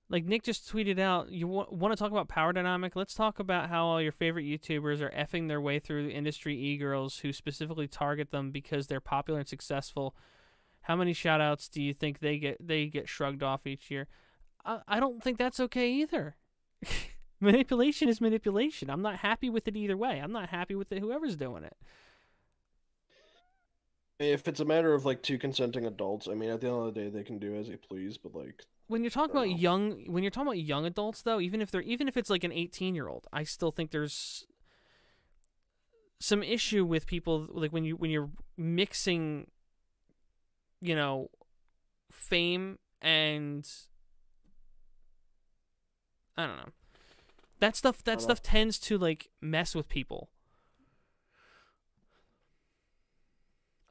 Like, Nick just tweeted out, you want to talk about power dynamic? Let's talk about how all your favorite YouTubers are effing their way through industry e-girls who specifically target them because they're popular and successful. How many shout-outs do you think they get shrugged off each year? I don't think that's okay either. Manipulation is manipulation. I'm not happy with it either way. I'm not happy with it whoever's doing it. If it's a matter of like two consenting adults, I mean, at the end of the day, they can do as they please. But like, when you're talking about young adults, though, even if it's like an 18-year-old, I still think there's some issue with people like when you're mixing, you know, fame and I don't know. That stuff tends to like mess with people.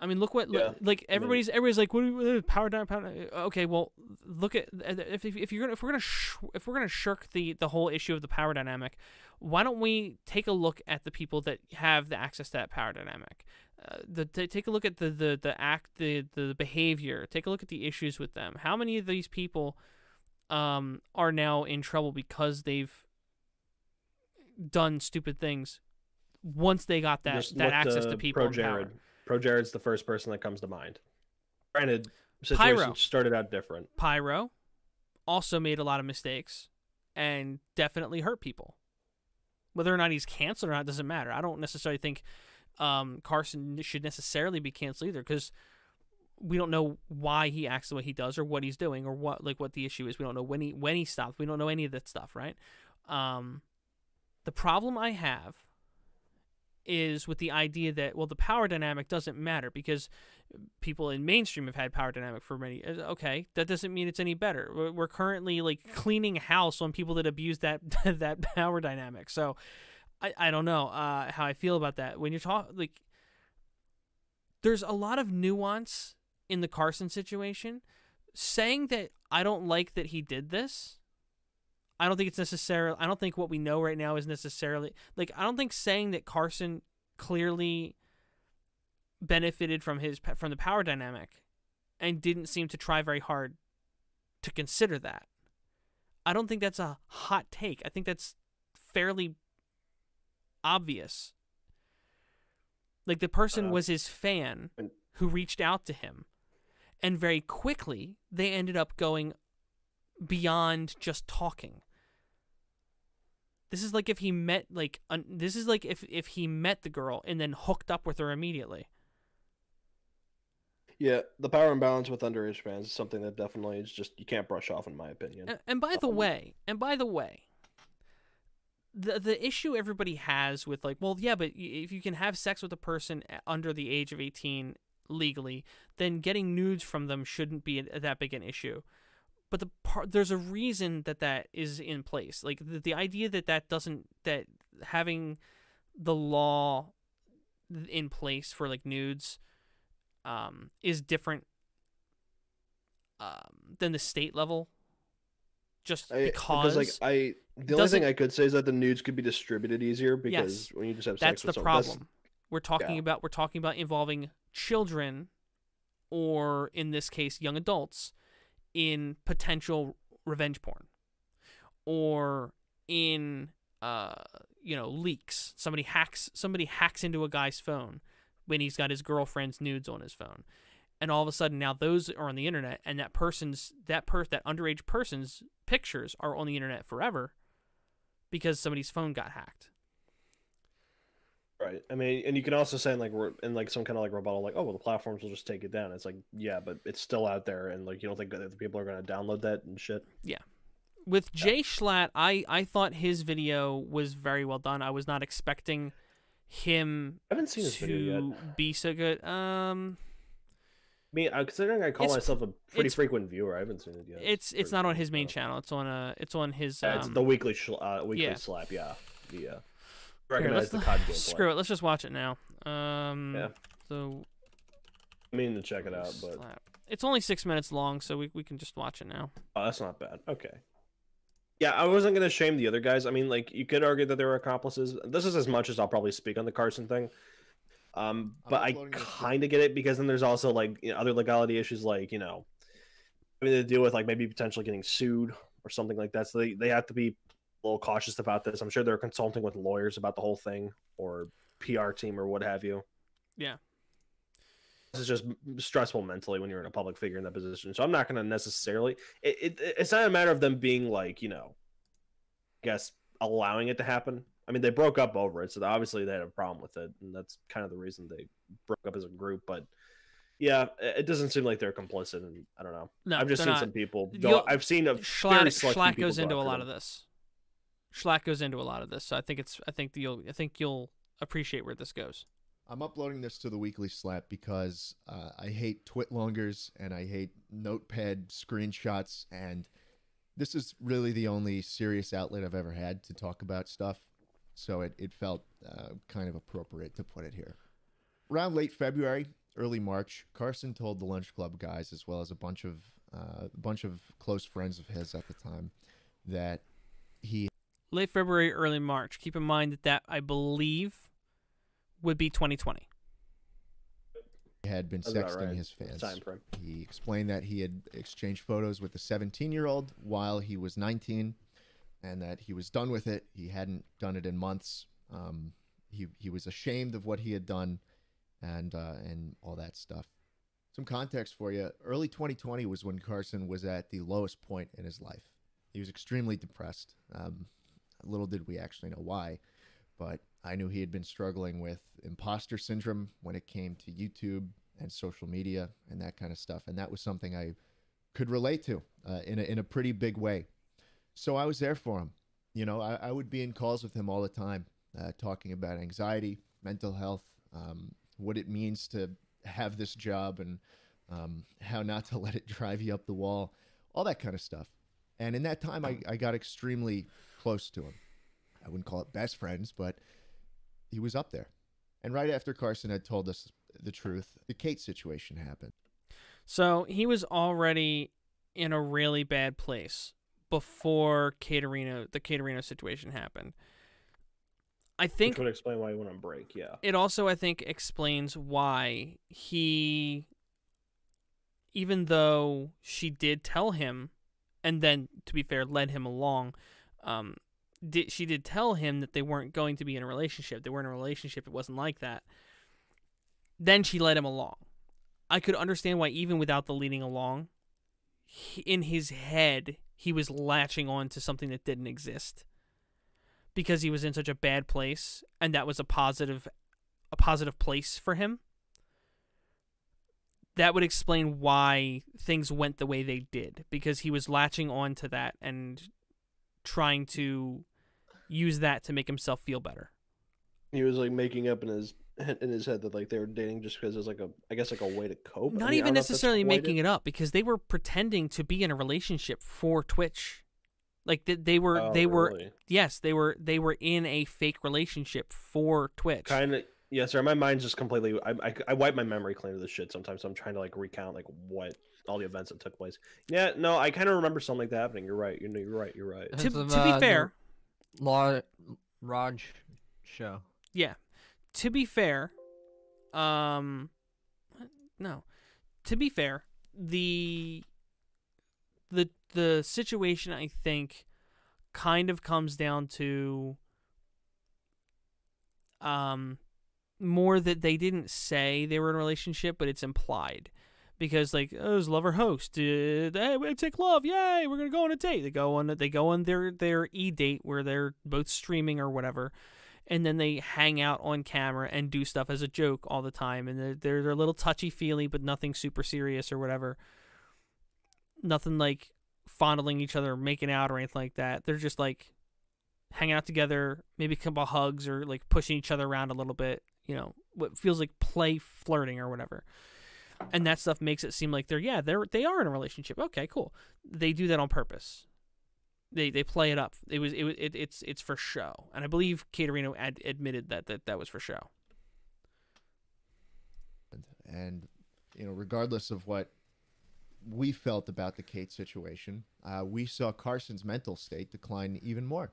I mean, look what like everybody's like, what are you, power down, power down? Okay, well, look at if we're gonna shirk the whole issue of the power dynamic, why don't we take a look at the people that have the access to that power dynamic? Take a look at the behavior. Take a look at the issues with them. How many of these people are now in trouble because they've done stupid things once they got that access to people in power? Pro Jared's the first person that comes to mind. Granted, situation started out different. Pyro also made a lot of mistakes and definitely hurt people. Whether or not he's canceled or not doesn't matter. I don't necessarily think Carson should necessarily be canceled either, because we don't know why he acts the way he does or what he's doing or what the issue is. We don't know when he stopped. We don't know any of that stuff, right? The problem I have is with the idea that, well, the power dynamic doesn't matter because people in mainstream have had power dynamic for many. Okay, that doesn't mean it's any better. We're currently like cleaning house on people that abuse that that power dynamic. So I don't know how I feel about that. When you're talking, like, there's a lot of nuance in the Carson situation. Saying that I don't like that he did this, I don't think it's necessarily, I don't think what we know right now is necessarily, like, I don't think saying that Carson clearly benefited from the power dynamic and didn't seem to try very hard to consider that. I don't think that's a hot take. I think that's fairly obvious. Like, the person was his fan who reached out to him, and very quickly they ended up going beyond just talking. This is like if he met if he met the girl and then hooked up with her immediately. Yeah, the power imbalance with underage fans is something that definitely is just, you can't brush off, in my opinion. And by the way, the issue everybody has with, like, well, yeah, but if you can have sex with a person under the age of 18 legally, then getting nudes from them shouldn't be that big an issue. But there's a reason that is in place. Like, the idea that having the law in place for, like, nudes is different than the state level. Because like the only thing I could say is that the nudes could be distributed easier, because when you just have sex with someone, that's the problem. We're talking about involving children, or in this case, young adults, in potential revenge porn, or in leaks. Somebody hacks into a guy's phone when he's got his girlfriend's nudes on his phone, and all of a sudden now those are on the internet, and that underage person's pictures are on the internet forever because somebody's phone got hacked. Right. I mean, and you can also say in like some kind of like rebuttal, like, oh, well, the platforms will just take it down. It's like, yeah, but it's still out there, and like, you don't think that people are going to download that and shit? Yeah. With Jay Schlatt, I thought his video was very well done. I was not expecting him I haven't seen his video yet. Be so good. I mean, considering I call myself a pretty frequent viewer, I haven't seen it yet. It's not on his main channel. It's on his. It's the weekly slap. Yeah. Yeah. Recognize the COD gameplay. Screw it. Let's just watch it now. Yeah. So. I mean to check it out, but it's only 6 minutes long, so we can just watch it now. Oh, that's not bad. Okay. Yeah, I wasn't gonna shame the other guys. I mean, like, you could argue that they were accomplices. This is as much as I'll probably speak on the Carson thing. But I kind of get it because then there's also like other legality issues, like having to deal with like maybe potentially getting sued or something like that. So they have to be a little cautious about this. I'm sure they're consulting with lawyers about the whole thing or PR team or what have you. Yeah. This is just stressful mentally when you're in a public figure in that position. So I'm not going to necessarily. It's not a matter of them being like I guess allowing it to happen. I mean, they broke up over it, so obviously they had a problem with it, and that's kind of the reason they broke up as a group. But yeah, it doesn't seem like they're complicit, and I don't know. No, I've just seen not. some people go. I've seen a Schlatt goes into a lot of this. Schlatt goes into a lot of this, so I think you'll appreciate where this goes. I'm uploading this to the Weekly Slap because I hate twitlongers and I hate notepad screenshots, and this is really the only serious outlet I've ever had to talk about stuff, so it felt kind of appropriate to put it here. Around late February, early March, Carson told the Lunch Club guys, as well as a bunch of close friends of his at the time, that he... Late February, early March. Keep in mind that I believe would be 2020. Had been sexting his fans. He explained that he had exchanged photos with a 17-year-old while he was 19, and that he was done with it. He hadn't done it in months. He was ashamed of what he had done, and all that stuff. Some context for you: early 2020 was when Carson was at the lowest point in his life. He was extremely depressed. Little did we actually know why, but I knew he had been struggling with imposter syndrome when it came to YouTube and social media and that kind of stuff. And that was something I could relate to in a pretty big way. So I was there for him. I would be in calls with him all the time, talking about anxiety, mental health, what it means to have this job, and how not to let it drive you up the wall, all that kind of stuff. And in that time, I got extremely close to him. I wouldn't call it best friends, but he was up there. And right after Carson had told us the truth, the Kate situation happened. So he was already in a really bad place before the Caterino situation happened. I think which would explain why he went on break. Yeah. It also, I think, explains why he, even though she did tell him, and then, to be fair, led him along, she did tell him that they weren't going to be in a relationship. They weren't in a relationship. It wasn't like that. Then she led him along. I could understand why, even without the leading along, in his head, he was latching on to something that didn't exist. Because he was in such a bad place, and that was a positive place for him. That would explain why things went the way they did, because he was latching on to that and trying to use that to make himself feel better. He was like making up in his head that like they were dating just because it was like a way to cope. Not even necessarily making it up, because they were pretending to be in a relationship for Twitch. Like they were really? Yes, they were in a fake relationship for Twitch. Kind of. Yeah, sir. My mind's just completely. I wipe my memory clean of this shit sometimes. So I'm trying to like recount like what all the events that took place. Yeah, no, I kind of remember something like that happening. You're right. You're right. To be fair, Raj show. Yeah, to be fair, no. To be fair, the situation, I think, kind of comes down to more that they didn't say they were in a relationship, but it's implied. Because like, oh, it's lover host. Hey, we take love, yay! We're gonna go on a date. They go on their e-date where they're both streaming or whatever, and then they hang out on camera and do stuff as a joke all the time. And they're a little touchy feely, but nothing super serious or whatever. Nothing like fondling each other, or making out, or anything like that. They're just like hanging out together, maybe a couple of hugs, or like pushing each other around a little bit. What feels like play flirting or whatever. And that stuff makes it seem like they are in a relationship. Okay, cool. They do that on purpose. They play it up. It's for show. And I believe Caterino admitted that was for show. And regardless of what we felt about the Kate situation, we saw Carson's mental state decline even more.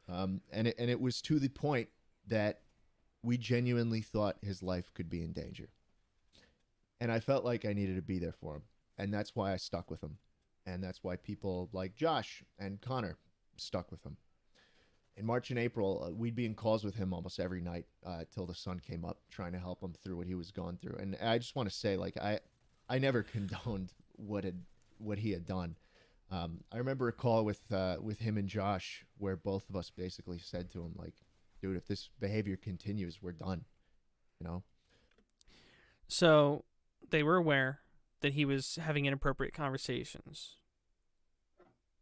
And it was to the point that we genuinely thought his life could be in danger. And I felt like I needed to be there for him. And that's why I stuck with him. And that's why people like Josh and Connor stuck with him. In March and April, we'd be in calls with him almost every night till the sun came up, trying to help him through what he was going through. And I just want to say, like, I never condoned what he had done. I remember a call with him and Josh where both of us basically said to him, like, dude, if this behavior continues, we're done. You know? So they were aware that he was having inappropriate conversations.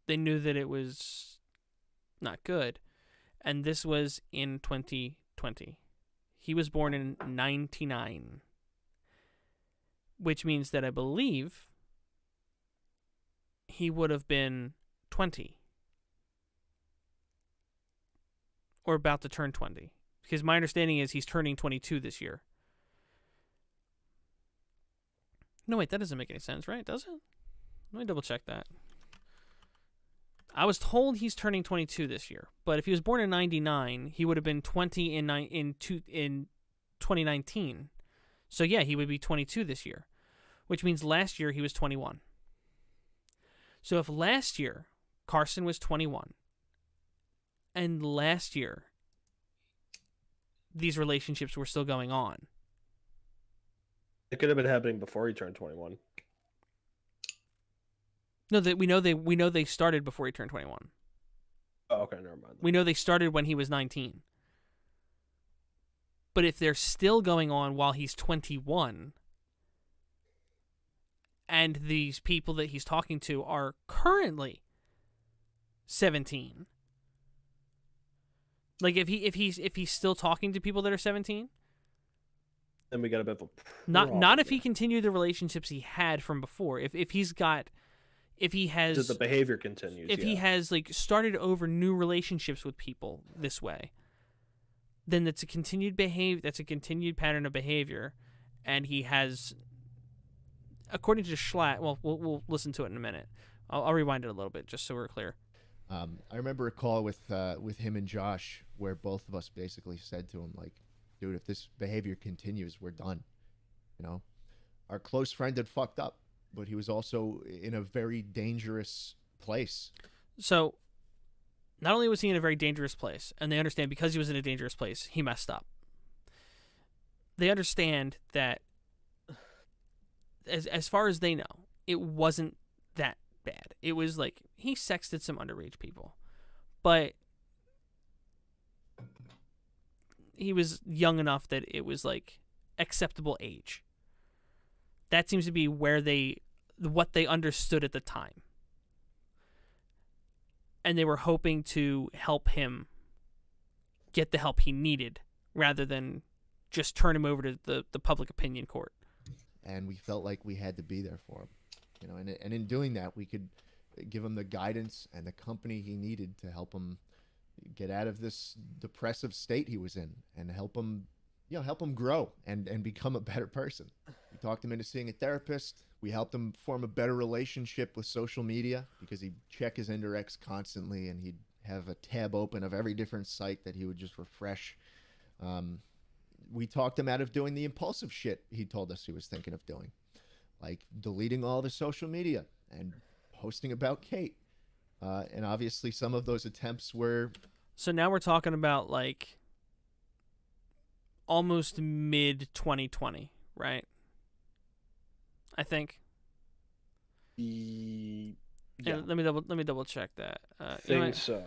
They knew that it was not good. And this was in 2020. He was born in 99. Which means that I believe he would have been 20. Or about to turn 20. Because my understanding is he's turning 22 this year. No, wait, that doesn't make any sense, right? Does it? Let me double check that. I was told he's turning 22 this year, but if he was born in 99, he would have been 20 in 2019. So yeah, he would be 22 this year, which means last year he was 21. So if last year Carson was 21, and last year these relationships were still going on, it could have been happening before he turned 21. No, that we know they started before he turned 21. Oh, okay, never mind. We know they started when he was 19. But if they're still going on while he's 21, and these people that he's talking to are currently 17, like if he's still talking to people that are 17, then we got a bit of a not if he continued the relationships he had from before. If he has the behavior continues. If he has like started over new relationships with people this way, then that's a continued pattern of behavior, and he has, according to Schlatt. Well, we'll listen to it in a minute. I'll rewind it a little bit just so we're clear. I remember a call with him and Josh where both of us basically said to him, like, dude, if this behavior continues, we're done. You know, our close friend had fucked up, but he was also in a very dangerous place. So not only was he in a very dangerous place, and they understand because he was in a dangerous place, he messed up. They understand that as far as they know, it wasn't that bad. It was like he sexted some underage people, but he was young enough that it was like acceptable age. That seems to be what they understood at the time. And they were hoping to help him get the help he needed rather than just turn him over to the public opinion court. And we felt like we had to be there for him. You know, and in doing that, we could give him the guidance and the company he needed to help him get out of this depressive state he was in and help him grow and become a better person. We talked him into seeing a therapist. We helped him form a better relationship with social media because he'd check his indirects constantly and he'd have a tab open of every different site that he would just refresh. We talked him out of doing the impulsive shit he told us he was thinking of doing, like deleting all the social media and posting about Kate. And obviously some of those attempts were... So now we're talking about like almost mid-2020, right? I think. Yeah. Let me double check that. Think so.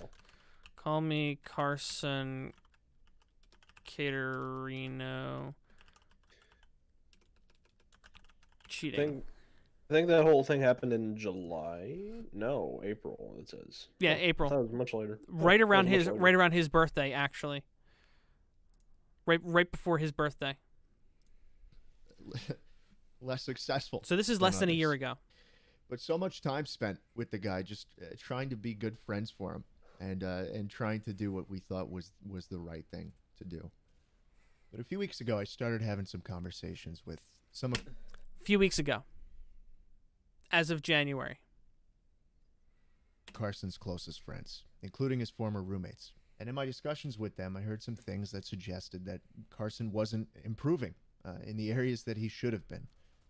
Call me Carson Caterino. Cheating. I think that whole thing happened in July. No, April. It says. Yeah, April. That was much later. Right around his birthday, actually. Right before his birthday. Less successful. So this is less than a year ago. But so much time spent with the guy, just trying to be good friends for him, and trying to do what we thought was the right thing to do. But a few weeks ago, I started having some conversations with some of... A few weeks ago. As of January. Carson's closest friends, including his former roommates. And in my discussions with them, I heard some things that suggested that Carson wasn't improving in the areas that he should have been.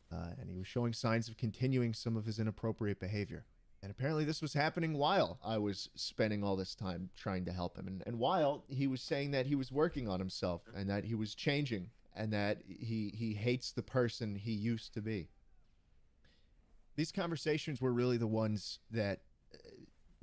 And he was showing signs of continuing some of his inappropriate behavior. And apparently this was happening while I was spending all this time trying to help him. And while he was saying that he was working on himself and that he was changing and that he hates the person he used to be. These conversations were really the ones that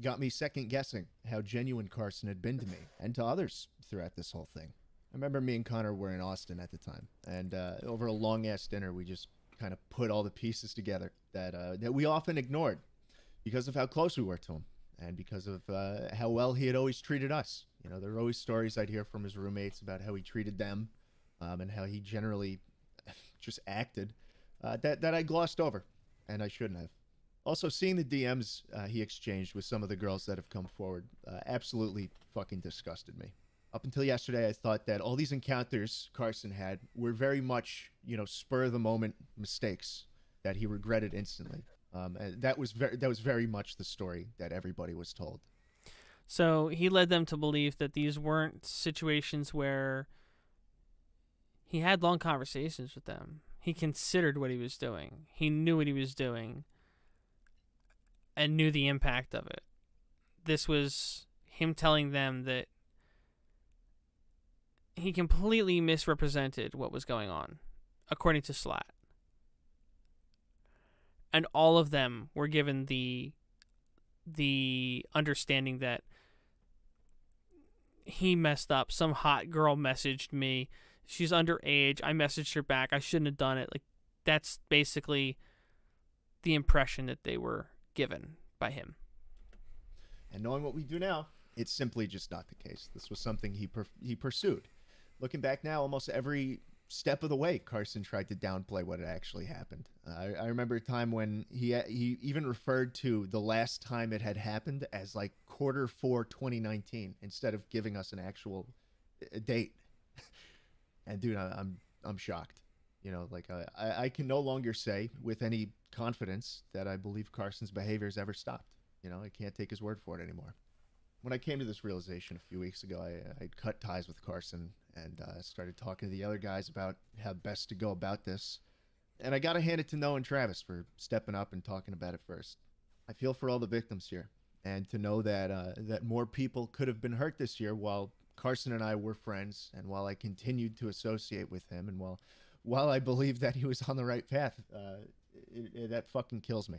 got me second guessing how genuine Carson had been to me and to others throughout this whole thing. I remember me and Connor were in Austin at the time, and over a long-ass dinner, we just kind of put all the pieces together that we often ignored because of how close we were to him and because of how well he had always treated us. You know, there were always stories I'd hear from his roommates about how he treated them and how he generally just acted that I glossed over, and I shouldn't have. Also, seeing the DMs he exchanged with some of the girls that have come forward absolutely fucking disgusted me. Up until yesterday, I thought that all these encounters Carson had were very much, spur-of-the-moment mistakes that he regretted instantly. And that was very much the story that everybody was told. So he led them to believe that these weren't situations where he had long conversations with them. He considered what he was doing. He knew what he was doing and knew the impact of it. This was him telling them that he completely misrepresented what was going on, according to Slat. And all of them were given the understanding that he messed up. Some hot girl messaged me. She's underage. I messaged her back. I shouldn't have done it. Like, that's basically the impression that they were given by him. And knowing what we do now, it's simply just not the case. This was something he pursued. Looking back now, almost every step of the way, Carson tried to downplay what had actually happened. I remember a time when he even referred to the last time it had happened as like Q4 2019 instead of giving us an actual date. And dude, I'm shocked. I can no longer say with any confidence that I believe Carson's behavior has ever stopped. I can't take his word for it anymore. When I came to this realization a few weeks ago, I cut ties with Carson and started talking to the other guys about how best to go about this. And I got to hand it to Noah and Travis for stepping up and talking about it first. I feel for all the victims here, and to know that more people could have been hurt this year while Carson and I were friends, and while I continued to associate with him, and while I believe that he was on the right path, that fucking kills me.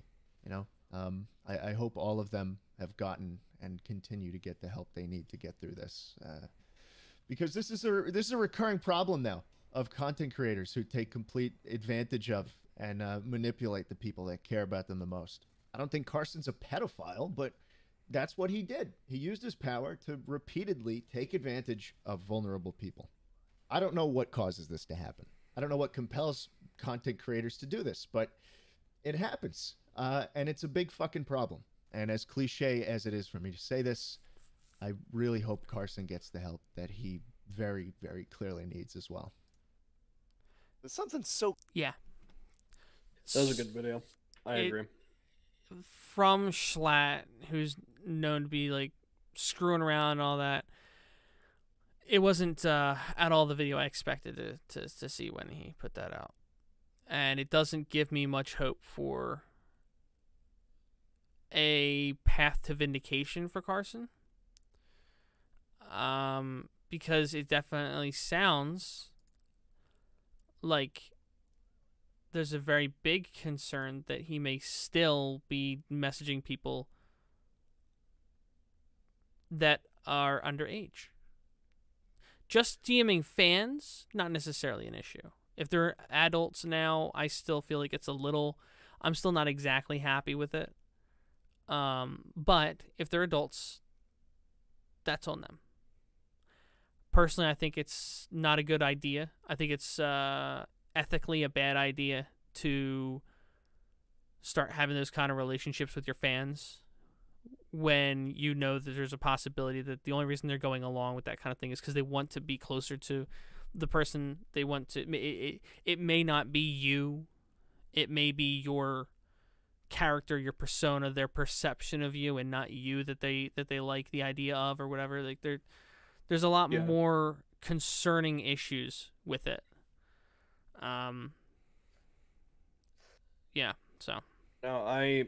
I hope all of them have gotten and continue to get the help they need to get through this, because this is a recurring problem now of content creators who take complete advantage of and manipulate the people that care about them the most. I don't think Carson's a pedophile, but that's what he did. He used his power to repeatedly take advantage of vulnerable people. I don't know what causes this to happen. I don't know what compels content creators to do this, but it happens. And it's a big fucking problem. And as cliche as it is for me to say this, I really hope Carson gets the help that he very, very clearly needs as well. There's something so... Yeah. That was a good video. I agree. From Schlatt, who's known to be, like, screwing around and all that, it wasn't at all the video I expected to see when he put that out. And it doesn't give me much hope for a path to vindication for Carson. Because it definitely sounds like there's a very big concern that he may still be messaging people that are underage. Just DMing fans, not necessarily an issue. If they're adults now, I still feel like I'm still not exactly happy with it. But if they're adults, that's on them. Personally, I think it's not a good idea. I think it's ethically a bad idea to start having those kind of relationships with your fans when you know that there's a possibility that the only reason they're going along with that kind of thing is because they want to be closer to the person they want to. It may not be you. It may be your character, your persona, their perception of you, and not you that they like the idea of or whatever. Like There's a lot more concerning issues with it. Yeah. So. Now I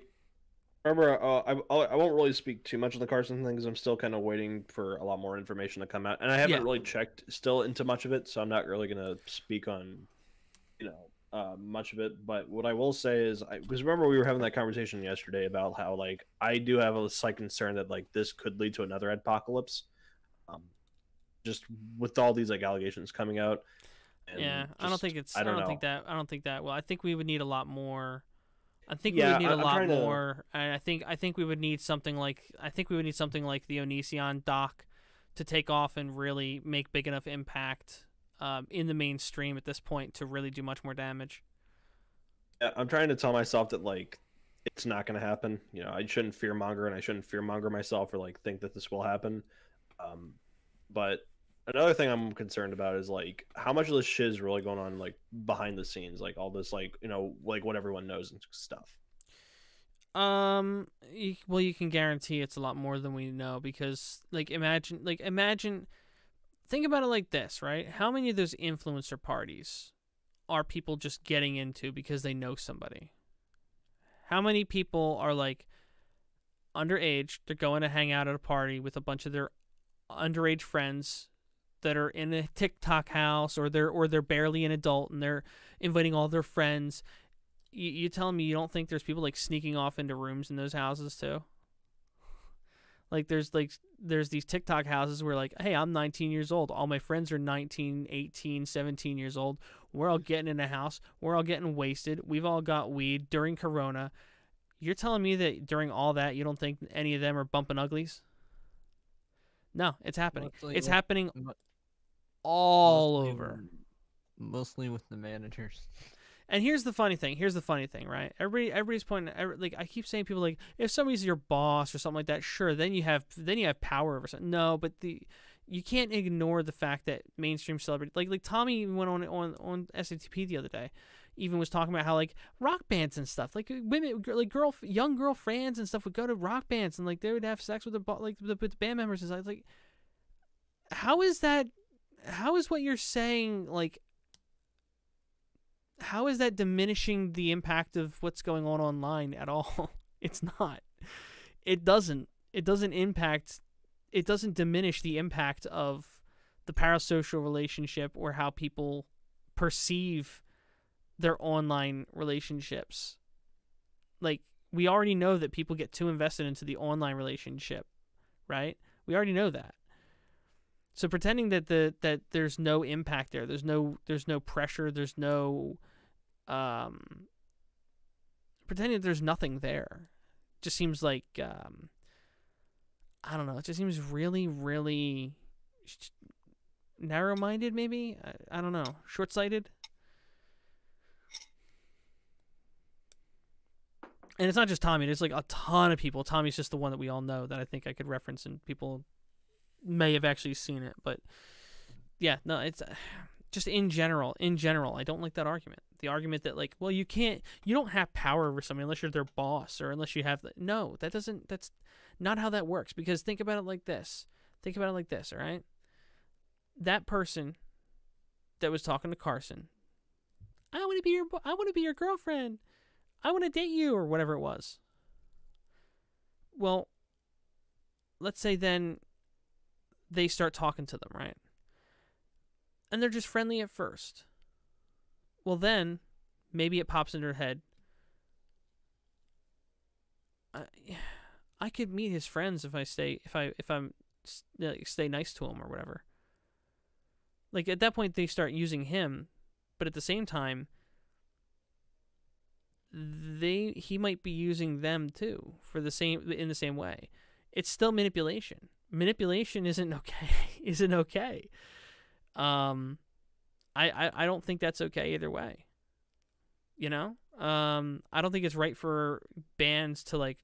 remember. I won't really speak too much on the Carson thing because I'm still kind of waiting for a lot more information to come out, and I haven't really checked still into much of it, so I'm not really gonna speak on, much of it. But what I will say is, because remember we were having that conversation yesterday about how like I do have a slight concern that like this could lead to another apocalypse, just with all these like allegations coming out. Yeah, I don't think it's. I don't think that. Well, I think we would need a lot more. I think Yeah, we would need a I'm lot trying to- more. And I think we would need something like the Onision doc to take off and really make big enough impact in the mainstream at this point to really do much more damage. Yeah, I'm trying to tell myself that like it's not going to happen. I shouldn't fearmonger, and I shouldn't fearmonger myself or like think that this will happen. But another thing I'm concerned about is like how much of this shit is really going on like behind the scenes, like all this like like what everyone knows and stuff. Well, you can guarantee it's a lot more than we know because imagine think about it like this, right? How many of those influencer parties are people just getting into because they know somebody? How many people are like underage, they're going to hang out at a party with a bunch of their underage friends that are in a TikTok house, or they're barely an adult and they're inviting all their friends. You telling me you don't think there's people like sneaking off into rooms in those houses too? Like there's these TikTok houses where like, hey, I'm 19 years old. All my friends are 19, 18, 17 years old. We're all getting in a house. We're all getting wasted. We've all got weed during Corona. You're telling me that during all that you don't think any of them are bumping uglies? No, it's happening. It's happening all over. Mostly with the managers. And here's the funny thing, right? Everybody's pointing. Like I keep saying, people like if somebody's your boss or something like that, sure, then you have power over something. No, but you can't ignore the fact that mainstream celebrity, like Tommy even went on SATP the other day, even was talking about how like rock bands and stuff, like women, like young girl fans and stuff would go to rock bands and like they would have sex with the band members and stuff. Like, how is that? How is what you're saying like? How is that diminishing the impact of what's going on online at all? It's not. It doesn't impact. It doesn't diminish the impact of the parasocial relationship or how people perceive their online relationships. Like, we already know that people get too invested into the online relationship, right? We already know that. So pretending that that there's no impact there, there's no pressure, there's no pretending that there's nothing there, just seems like I don't know. It just seems really, really narrow-minded. Maybe I don't know, short-sighted. And it's not just Tommy. There's like a ton of people. Tommy's just the one that we all know that I think I could reference, and people may have actually seen it. But yeah, no, it's just in general, I don't like that argument. The argument that like, well, you don't have power over somebody unless you're their boss or unless you have no, that's not how that works. Because think about it like this. All right? That person that was talking to Carson, I want to be your girlfriend. I want to date you, or whatever it was. Well, let's say then they start talking to them, right? And they're just friendly at first. Well, then maybe it pops into their head, I could meet his friends if I stay nice to him or whatever. Like at that point they start using him, but at the same time he might be using them too in the same way. It's still manipulation. Manipulation isn't okay. I don't think that's okay either way. You know? I don't think it's right for bands to like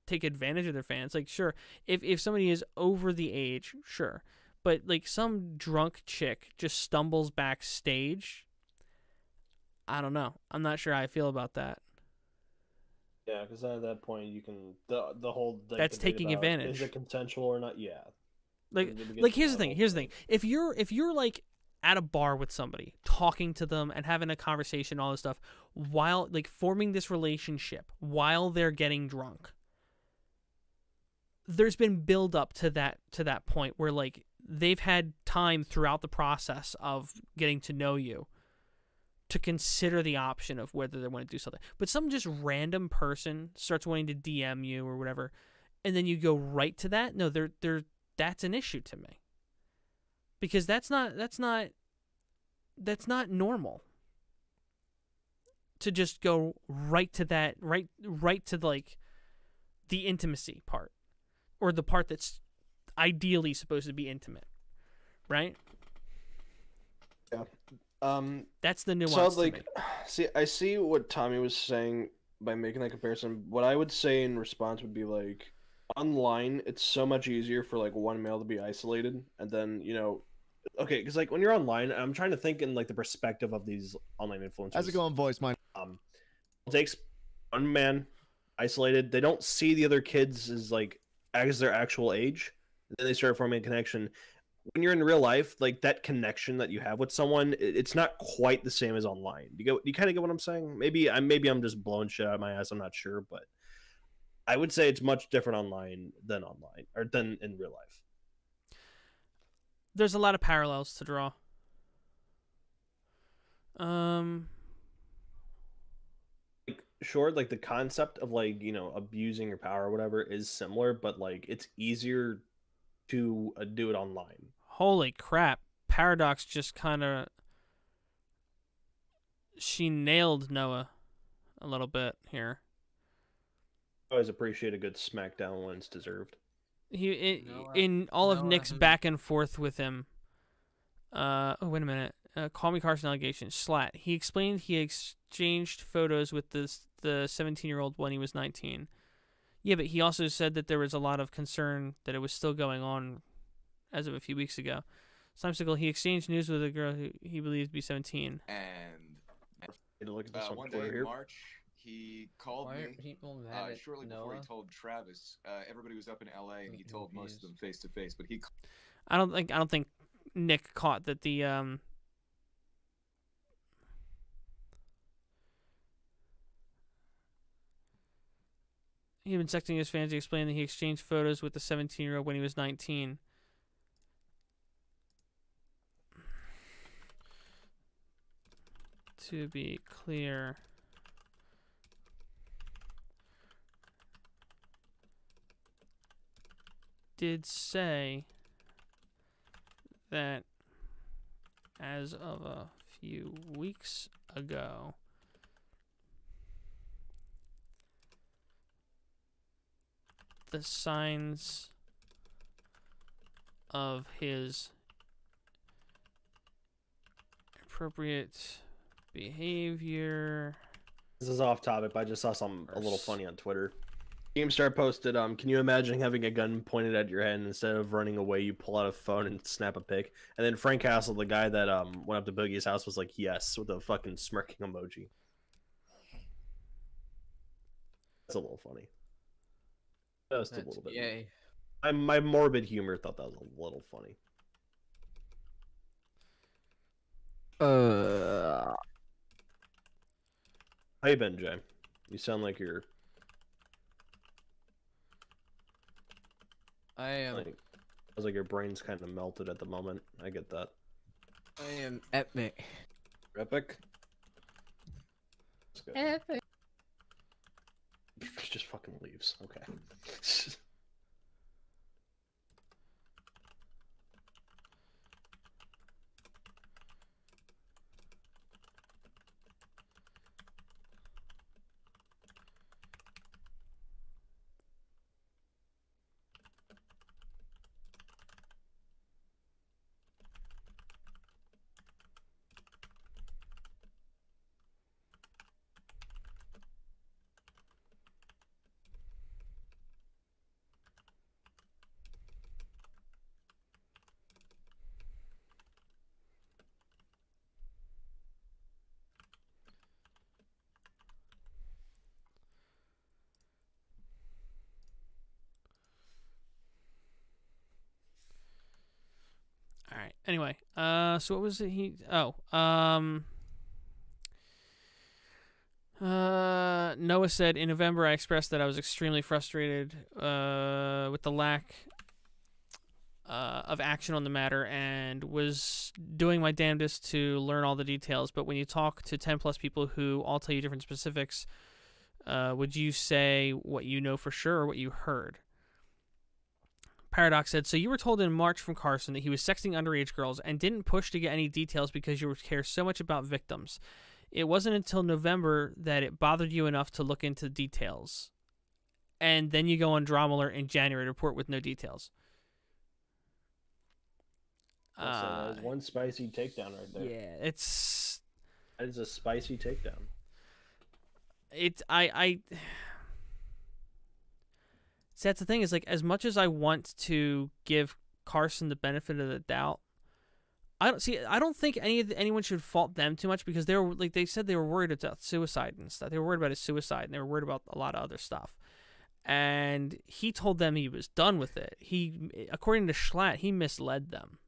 take advantage of their fans. Like, sure, if somebody is over the age, sure. But like some drunk chick just stumbles backstage, I don't know. I'm not sure how I feel about that. Yeah, because at that point you can the whole that's taking advantage. Is it consensual or not? Yeah. Like here's the thing. Here's the thing. If you're like at a bar with somebody, talking to them and having a conversation, all this stuff, while like forming this relationship while they're getting drunk, there's been build up to that point where like they've had time throughout the process of getting to know you to consider the option of whether they want to do something. But some just random person starts wanting to DM you or whatever, and then you go right to that. No, that's an issue to me. Because that's not normal. To just go right to that, right to like the intimacy part, or the part that's ideally supposed to be intimate, right? Yeah. That's the nuance. So like, see, I see what Tommy was saying by making that comparison. What I would say in response would be like, online, it's so much easier for like one male to be isolated, and then okay, because like when you're online, I'm trying to think in like the perspective of these online influencers. How's it going, voice mine? It takes one man isolated. They don't see the other kids as their actual age. Then they start forming a connection. When you're in real life, like that connection that you have with someone, it's not quite the same as online. You kind of get what I'm saying? Maybe I'm just blowing shit out of my ass. I'm not sure, but I would say it's much different online than in real life. There's a lot of parallels to draw. Sure, like the concept of like abusing your power or whatever is similar, but like it's easier to do it online. Holy crap! Paradox just she nailed Noah a little bit here. I always appreciate a good smackdown when it's deserved. In all of Nick's back and forth with him. Oh, wait a minute. Call me Carson allegation. Slat. He explained he exchanged photos with the 17-year-old when he was 19. Yeah, but he also said that there was a lot of concern that it was still going on as of a few weeks ago. Simesicle, he exchanged news with a girl who he believed to be 17. And one day in March, he called me shortly before he told Travis. Everybody was up in LA, and he told most of them face to face. But I don't think Nick caught that the He'd been texting his fans to explain that he exchanged photos with the 17-year-old when he was 19. To be clear, did say that as of a few weeks ago, the signs of his appropriate behavior. This is off topic, but I just saw something a little funny on Twitter. GameStar posted, can you imagine having a gun pointed at your head and instead of running away, you pull out a phone and snap a pic? And then Frank Castle, the guy that went up to Boogie's house, was like, yes, with a fucking smirking emoji. That's a little funny. Just a little bit. Yay. My morbid humor thought that was a little funny. How you been, Jay? You sound like you're... I am... Sounds like your brain's kind of melted at the moment. I get that. I am epic. Epic? Epic. Just fucking leaves. Okay. Anyway, so what was it? Noah said, in November, I expressed that I was extremely frustrated with the lack of action on the matter and was doing my damnedest to learn all the details. But when you talk to 10 plus people who all tell you different specifics, would you say what you know for sure or what you heard? Paradox said, so you were told in March from Carson that he was sexting underage girls and didn't push to get any details because you care so much about victims. It wasn't until November that it bothered you enough to look into details. And then you go on Drama Alert in January to report with no details. That was one spicy takedown right there. Yeah, it's... That is a spicy takedown. See, that's the thing, is like, as much as I want to give Carson the benefit of the doubt, I don't think anyone should fault them too much, because they said they were worried about suicide and stuff. They were worried about his suicide, and they were worried about a lot of other stuff. And he told them he was done with it. According to Schlatt, he misled them.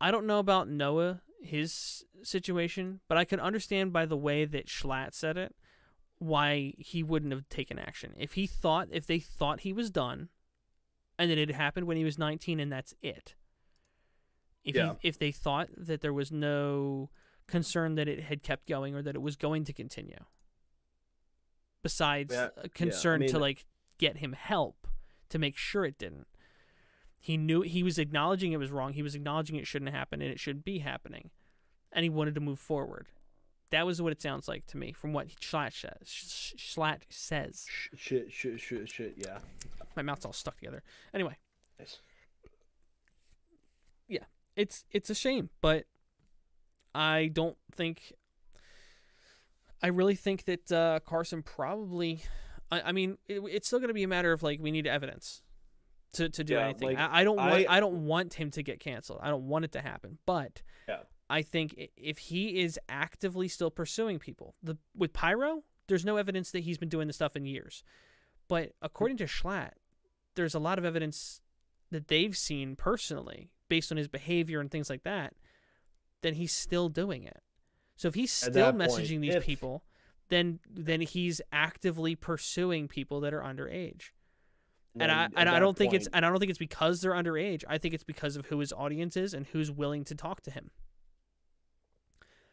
I don't know about Noah, his situation, but I could understand by the way that Schlatt said it why he wouldn't have taken action. If they thought he was done, and that it happened when he was 19 and that's it. If they thought that there was no concern that it had kept going or that it was going to continue, besides a concern to like get him help to make sure it didn't. He knew, he was acknowledging it was wrong. He was acknowledging it shouldn't happen and it shouldn't be happening, and he wanted to move forward. That was what it sounds like to me from what Schlatt says. Shit, yeah. My mouth's all stuck together. Anyway. Nice. Yeah, it's a shame, but I really think that Carson probably, I mean, it's still going to be a matter of like, we need evidence to do anything. Like, I don't want him to get canceled. I don't want it to happen, but I think if he is actively still pursuing people, with Pyro, there's no evidence that he's been doing this stuff in years. But according to Schlatt, there's a lot of evidence that they've seen personally, based on his behavior and things like that, that he's still doing it. So if he's still messaging these people, then he's actively pursuing people that are underage. And I don't think it's because they're underage. I think it's because of who his audience is and who's willing to talk to him.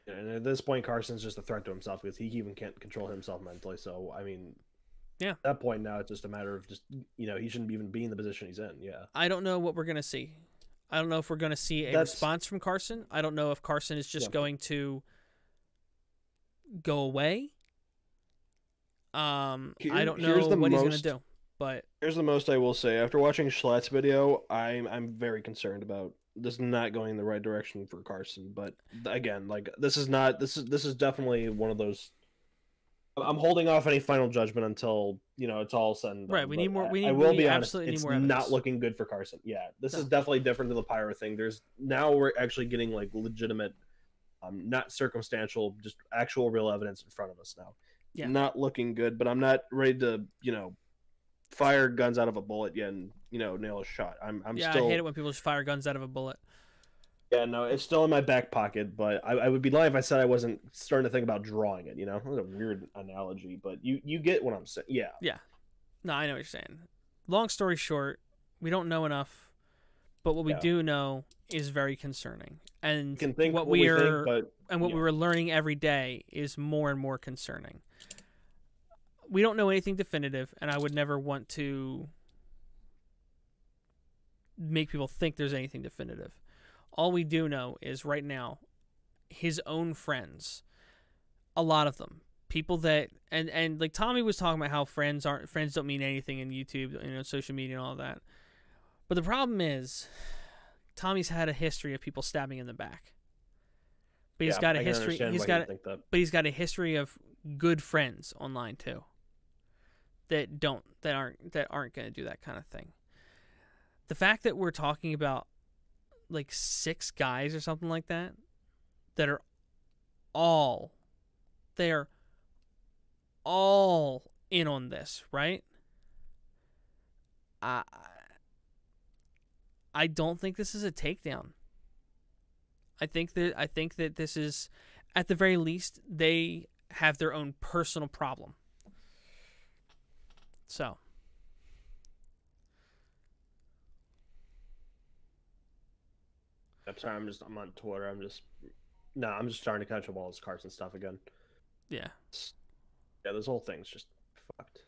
And at this point, Carson's just a threat to himself because he even can't control himself mentally. So, I mean, yeah, at that point now, it's just a matter of just, he shouldn't even be in the position he's in. Yeah. I don't know what we're going to see. I don't know if we're going to see a response from Carson. I don't know if Carson is just going to go away. I don't know what he's going to do. But here's the most I will say. After watching Schlatt's video, I'm very concerned about this not going in the right direction for Carson. But again, like, this is definitely one of those. I'm holding off any final judgment until it's all said and done. Right, we need more. I will be honest, it's not looking good for Carson. Yeah, this is definitely different than the Pyro thing. Now we're actually getting like legitimate, not circumstantial, just actual real evidence in front of us now. Yeah, not looking good. But I'm not ready to fire guns out of a bullet yet and nail a shot. I'm still. I hate it when people just fire guns out of a bullet. Yeah, no, it's still in my back pocket, but I would be lying if I said I wasn't starting to think about drawing it. That's a weird analogy, but you get what I'm saying. Yeah. Yeah. No, I know what you're saying. Long story short, we don't know enough, but what we do know is very concerning. And what we were learning every day is more and more concerning. We don't know anything definitive, and I would never want to make people think there's anything definitive. All we do know is right now, his own friends, a lot of them, people that, and like Tommy was talking about how friends don't mean anything in YouTube, social media and all that. But the problem is, Tommy's had a history of people stabbing in the back. But he's got a history. He's got a history of good friends online too. That aren't going to do that kind of thing. The fact that we're talking about like 6 guys or something like that are all in on this, right? I don't think this is a takedown. I think that this is, at the very least, they have their own personal problem. So. I'm sorry, I'm on Twitter. I'm just starting to catch up all his cards and stuff again. Yeah. Yeah, this whole thing's just fucked.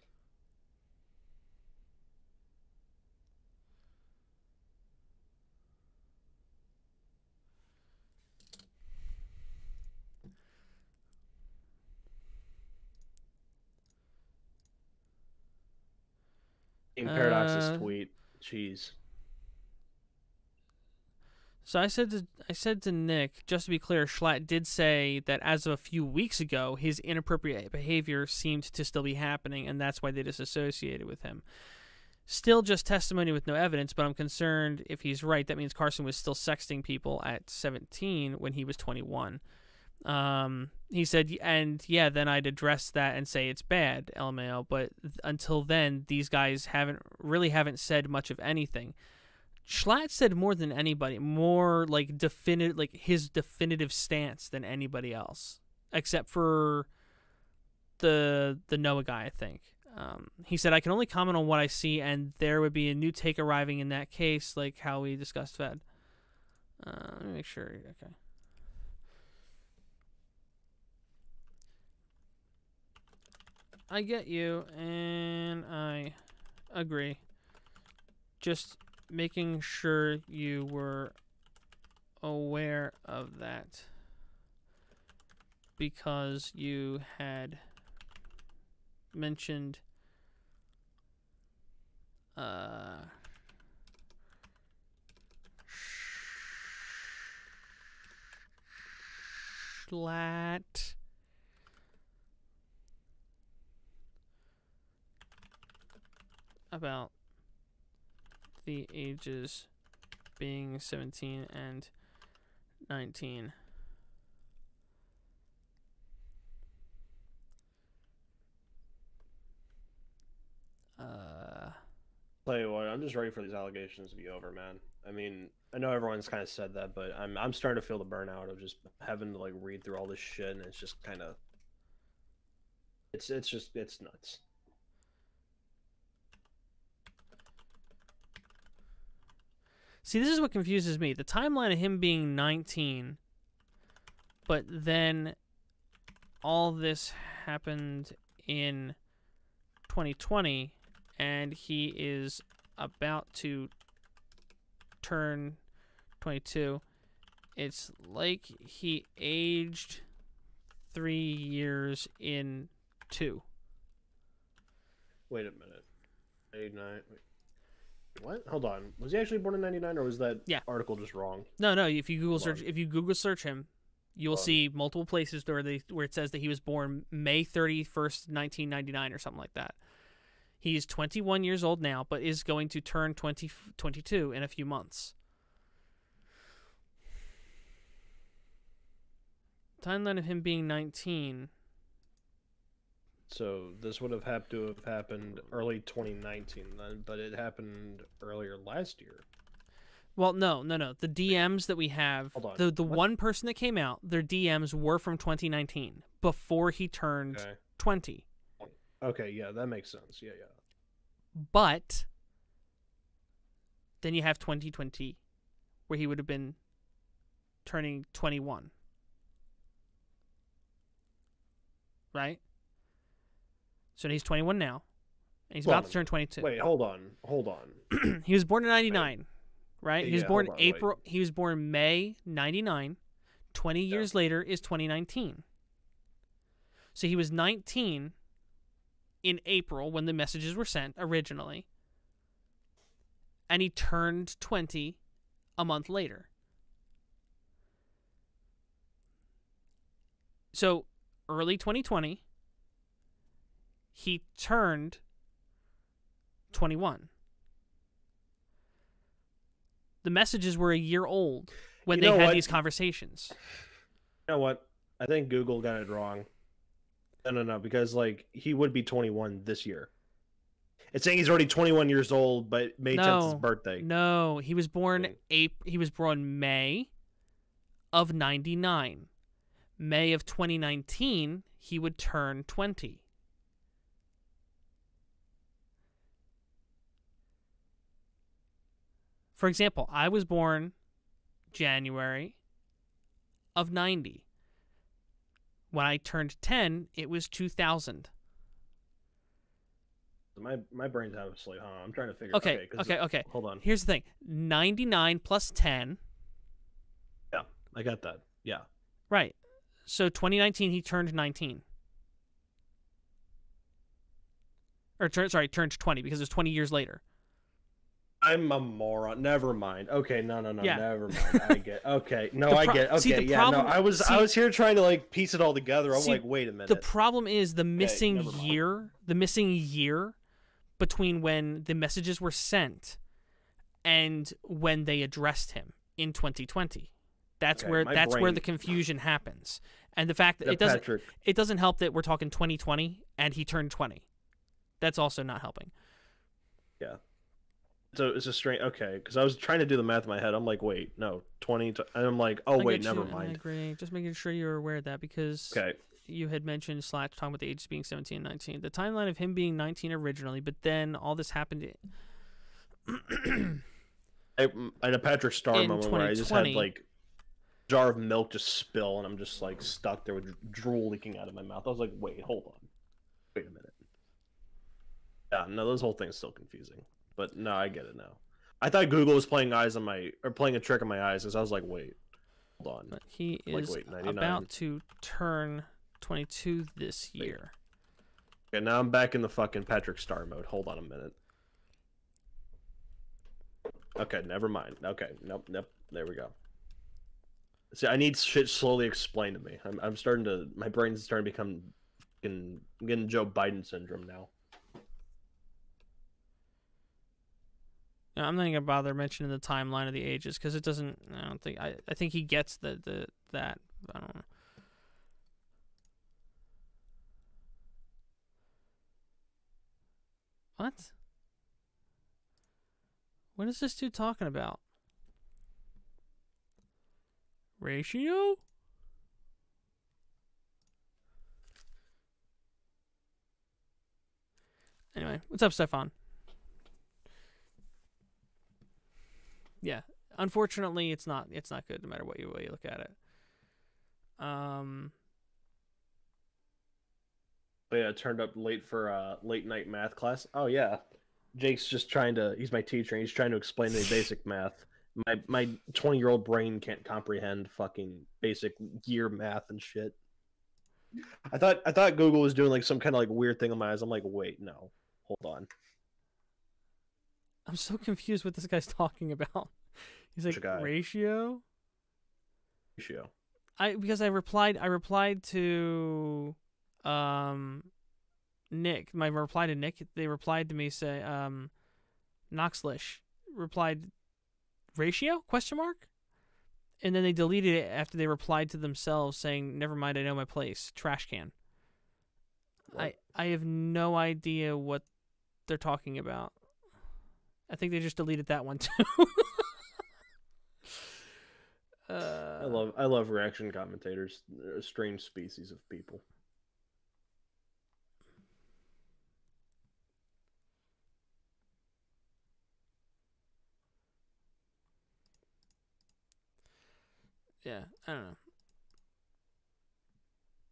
In Paradox's tweet, jeez. So I said to Nick, just to be clear, Schlatt did say that as of a few weeks ago, his inappropriate behavior seemed to still be happening, and that's why they disassociated with him. Still just testimony with no evidence, but I'm concerned if he's right. That means Carson was still sexting people at 17 when he was 21. He said, and yeah, then I'd address that and say it's bad, LMAO, but until then, these guys haven't said much of anything. Schlatt said more than anybody, more like his definitive stance than anybody else, except for the Noah guy, I think. He said, I can only comment on what I see, and there would be a new take arriving in that case, like how we discussed Fed. Let me make sure. Okay. I get you, and I agree. Just making sure you were aware of that, because you had mentioned Schlatt about the ages being 17 and 19. Tell you what, I'm just ready for these allegations to be over, man. I mean, I know everyone's kind of said that, but I'm starting to feel the burnout of just having to like read through all this shit, and it's just kind of it's nuts. See, this is what confuses me. The timeline of him being 19, but then all this happened in 2020, and he is about to turn 22. It's like he aged 3 years in 2. Wait a minute. 89. What? Hold on. Was he actually born in 99, or was that article just wrong? No. If you Google search him, you'll see multiple places where it says that he was born May 31st, 1999, or something like that. He's 21 years old now, but is going to turn 22 in a few months. Timeline of him being 19. So this would have had to have happened early 2019 then, but it happened earlier last year. Well, no. The DMs that we have, the one person that came out, their DMs were from 2019, before he turned 20. Okay, yeah, that makes sense. Yeah. But then you have 2020, where he would have been turning 21. Right? So he's 21 now, and he's about to turn 22. Wait, hold on. He was born in 99, right? He was born April. He was born May 99. 20 years later is 2019. So he was 19 in April when the messages were sent originally, and he turned 20 a month later. So early 2020, he turned 21. The messages were a year old when they had these conversations. You know what? I think Google got it wrong. No, because like he would be 21 this year. It's saying he's already 21 years old, but May 10th is his birthday. No, he was born May of 99. May of 2019, he would turn 20. For example, I was born January of 90. When I turned 10, it was 2000. My brain's obviously, I'm trying to figure. Okay. Hold on. Here's the thing: 99 plus 10. Yeah, I got that. Yeah. Right. So 2019, he turned 19. Or turned 20 because it was 20 years later. I'm a moron. Never mind. Okay, no, Yeah. never mind. I get. Okay, no, I get. Okay, see, the yeah, problem, no, I was here trying to like piece it all together. I'm like, wait a minute. The problem is the missing year. The missing year between when the messages were sent and when they addressed him in 2020. That's where the confusion happens. And the fact that it doesn't help that we're talking 2020 and he turned 20. That's also not helping. Yeah. So it's a strange. Okay, because I was trying to do the math in my head. I'm like, wait, no, 20. And I'm like, oh wait, never mind. I agree. Just making sure you're aware of that because you had mentioned Slash talking about the ages being 17 and 19. The timeline of him being 19 originally, but then all this happened. I had a Patrick Star moment where I just had like a jar of milk just spill, and I'm just like stuck there with drool leaking out of my mouth. I was like, wait, hold on, wait a minute. Yeah, no, this whole thing's still confusing. But no, I get it now. I thought Google was playing playing a trick on my eyes because I was like, wait, hold on. But he is about to turn 22 this year. Okay, now I'm back in the fucking Patrick Star mode. Hold on a minute. Okay, never mind. Okay, nope. There we go. See, I need shit slowly explained to me. I'm starting to. My brain's starting to become. I'm getting Joe Biden syndrome now. I'm not even gonna bother mentioning the timeline of the ages because it doesn't. I don't think. I think he gets that. I don't know. What? What is this dude talking about? Ratio? Anyway, what's up, Stefan? Yeah, unfortunately, it's not good no matter what way you look at it. But yeah, I turned up late for late night math class. Oh yeah, Jake's just he's my teacher, and he's trying to explain to me basic math. My 20-year-old brain can't comprehend fucking basic year math and shit. I thought Google was doing like some kind of like weird thing on my eyes. I'm like, wait, no, hold on. I'm so confused what this guy's talking about. He's like, ratio? Ratio. Because I replied to Nick. My reply to Nick, they replied to me say Noxlish replied ratio ? And then they deleted it after they replied to themselves saying, never mind, I know my place. Trash can. What? I have no idea what they're talking about. I think they just deleted that one too. I love reaction commentators. They're a strange species of people. Yeah, I don't know.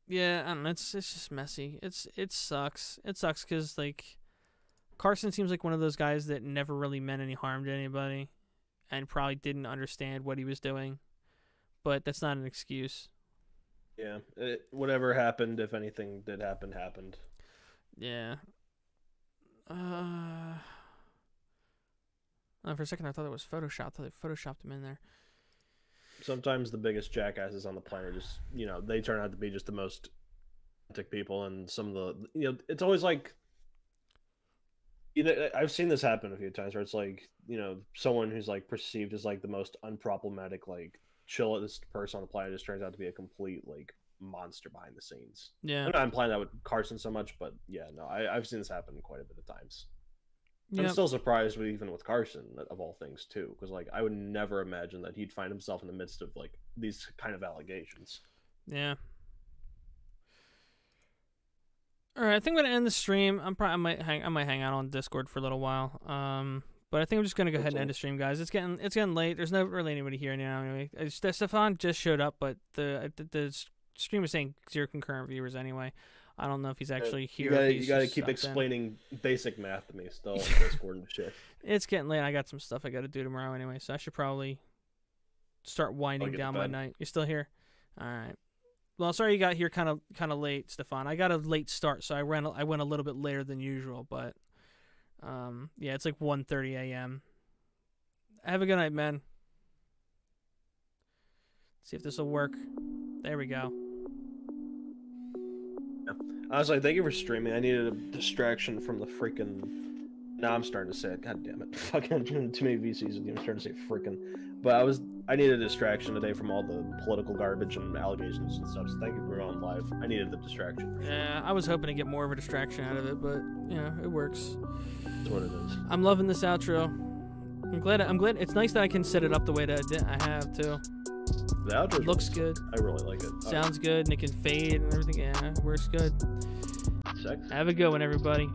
Yeah, I don't know. It's just messy. It sucks. It sucks because like Carson seems like one of those guys that never really meant any harm to anybody, and probably didn't understand what he was doing. But that's not an excuse. Yeah, whatever happened, if anything did happen, happened. Yeah. For a second, I thought it was Photoshopped. I thought they photoshopped him in there. Sometimes the biggest jackasses on the planet just, they turn out to be just the most authentic people, and some of the, it's always like, I've seen this happen a few times where it's like, someone who's like perceived as like the most unproblematic, like chillest person on the planet just turns out to be a complete like monster behind the scenes. Yeah, I'm not implying that with Carson so much, but yeah, no, I've seen this happen quite a bit of times. I'm Yep. still surprised with even with Carson of all things too, because like I would never imagine that he'd find himself in the midst of like these kind of allegations. Yeah. All right, I think I'm gonna end the stream. I might hang out on Discord for a little while. But I think I'm just gonna go ahead and end the stream, guys. It's getting late. There's not really anybody here now. Anyway, Stefan just showed up, but the stream is saying 0 concurrent viewers anyway. I don't know if he's actually here. You gotta keep explaining basic math to me still on Discord and shit. It's getting late. I got some stuff I got to do tomorrow anyway, so I should probably start winding down my night. You're still here? All right. Well, sorry you got here kind of late, Stefan. I got a late start, so I went a little bit later than usual, but yeah, it's like 1:30 a.m. Have a good night, man. See if this will work. There we go. I was like, thank you for streaming. I needed a distraction from the freaking. Now I'm starting to say it. God damn it! Fucking too many VCs with you. I'm starting to say freaking. But I needed a distraction today from all the political garbage and allegations and stuff. So thank you for on live. I needed the distraction. For sure. Yeah, I was hoping to get more of a distraction out of it, but you know, it works. That's what it is. I'm loving this outro. I'm glad. It's nice that I can set it up the way that I have too. The outro looks good. I really like it. Sounds good, and it can fade and everything. Yeah, it works good. Sex. Have a good one, everybody.